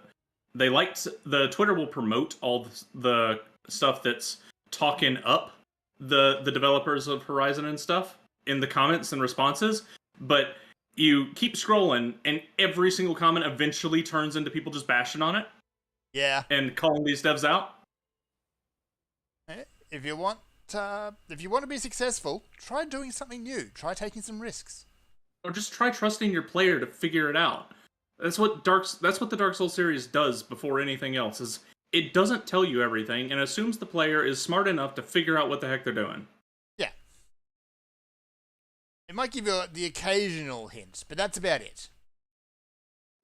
S1: the Twitter will promote all the stuff that's talking up the developers of Horizon and stuff in the comments and responses, but you keep scrolling and every single comment eventually turns into people just bashing on it.
S2: Yeah.
S1: And calling these devs out.
S2: If you want to be successful, try doing something new. Try taking some risks.
S1: Or just try trusting your player to figure it out. That's what the Dark Souls series does before anything else. Is it doesn't tell you everything and assumes the player is smart enough to figure out what the heck they're doing.
S2: Yeah. It might give you the occasional hint, but that's about it.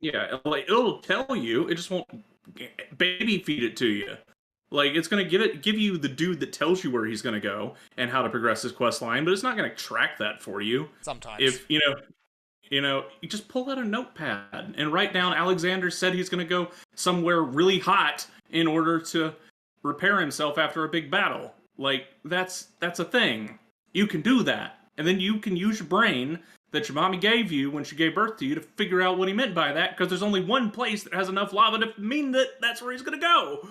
S1: Yeah, like it'll tell you, it just won't baby feed it to you. Like, it's gonna give you the dude that tells you where he's gonna go and how to progress his quest line, but it's not gonna track that for you.
S2: Sometimes.
S1: If you just pull out a notepad and write down Alexander said he's gonna go somewhere really hot in order to repair himself after a big battle. Like, that's a thing. You can do that. And then you can use your brain that your mommy gave you when she gave birth to you to figure out what he meant by that, because there's only one place that has enough lava to mean that that's where he's gonna go.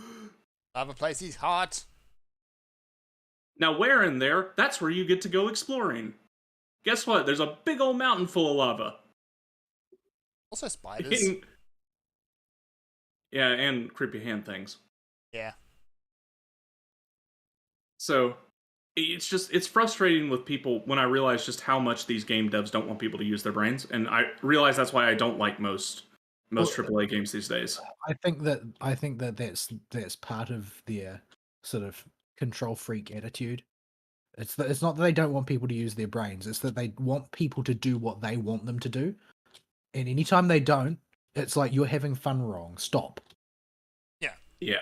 S2: Lava place is hot.
S1: Now, where in there, that's where you get to go exploring. Guess what? There's a big old mountain full of lava.
S2: Also spiders.
S1: Yeah, and creepy hand things.
S2: Yeah.
S1: So, it's frustrating with people when I realize just how much these game devs don't want people to use their brains, and I realize that's why I don't like most AAA games these days.
S3: I think that that's part of their sort of control freak attitude. It's not that they don't want people to use their brains. It's that they want people to do what they want them to do. And anytime they don't, it's like you're having fun wrong. Stop.
S1: Yeah.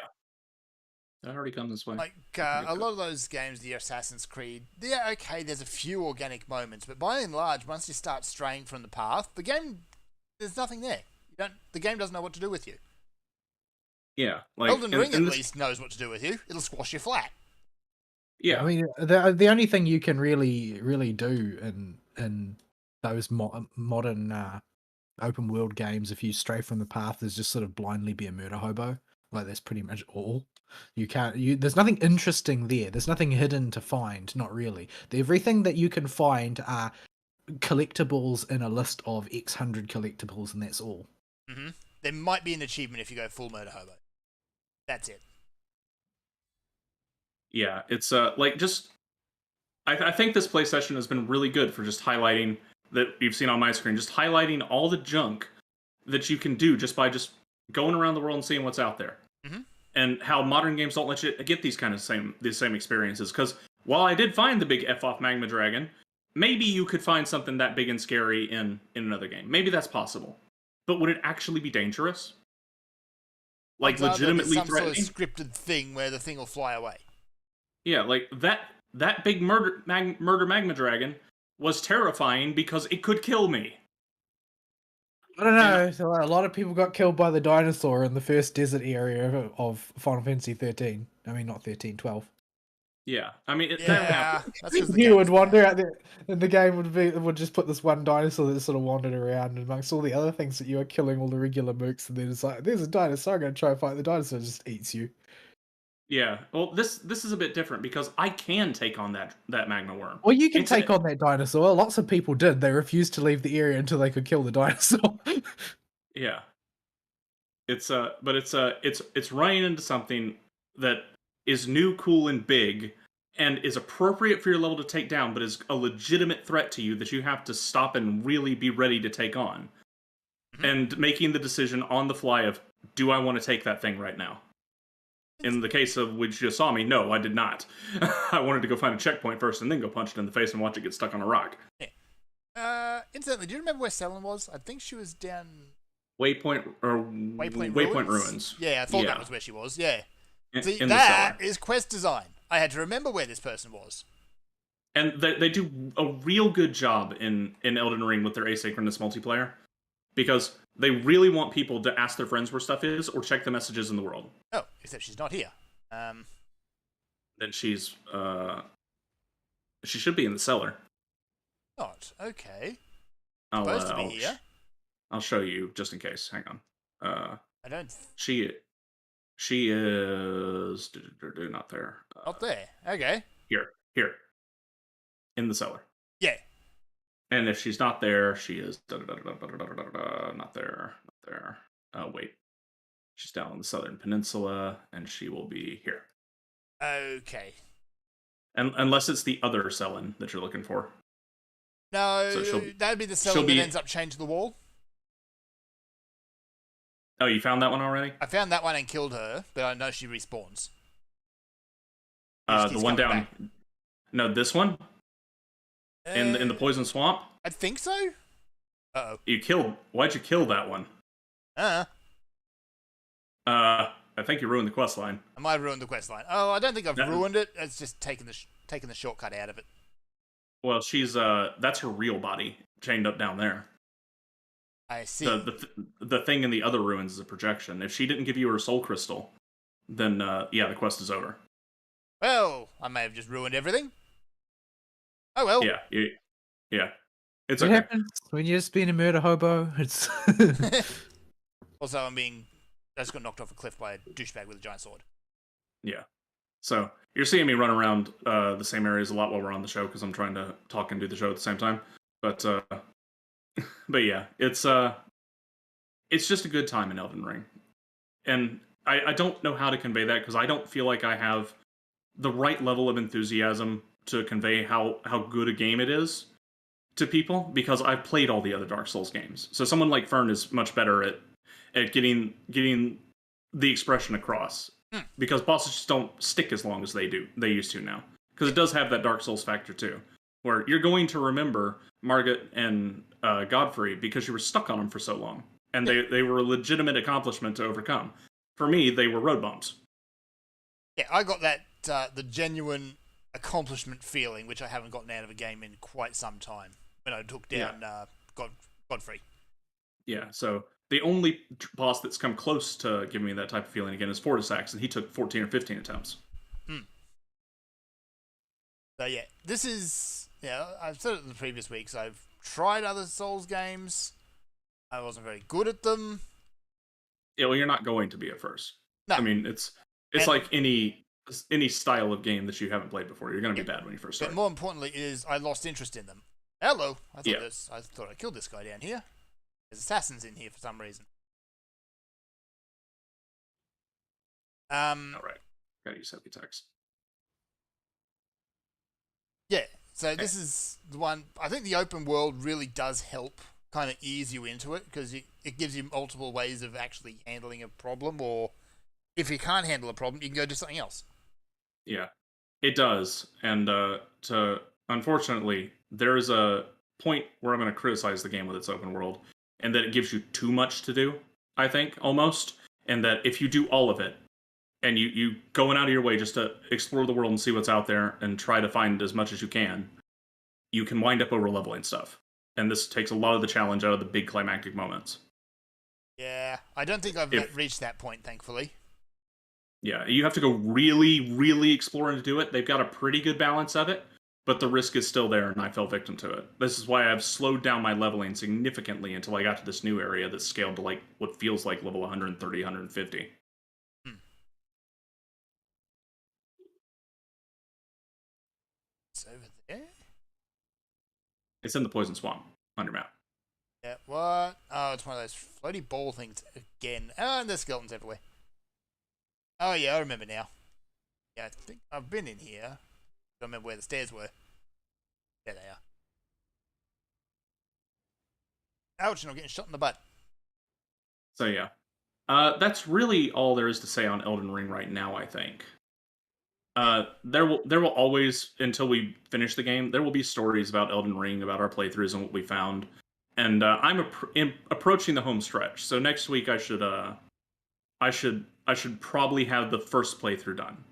S1: That already come this way.
S2: Like, a lot of those games, the Assassin's Creed, yeah, okay, there's a few organic moments, but by and large, once you start straying from the path, the game, there's nothing there. The game doesn't know what to do with you.
S1: Yeah. Like,
S2: Elden Ring at least knows what to do with you. It'll squash you flat.
S1: Yeah.
S3: I mean, the only thing you can really do in those modern open world games, if you stray from the path, is just sort of blindly be a murder hobo. Like, that's pretty much all. There's nothing interesting there. There's nothing hidden to find. Not really. Everything that you can find are collectibles in a list of X hundred collectibles, and that's all.
S2: Mm-hmm. There might be an achievement if you go full murder hobo. That's it.
S1: Yeah, it's like, just I think this play session has been really good for just highlighting that you've seen on my screen, just highlighting all the junk that you can do just by just going around the world and seeing what's out there.
S2: Mm-hmm.
S1: And how modern games don't let you get these same experiences. Because while I did find the big F off magma dragon, maybe you could find something that big and scary in another game. Maybe that's possible. But would it actually be dangerous? Like, legitimately
S2: some
S1: threatening?
S2: sort of scripted thing where the thing will fly away.
S1: Yeah, like that big murder magma dragon was terrifying because it could kill me.
S3: I don't know. So a lot of people got killed by the dinosaur in the first desert area of Final Fantasy 13. I mean, not 13, 12.
S1: Yeah, I mean,
S2: Yeah, that's 'cause the
S3: You
S2: game
S3: would
S2: was
S3: wander out there, and the game would just put this one dinosaur that sort of wandered around amongst all the other things that you are killing all the regular mooks, and then it's like, there's a dinosaur, I'm going to try and fight the dinosaur, it just eats you.
S1: Yeah, well, this is a bit different because I can take on that magma worm.
S3: Well, you can take on that dinosaur. Lots of people did. They refused to leave the area until they could kill the dinosaur.
S1: Yeah, but it's running into something that is new, cool, and big, and is appropriate for your level to take down, but is a legitimate threat to you that you have to stop and really be ready to take on. Mm-hmm. And making the decision on the fly of, do I want to take that thing right now? In the case of which you saw me, no, I did not. I wanted to go find a checkpoint first and then go punch it in the face and watch it get stuck on a rock.
S2: Yeah. Incidentally, do you remember where Selen was? I think she was down...
S1: Waypoint Ruins.
S2: Yeah, I thought that was where she was, yeah. See,
S1: in
S2: that is quest design. I had to remember where this person was.
S1: And they do a real good job in Elden Ring with their asynchronous multiplayer, because they really want people to ask their friends where stuff is or check the messages in the world.
S2: Oh, except she's not here.
S1: Then she should be in the cellar.
S2: Not okay. Supposed to be here.
S1: I'll show you just in case. Hang on.
S2: I don't.
S1: She is not there.
S2: Not there. Okay.
S1: Here. In the cellar.
S2: Yeah.
S1: And if she's not there, she is not there. Wait. She's down on the southern peninsula, and she will be here.
S2: Okay.
S1: And unless it's the other Selen that you're looking for.
S2: No, so that'd be the Selen that ends up chained to the wall.
S1: Oh, you found that one already?
S2: I found that one and killed her, but I know she respawns.
S1: The one down. Back. No, this one. In the poison swamp.
S2: I think so.
S1: Uh-oh. Why'd you kill that one? I think you ruined the quest line.
S2: I might have ruined the quest line. Oh, I don't think I've ruined it. It's just taking the shortcut out of it.
S1: Well, she's that's her real body chained up down there.
S2: I see.
S1: The thing in the other ruins is a projection. If she didn't give you her soul crystal, then yeah, the quest is over.
S2: Well, I may have just ruined everything. Oh well.
S1: Yeah. It's
S3: It
S1: okay.
S3: happens when you're just being a murder hobo. It's
S2: Also, I just got knocked off a cliff by a douchebag with a giant sword.
S1: Yeah. So you're seeing me run around the same areas a lot while we're on the show because I'm trying to talk and do the show at the same time. But but yeah, it's just a good time in Elden Ring, and I don't know how to convey that because I don't feel like I have the right level of enthusiasm to convey how good a game it is to people because I've played all the other Dark Souls games. So someone like Fern is much better at getting the expression across because bosses just don't stick as long as they used to now, because it does have that Dark Souls factor too, where you're going to remember Margit and Godfrey because you were stuck on them for so long, and they were a legitimate accomplishment to overcome. For me, they were road bumps.
S2: Yeah, I got that the genuine accomplishment feeling, which I haven't gotten out of a game in quite some time, when I took down Godfrey.
S1: Yeah, so the only boss that's come close to giving me that type of feeling again is Fortisax, and he took 14 or 15 attempts.
S2: So yeah, this is... Yeah, I've said it in the previous weeks, I've tried other Souls games. I wasn't very good at them.
S1: Yeah, well, you're not going to be at first.
S2: No.
S1: I mean, it's like any style of game that you haven't played before. You're going to be bad when you first start.
S2: But more importantly is I lost interest in them. Hello. I thought I killed this guy down here. There's assassins in here for some reason.
S1: All right. Gotta use heavy text.
S2: Yeah. So this is the one. I think the open world really does help kind of ease you into it, because it gives you multiple ways of actually handling a problem, or if you can't handle a problem, you can go do something else.
S1: Yeah, it does. And unfortunately, there's a point where I'm going to criticize the game with its open world, and that it gives you too much to do, I think, almost. And that if you do all of it, and you going out of your way just to explore the world and see what's out there and try to find as much as you can wind up over-leveling stuff. And this takes a lot of the challenge out of the big climactic moments.
S2: Yeah, I don't think I've reached that point, thankfully.
S1: Yeah, you have to go really, really exploring to do it. They've got a pretty good balance of it, but the risk is still there, and I fell victim to it. This is why I've slowed down my leveling significantly until I got to this new area that's scaled to like what feels like level 130, 150.
S2: It's over there?
S1: It's in the Poison Swamp on your map.
S2: Yeah, what? Oh, it's one of those floaty ball things again. Oh, and there's skeletons everywhere. Oh, yeah, I remember now. Yeah, I think I've been in here. I don't remember where the stairs were. There they are. Ouch, and I'm getting shot in the butt.
S1: So, yeah. That's really all there is to say on Elden Ring right now, I think. There will always, until we finish the game, there will be stories about Elden Ring, about our playthroughs and what we found. And I'm approaching the home stretch. So next week I should probably have the first playthrough done.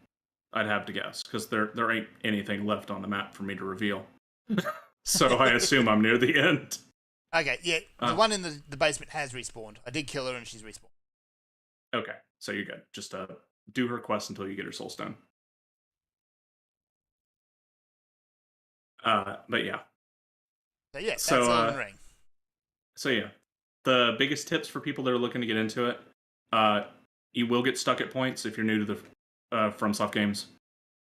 S1: I'd have to guess, because there ain't anything left on the map for me to reveal. So I assume I'm near the end.
S2: Okay, yeah, the one in the basement has respawned. I did kill her and she's respawned.
S1: Okay, so you're good. Just do her quest until you get her soul stone. But yeah.
S2: So yeah, that's Elden Ring.
S1: So yeah, the biggest tips for people that are looking to get into it, you will get stuck at points if you're new to the FromSoft games.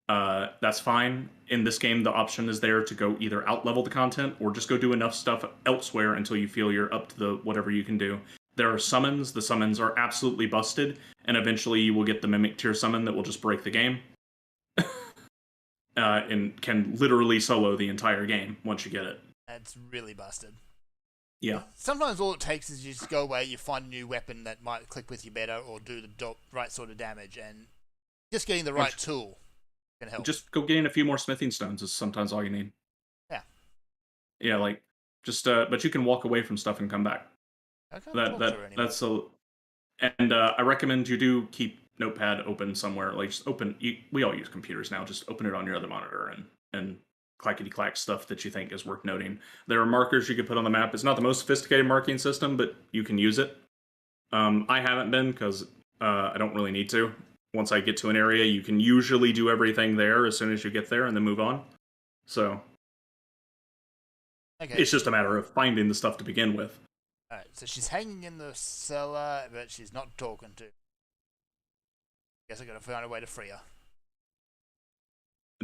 S1: That's fine. In this game, the option is there to go either out-level the content or just go do enough stuff elsewhere until you feel you're up to the whatever you can do. There are summons. The summons are absolutely busted, and eventually you will get the Mimic tier summon that will just break the game. And can literally solo the entire game once you get it.
S2: That's really busted.
S1: Yeah.
S2: Sometimes all it takes is you just go away, you find a new weapon that might click with you better or do the right sort of damage, and just getting the right tool can help. Just
S1: go getting a few more smithing stones is sometimes all you need.
S2: Yeah.
S1: Yeah, like, just, but you can walk away from stuff and come back.
S2: I can't talk to her anymore.
S1: That's a... And I recommend you do keep Notepad open somewhere. Like, just open... we all use computers now. Just open it on your other monitor and clackety-clack stuff that you think is worth noting. There are markers you can put on the map. It's not the most sophisticated marking system, but you can use it. I haven't been, because I don't really need to. once I get to an area, you can usually do everything there as soon as you get there and then move on. So
S2: Okay.
S1: it's just a matter of finding the stuff to begin with.
S2: Alright, so she's hanging in the cellar, but she's not talking to. Guess I gotta find a way to free her.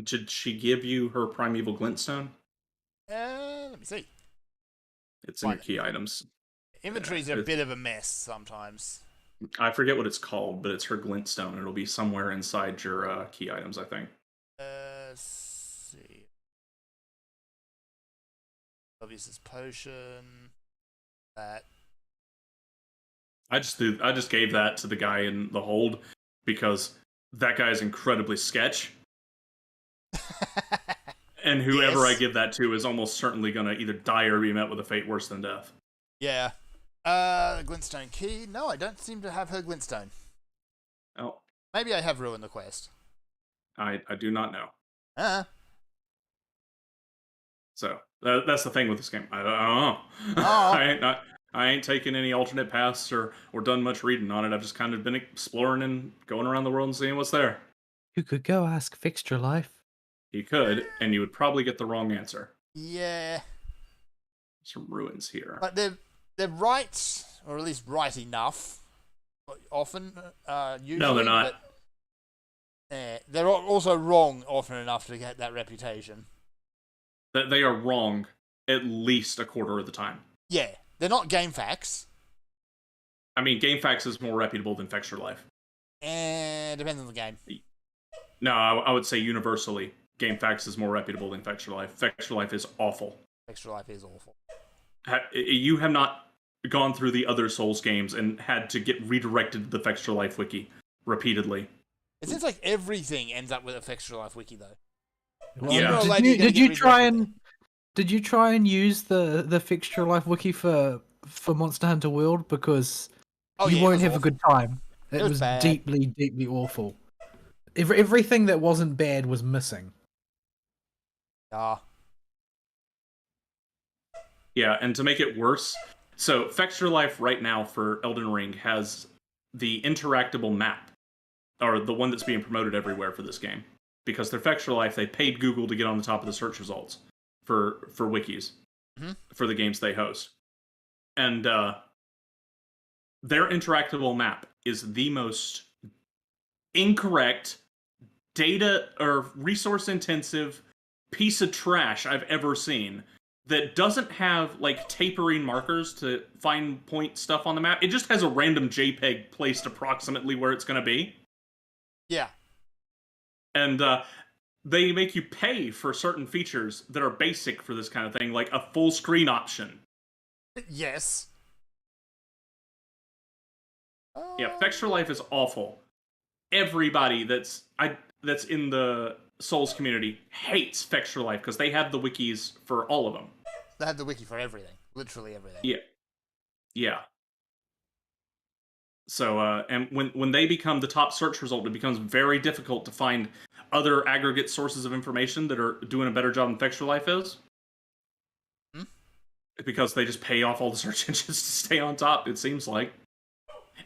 S1: Did she give you her primeval glintstone?
S2: Let me see.
S1: It's in your key items.
S2: Inventories are a bit of a mess sometimes.
S1: I forget what it's called, but it's her glintstone. It'll be somewhere inside your key items, I think.
S2: Let's see. Obvious potion. That.
S1: I just gave that to the guy in the hold because that guy is incredibly sketch. And whoever
S2: Yes.
S1: I give that to is almost certainly going to either die or be met with a fate worse than death.
S2: Yeah. The glintstone key. No, I don't seem to have her glintstone.
S1: Oh,
S2: Maybe I have ruined the quest.
S1: I do not know. So that's the thing with this game. I don't know.
S2: Oh.
S1: I ain't taken any alternate paths or done much reading on it. I've just kind of been exploring and going around the world and seeing what's there.
S3: You could go ask Fixture Life.
S1: You could, and you would probably get the wrong answer.
S2: Yeah.
S1: Some ruins here.
S2: But they're right, or at least right enough. Often, usually.
S1: No, they're not.
S2: But, they're also wrong often enough to get that reputation.
S1: They are wrong at least a quarter of the time.
S2: Yeah, they're not game facts.
S1: I mean, GameFAQs is more reputable than Fexture Life.
S2: Depends on the game.
S1: No, I would say universally, GameFAQs is more reputable than Fexture Life. Fexture Life is awful.
S2: Extra Life is awful.
S1: You have not gone through the other Souls games and had to get redirected to the Fexture Life wiki repeatedly.
S2: It seems like everything ends up with a Extra Life wiki, though.
S3: Well,
S1: Yeah.
S3: Did you try and use the Fixture Life wiki for Monster Hunter World? Because you won't have a good time. It was
S2: bad.
S3: deeply, deeply awful. Everything that wasn't bad was missing.
S2: Ah.
S1: Yeah, and to make it worse, so Fexture Life right now for Elden Ring has the interactable map, or the one that's being promoted everywhere for this game. Because their Fexture Life, they paid Google to get on the top of the search results for wikis, for the games they host. And their interactable map is the most incorrect, data or resource intensive piece of trash I've ever seen. That doesn't have like tapering markers to find point stuff on the map. It just has a random JPEG placed approximately where it's going to be.
S2: Yeah.
S1: And they make you pay for certain features that are basic for this kind of thing, like a full screen option.
S2: Yes.
S1: Yeah, Fexture Life is awful. Everybody that's in the Souls community hates Fexture Life because they have the wikis for all of them.
S2: They have the wiki for everything. Literally everything.
S1: Yeah. So, and when they become the top search result, it becomes very difficult to find other aggregate sources of information that are doing a better job than Fexture Life is. Because they just pay off all the search engines to stay on top, it seems like.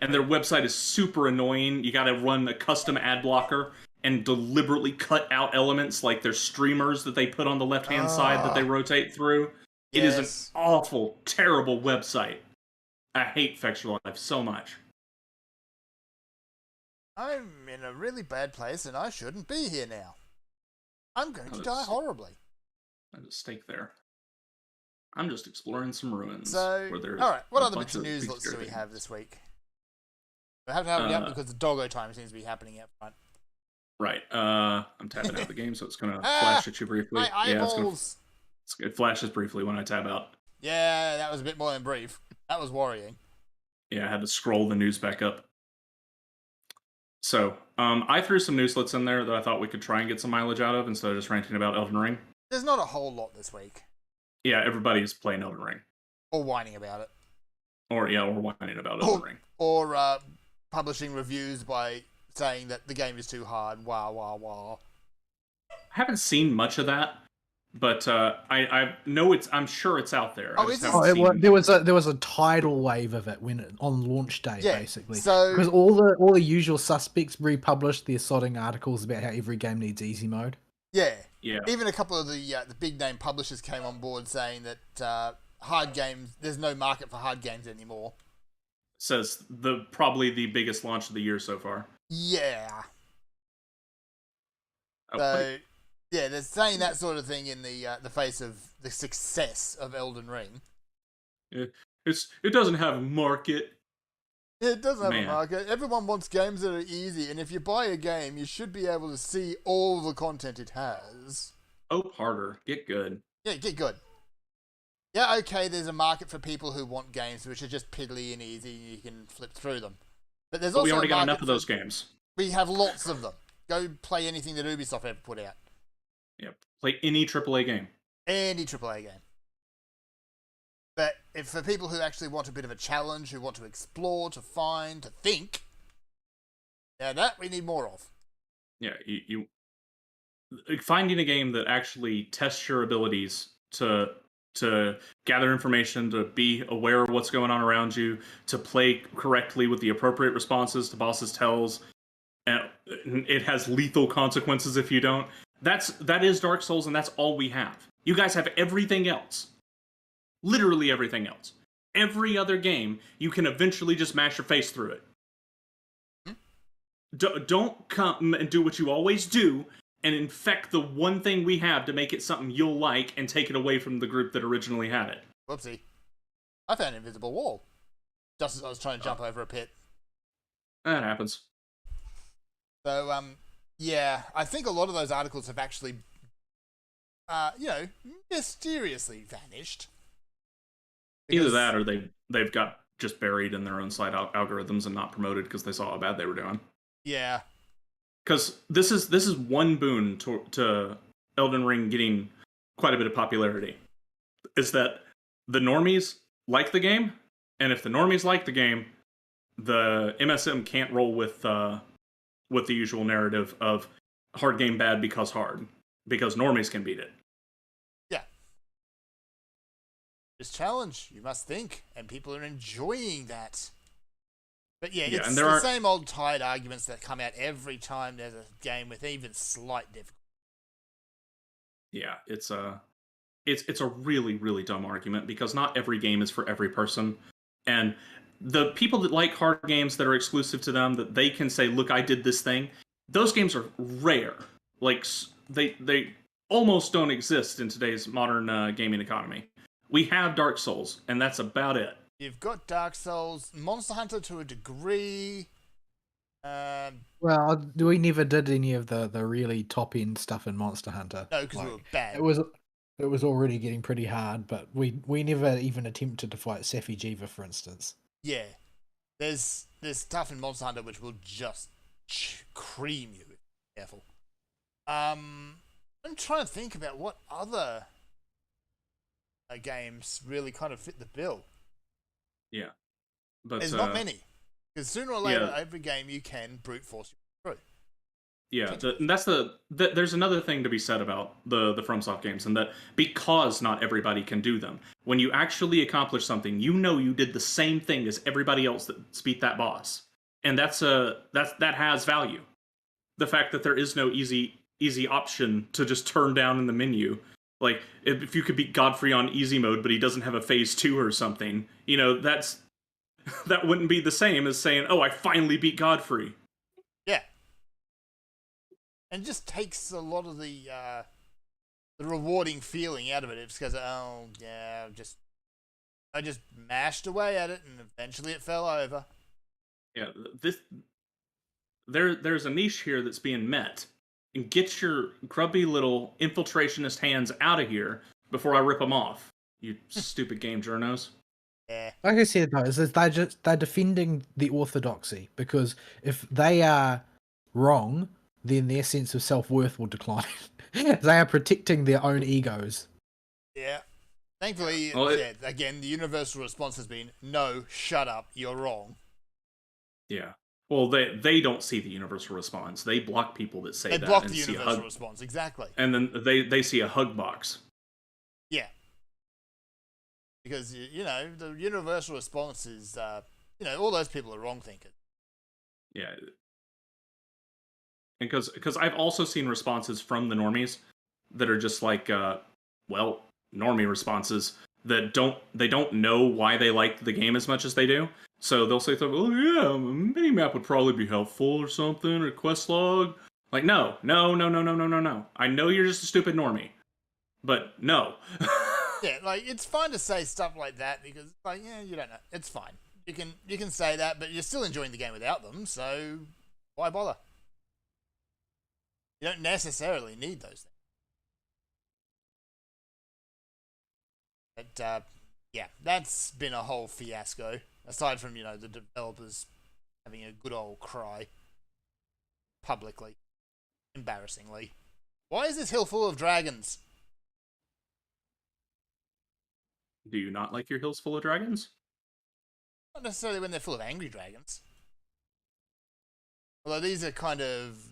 S1: And their website is super annoying. You gotta run a custom ad blocker and deliberately cut out elements like their streamers that they put on the left-hand side that they rotate through. It is an awful, terrible website. I hate Fexture Life so much.
S2: I'm in a really bad place and I shouldn't be here now. I'm going to die horribly.
S1: There's a stake there. I'm just exploring some ruins.
S2: So, alright, what other bits of news do we have this week? We have to have it up because the doggo time seems to be happening up front.
S1: Right. I'm tabbing out the game, so it's going to flash at you briefly.
S2: My eyeballs!
S1: It flashes briefly when I tab out.
S2: Yeah, that was a bit more than brief. That was worrying.
S1: Yeah, I had to scroll the news back up. So, I threw some newslets in there that I thought we could try and get some mileage out of instead of just ranting about Elden Ring.
S2: There's not a whole lot this week.
S1: Yeah, everybody's playing Elden Ring.
S2: Or whining about it.
S1: Or whining about Elden Ring.
S2: Or publishing reviews by saying that the game is too hard. Wah, wah, wah.
S1: I haven't seen much of that. but I know I'm sure it's out there.
S2: Oh,
S1: I just
S2: is it?
S1: haven't seen
S3: There was a tidal wave of it on launch day,
S2: Yeah,
S3: basically.
S2: so-
S3: Because all the usual suspects republished their sodding articles about how every game needs easy mode.
S2: Yeah.
S1: Yeah.
S2: Even a couple of the big name publishers came on board saying that hard games, there's no market for hard games anymore.
S1: Says probably the biggest launch of the year so far.
S2: Yeah.
S1: Oh,
S2: So, yeah, they're saying that sort of thing in the face of the success of Elden Ring.
S1: it doesn't have a market.
S2: It does have
S1: Man.
S2: a market. Everyone wants games that are easy, and if you buy a game, you should be able to see all the content it has.
S1: Hope harder. Get good.
S2: Yeah, get good. Yeah, okay, there's a market for people who want games which are just piddly and easy, and you can flip through them. But there's
S1: But
S2: also
S1: we already
S2: a
S1: got
S2: market
S1: enough of those games.
S2: We have lots of them. Go play anything that Ubisoft ever put out.
S1: Yep. Play any AAA game.
S2: Any AAA game. But if for people who actually want a bit of a challenge, who want to explore, to find, to think, now that we need more of.
S1: Yeah, you finding a game that actually tests your abilities to gather information, to be aware of what's going on around you, to play correctly with the appropriate responses to bosses' tells, and it has lethal consequences if you don't. That is Dark Souls, and that's all we have. You guys have everything else. Literally everything else. Every other game, you can eventually just mash your face through it. Don't come and do what you always do and infect the one thing we have to make it something you'll like and take it away from the group that originally had it.
S2: Whoopsie. I found an invisible wall. Just as I was trying to jump over a pit.
S1: That happens.
S2: So, yeah, I think a lot of those articles have actually, mysteriously vanished.
S1: Either
S2: Because-
S1: that or they've got just buried in their own site algorithms and not promoted because they saw how bad they were doing.
S2: Yeah.
S1: Because this is one boon to Elden Ring getting quite a bit of popularity, is that the normies like the game, and if the normies like the game, the MSM can't roll with the usual narrative of hard game bad because hard, because normies can beat it.
S2: Yeah. This challenge, you must think, and people are enjoying that. But yeah, it's
S1: and there
S2: the
S1: are-
S2: same old tired arguments that come out every time there's a game with even slight difficulty.
S1: Yeah, it's a really, really dumb argument because not every game is for every person. And the people that like hard games that are exclusive to them, that they can say, look, I did this thing, those games are rare. Like, they almost don't exist in today's modern gaming economy. We have Dark Souls, and that's about it.
S2: You've got Dark Souls, Monster Hunter to a degree.
S3: Well, we never did any of the really top end stuff in Monster Hunter.
S2: No, because we were bad.
S3: It was already getting pretty hard, but we never even attempted to fight Safi Jiva, for instance.
S2: Yeah. There's stuff in Monster Hunter which will just cream you if you're careful. I'm trying to think about what other games really kind of fit the bill.
S1: Yeah. But
S2: There's not many. Because sooner or later,
S1: yeah.
S2: every game you can brute force you through.
S1: Yeah, and that's there's another thing to be said about the FromSoft games, and that because not everybody can do them, when you actually accomplish something, you know you did the same thing as everybody else that beat that boss, and that has value. The fact that there is no easy option to just turn down in the menu, like if you could beat Godfrey on easy mode, but he doesn't have a phase 2 or something, that wouldn't be the same as saying, oh, I finally beat Godfrey.
S2: Yeah. And it just takes a lot of the rewarding feeling out of it. It's because, oh, yeah, I just mashed away at it and eventually it fell over.
S1: Yeah, there's a niche here that's being met. And get your grubby little infiltrationist hands out of here before I rip them off, you stupid game journos.
S2: Yeah.
S3: Like I said, though, they're defending the orthodoxy, because if they are wrong, then their sense of self-worth will decline. They are protecting their own egos.
S2: Yeah. Thankfully,
S1: Well,
S2: again, the universal response has been, no, shut up, you're wrong.
S1: Yeah. Well, they don't see the universal response. They block people that say
S2: They
S1: that
S2: block
S1: and
S2: the
S1: see a
S2: universal
S1: hug,
S2: response, exactly.
S1: and then they see a hug box.
S2: Yeah. Because, you know, the universal response is, you know, all those people are wrong thinkers.
S1: Yeah, and because I've also seen responses from the normies that are just like, well, normie responses that don't know why they like the game as much as they do. So they'll say something, oh yeah, a mini map would probably be helpful or something, or quest log. Like, no. I know you're just a stupid normie, but no.
S2: Yeah, like, it's fine to say stuff like that because, like, yeah, you don't know. It's fine. You can say that, but you're still enjoying the game without them, so why bother? You don't necessarily need those things. But, yeah, that's been a whole fiasco. Aside from, you know, the developers having a good old cry. Publicly. Embarrassingly. Why is this hill full of dragons?
S1: Do you not like your hills full of dragons?
S2: Not necessarily when they're full of angry dragons. Although these are kind of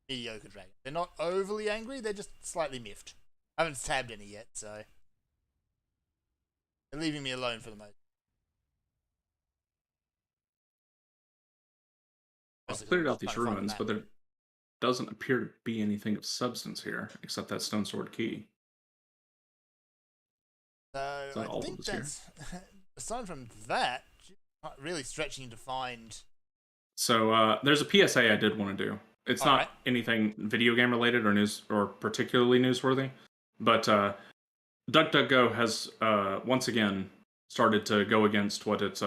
S2: mediocre dragons. They're not overly angry, they're just slightly miffed. I haven't tabbed any yet, so they're leaving me alone for the most.
S1: I've cleared out these ruins, but there doesn't appear to be anything of substance here, except that stone sword key.
S2: So I think that's aside from that, not really stretching to find.
S1: So there's a PSA I did want to do. It's not anything video game related or news or particularly newsworthy, but DuckDuckGo has once again started to go against what it's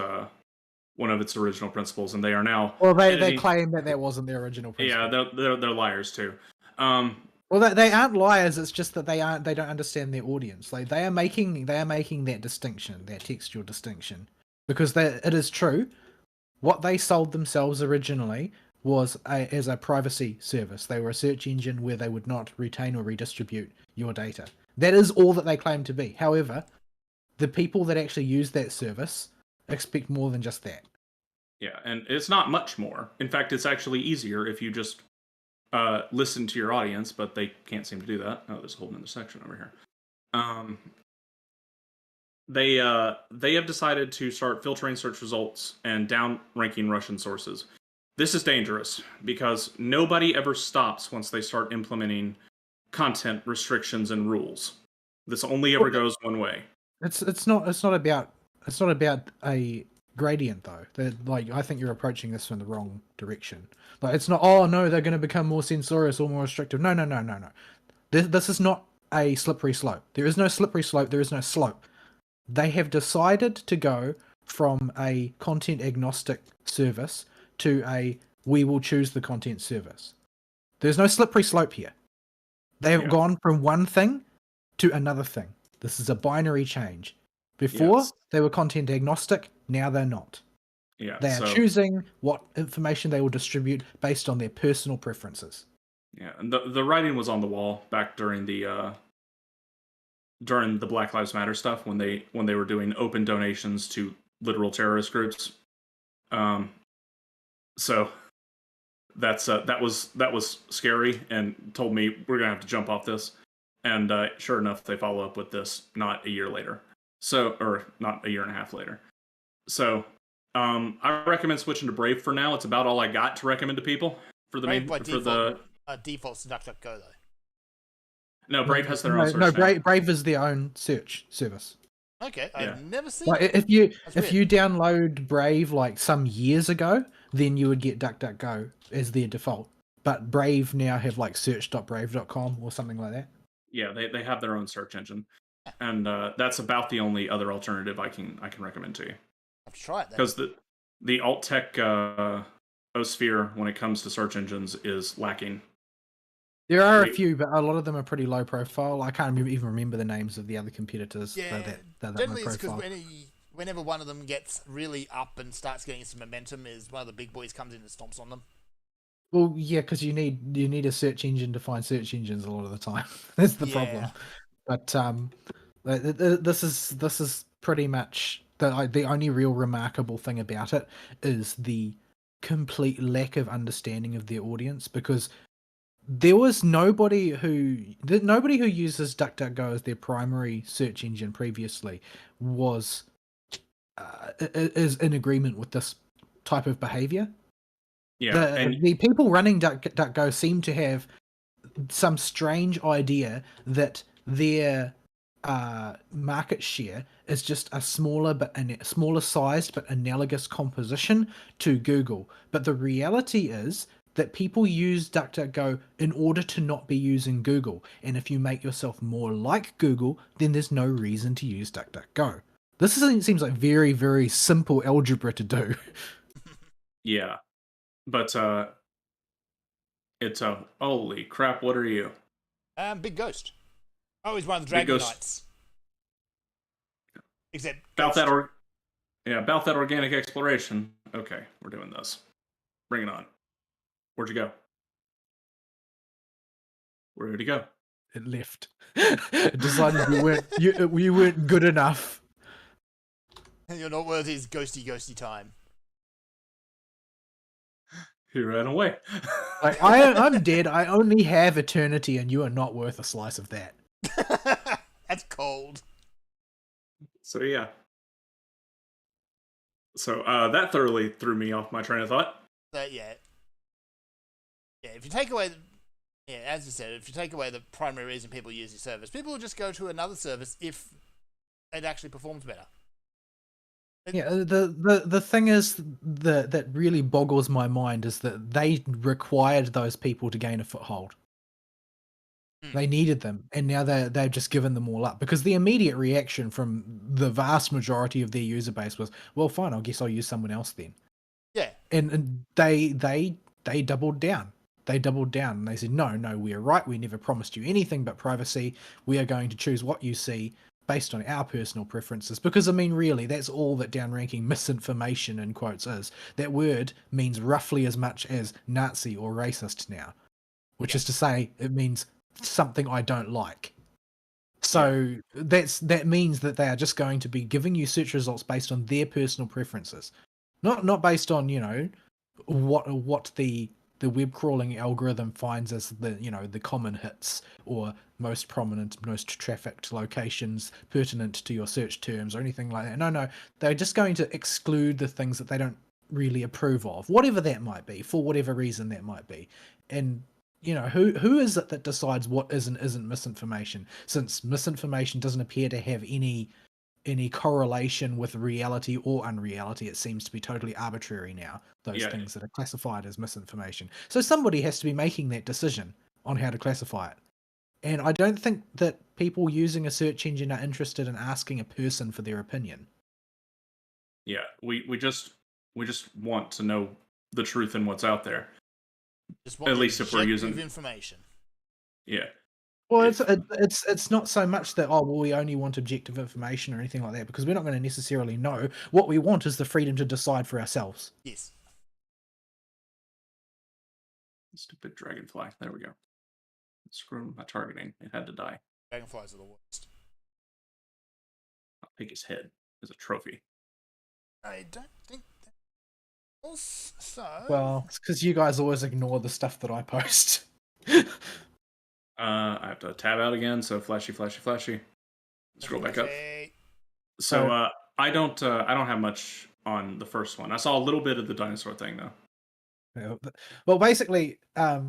S1: one of its original principles, and they are now.
S3: Well, they claim that wasn't their original principle.
S1: Yeah, they're liars too.
S3: Well, they aren't liars. It's just that they don't understand their audience. Like they are making that distinction, that textual distinction, because it is true. What they sold themselves originally was as a privacy service. They were a search engine where they would not retain or redistribute your data. That is all that they claim to be. However, the people that actually use that service expect more than just that.
S1: Yeah, and it's not much more. In fact, it's actually easier if you just listen to your audience, but they can't seem to do that. Oh, there's a whole other section over here. They have decided to start filtering search results and down-ranking Russian sources. This is dangerous because nobody ever stops once they start implementing content restrictions and rules. This only ever goes one way.
S3: It's not about a gradient though. Like I think you're approaching this from the wrong direction. Like it's not. Oh no, they're going to become more censorious or more restrictive. No. This is not a slippery slope. There is no slippery slope. There is no slope. They have decided to go from a content agnostic service to a we will choose the content service. There's no slippery slope here. They have gone from one thing to another thing. This is a binary change. Before, they were content agnostic. Now they're not.
S1: Yeah,
S3: they are choosing what information they will distribute based on their personal preferences.
S1: Yeah, and the writing was on the wall back during the Black Lives Matter stuff when they were doing open donations to literal terrorist groups. So that's that was scary and told me we're gonna have to jump off this. And sure enough, they follow up with this not a year later. So, or not a year and a half later. So, I recommend switching to Brave for now. It's about all I got to recommend to people for the
S2: Brave by default, default's DuckDuckGo though.
S1: No, Brave has their own search.
S3: No, Brave is their own search service.
S2: Okay, I've never seen
S3: it. If you download Brave like some years ago, then you would get DuckDuckGo as their default. But Brave now have like search.brave.com or something like that.
S1: Yeah, they have their own search engine, and that's about the only other alternative I can recommend to you.
S2: I've tried that
S1: because the alt tech sphere when it comes to search engines is lacking.
S3: There are a few, but a lot of them are pretty low profile. I can't even remember the names of the other competitors.
S2: Yeah, generally it's because whenever one of them gets really up and starts getting some momentum, is one of the big boys comes in and stomps on them.
S3: Well, yeah, because you need a search engine to find search engines a lot of the time. That's the problem. But this is pretty much the only real remarkable thing about it is the complete lack of understanding of their audience, because there was nobody who uses DuckDuckGo as their primary search engine previously was is in agreement with this type of behavior.
S1: Yeah, and
S3: The people running DuckDuckGo seem to have some strange idea that their market share is just a smaller sized but analogous composition to Google. But the reality is that people use DuckDuckGo in order to not be using Google. And if you make yourself more like Google, then there's no reason to use DuckDuckGo. This seems like very, very simple algebra to do.
S1: yeah, but it's a holy crap. What are you?
S2: Big Ghost. Oh, he's one of the
S1: Big
S2: Dragon
S1: Ghost.
S2: Knights. Except
S1: About
S2: Ghost.
S1: about that organic exploration. Okay, we're doing this. Bring it on. Where'd you go? Where did he go?
S3: It left. It decided you weren't good enough.
S2: You're not worth his ghosty time.
S1: He ran away.
S3: Like, I'm dead. I only have eternity, and you are not worth a slice of that.
S2: That's cold.
S1: So yeah. So that thoroughly threw me off my train of thought.
S2: Yeah. If you take away, as you said, if you take away the primary reason people use your service, people will just go to another service if it actually performs better.
S3: Yeah, the thing is that really boggles my mind is that they required those people to gain a foothold. They needed them, and now they've just given them all up, because the immediate reaction from the vast majority of their user base was, well, fine, I guess I'll use someone else then.
S2: Yeah.
S3: And they doubled down. They doubled down and they said, no, we're right. We never promised you anything but privacy. We are going to choose what you see based on our personal preferences. Because, I mean, really, that's all that downranking misinformation, in quotes, is. That word means roughly as much as Nazi or racist now, which is to say it means something I don't like. So that means that they are just going to be giving you search results based on their personal preferences, not based on, you know, what the web crawling algorithm finds as the common hits or most prominent, most trafficked locations pertinent to your search terms or anything like that. No, they're just going to exclude the things that they don't really approve of, whatever that might be, for whatever reason that might be. And you know, who is it that decides what is and isn't misinformation? Since misinformation doesn't appear to have any correlation with reality or unreality, it seems to be totally arbitrary now, those things that are classified as misinformation. So somebody has to be making that decision on how to classify it. And I don't think that people using a search engine are interested in asking a person for their opinion.
S1: Yeah, we just want to know the truth and what's out there.
S2: Just want
S1: at least if we're using
S2: information.
S1: Yeah.
S3: Well, it's not so much that, we only want objective information or anything like that, because we're not going to necessarily know. What we want is the freedom to decide for ourselves.
S2: Yes.
S1: Stupid dragonfly. There we go. Screw my targeting. It had to die.
S2: Dragonflies are the worst.
S1: I'll take his head as a trophy.
S2: I don't think that was so.
S3: Well, it's because you guys always ignore the stuff that I post.
S1: I have to tab out again, so flashy. Scroll back up. So I don't have much on the first one. I saw a little bit of the dinosaur thing though.
S3: Well, basically, a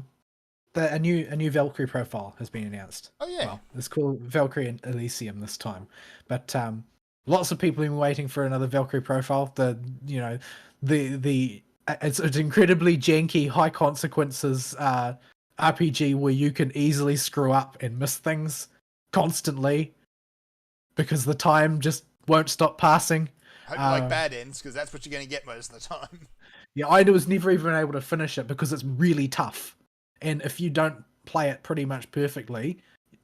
S3: new Valkyrie profile has been announced.
S2: Oh yeah.
S3: Well, it's called Valkyrie and Elysium this time, but lots of people have been waiting for another Valkyrie profile. It's an incredibly janky, high consequences RPG where you can easily screw up and miss things constantly because the time just won't stop passing.
S2: Hope you like bad ends, because that's what you're going to get most of the time.
S3: Yeah, I was never even able to finish it because it's really tough. And if you don't play it pretty much perfectly,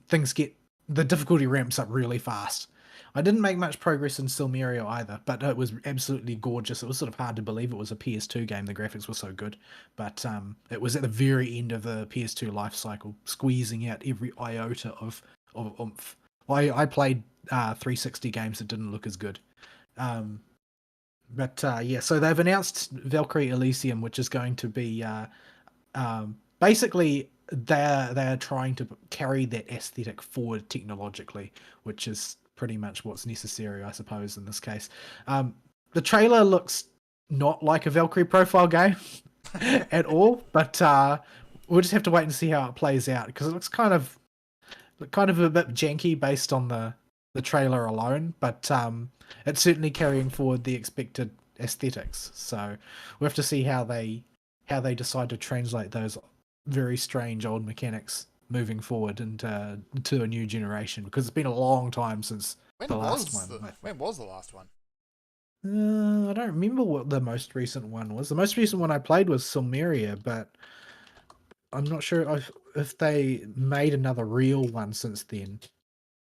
S3: the difficulty ramps up really fast. I didn't make much progress in Silmeria either, but it was absolutely gorgeous. It was sort of hard to believe it was a PS2 game. The graphics were so good. But it was at the very end of the PS2 life cycle, squeezing out every iota of oomph. I played 360 games that didn't look as good. But yeah, so they've announced Valkyrie Elysium, which is going to be basically they're trying to carry that aesthetic forward technologically, which is pretty much what's necessary, I suppose, in this case. The trailer looks not like a Valkyrie profile game at all, but we'll just have to wait and see how it plays out because it looks kind of a bit janky based on the trailer alone, but it's certainly carrying forward the expected aesthetics. So we'll have to see how they decide to translate those very strange old mechanics moving forward into to a new generation, because it's been a long time since
S2: When
S3: the
S2: was
S3: last one.
S2: when was the last one?
S3: I don't remember what the most recent one was. The most recent one I played was Silmeria, but I'm not sure if they made another real one since then.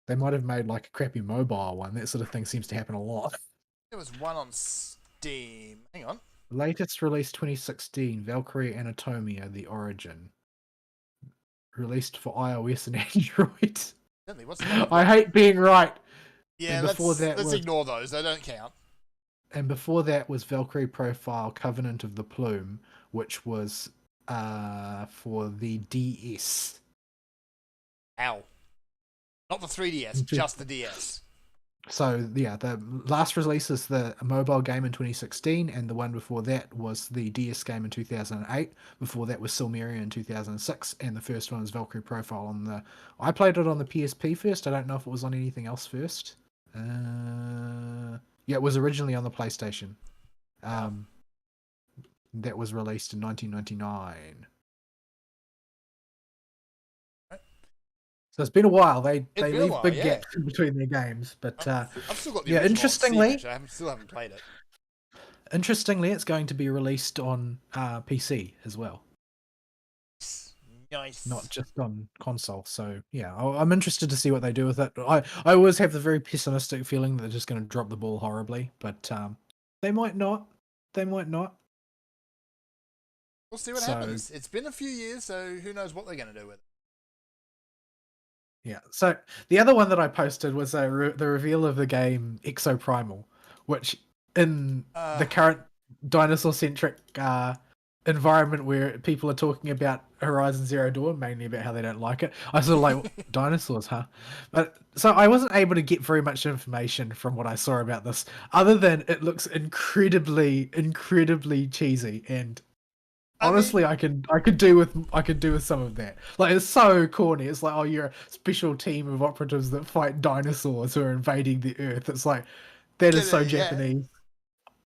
S3: They might have made like a crappy mobile one. That sort of thing seems to happen a lot.
S2: There was one on Steam. Hang on.
S3: Latest release 2016, Valkyrie Anatomia: The Origin. Released for iOS and Android.
S2: Certainly, what's the name?
S3: I hate being right.
S2: Yeah,
S3: And before that
S2: let's
S3: was-
S2: ignore those. They don't count.
S3: And before that was Valkyrie Profile Covenant of the Plume, which was for the DS.
S2: Ow. Not the 3DS, just the DS.
S3: So yeah, the last release is the mobile game in 2016, and the one before that was the DS game in 2008. Before that was Silmeria in 2006, and the first one was Valkyrie Profile on the. I played it on the PSP first. I don't know if it was on anything else first. Yeah, it was originally on the PlayStation. That was released in 1999. So it's been a while. They
S2: been a
S3: leave
S2: while,
S3: big
S2: yeah.
S3: gaps in between their games, but
S2: I've still got the
S3: yeah,
S2: original on
S3: interestingly-
S2: Steam, actually. Still haven't played it.
S3: interestingly, it's going to be released on PC as well,
S2: Nice.
S3: not just on console. So yeah, I'm interested to see what they do with it. I always have the very pessimistic feeling that they're just going to drop the ball horribly, but they might not. They might not.
S2: We'll see what
S3: So-
S2: happens. It's been a few years, so who knows what they're going to do with it.
S3: Yeah. So the other one that I posted was the reveal of the game Exoprimal, which in the current dinosaur-centric environment where people are talking about Horizon Zero Dawn, mainly about how they don't like it, I sort of like dinosaurs, huh? But so I wasn't able to get very much information from what I saw about this, other than it looks incredibly, incredibly cheesy and. Honestly, I could do with some of that. Like, it's so corny. It's like, oh, you're a special team of operatives that fight dinosaurs who are invading the Earth. It's like, that is so
S2: Yeah.
S3: Japanese.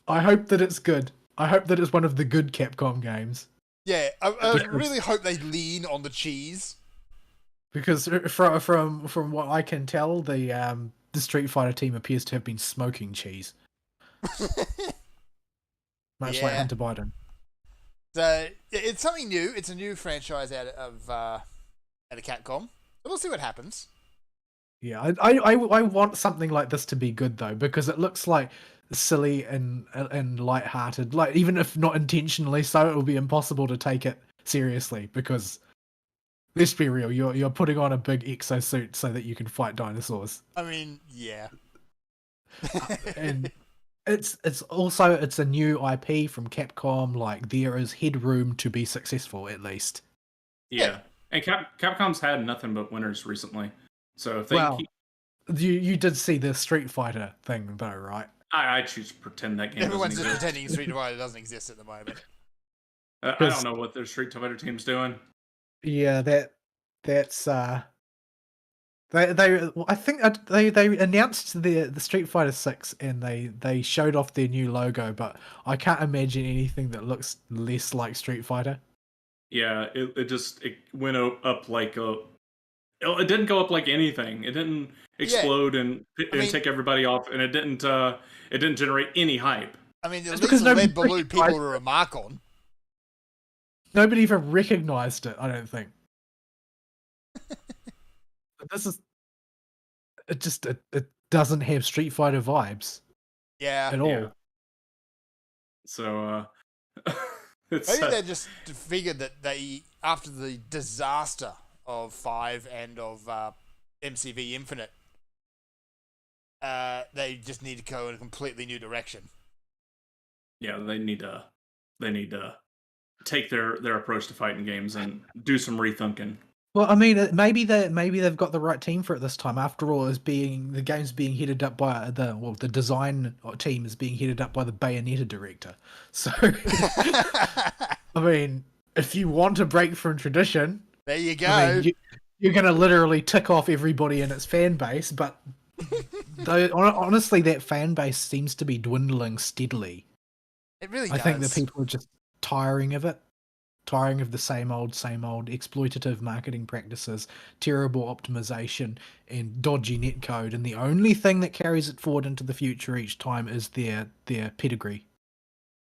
S3: I hope that it's good. I hope that it's one of the good Capcom games.
S2: Yeah, I
S3: Because-
S2: really hope they lean on the cheese.
S3: Because from what I can tell, the Street Fighter team appears to have been smoking cheese, much like
S2: Yeah.
S3: Hunter Biden.
S2: So it's something new. It's a new franchise out of Capcom. So we'll see what happens.
S3: Yeah, I want something like this to be good though, because it looks like silly and light-hearted. Like, even if not intentionally so, it will be impossible to take it seriously, because let's be real, you're putting on a big exosuit so that you can fight dinosaurs.
S2: I mean, yeah.
S3: And it's also a new IP from Capcom. Like, there is headroom to be successful, at least.
S1: Yeah. And Capcom's had nothing but winners recently. So if they
S3: Well,
S1: keep,
S3: you did see the Street Fighter thing though, right?
S1: I choose to pretend that game
S2: Everyone's
S1: doesn't
S2: just
S1: exist.
S2: pretending Street Fighter doesn't exist at the moment.
S1: I don't know what their Street Fighter team's doing.
S3: Yeah, that's I think they announced the Street Fighter 6 and they showed off their new logo, but I can't imagine anything that looks less like Street Fighter.
S1: Yeah, it went up like a. It didn't go up like anything. It didn't explode and
S2: mean-
S1: take everybody off, and it didn't generate any hype.
S2: I mean, at
S3: That's
S2: least
S3: because
S2: it led
S3: nobody
S2: Baloo people to remark on.
S3: Nobody even recognized it, I don't think. But this is it doesn't have Street Fighter vibes
S2: Yeah.
S3: at all.
S1: Yeah. So it's
S2: Maybe they just figured that they, after the disaster of 5 and of MCV Infinite, they just need to go in a completely new direction.
S1: Yeah, they need to take their approach to fighting games and do some rethinking.
S3: Well, I mean, maybe they've got the right team for it this time. After all, the game's being headed up by the design team is being headed up by the Bayonetta director. So, I mean, if you want to break from tradition,
S2: there you go.
S3: I mean, you're going to literally tick off everybody in its fan base. But though, honestly, that fan base seems to be dwindling steadily.
S2: It really
S3: I
S2: does.
S3: think that people are just tiring of it. Tiring of the same old exploitative marketing practices, terrible optimization, and dodgy netcode, and the only thing that carries it forward into the future each time is their pedigree.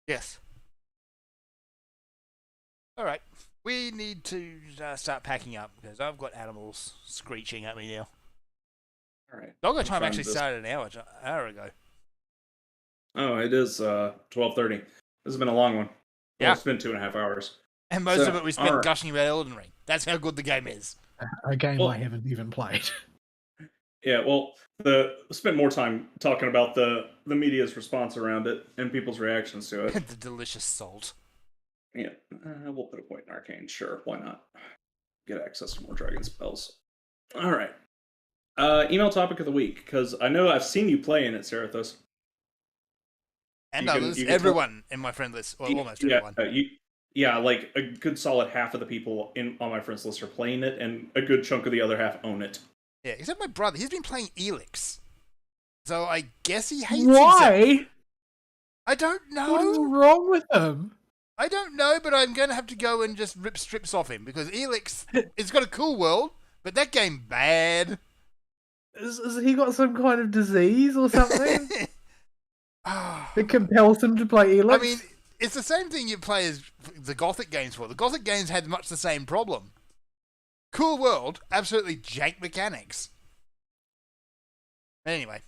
S2: Yes. All right. We need to start packing up because I've got animals screeching at me now.
S1: All right.
S2: Doggo time actually started an hour ago.
S1: Oh, it is 12:30. This has been a long one.
S2: Yeah.
S1: Well, it's been 2.5 hours.
S2: And most of it we spent gushing about Elden Ring. That's how good the game is.
S3: A game I haven't even played.
S1: Yeah, well, spent more time talking about the media's response around it and people's reactions to it.
S2: The delicious salt.
S1: Yeah, we'll put a point in Arcane. Sure, why not? Get access to more dragon spells. All right. Email topic of the week, because I know I've seen you play in it, Serathos.
S2: And others, everyone in my friend list, well, almost everyone.
S1: Yeah, like a good solid half of the people on my friends list are playing it, and a good chunk of the other half own it.
S2: Yeah, except my brother. He's been playing Elix. So I guess he hates
S3: Why?
S2: himself. I don't know.
S3: What's wrong with him?
S2: I don't know, but I'm going to have to go and just rip strips off him, because Elix, it's got a cool world, but that game bad.
S3: Has he got some kind of disease or something that compels him to play Elix?
S2: I mean, it's the same thing you play as the Gothic games for. The Gothic games had much the same problem. Cool world, absolutely jank mechanics. Anyway.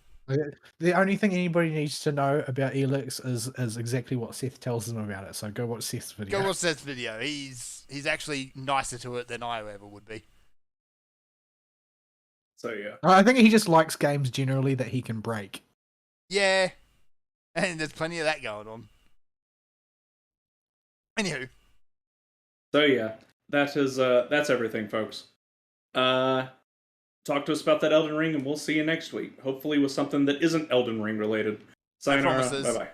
S3: The only thing anybody needs to know about Elix is exactly what Seth tells them about it. So go watch Seth's video.
S2: Go watch Seth's video. He's actually nicer to it than I ever would be.
S1: So yeah.
S3: I think he just likes games generally that he can break.
S2: Yeah. And there's plenty of that going on. Anywho.
S1: So yeah, that's everything, folks. Talk to us about that Elden Ring, and we'll see you next week. Hopefully with something that isn't Elden Ring related. Sayonara. Bye-bye.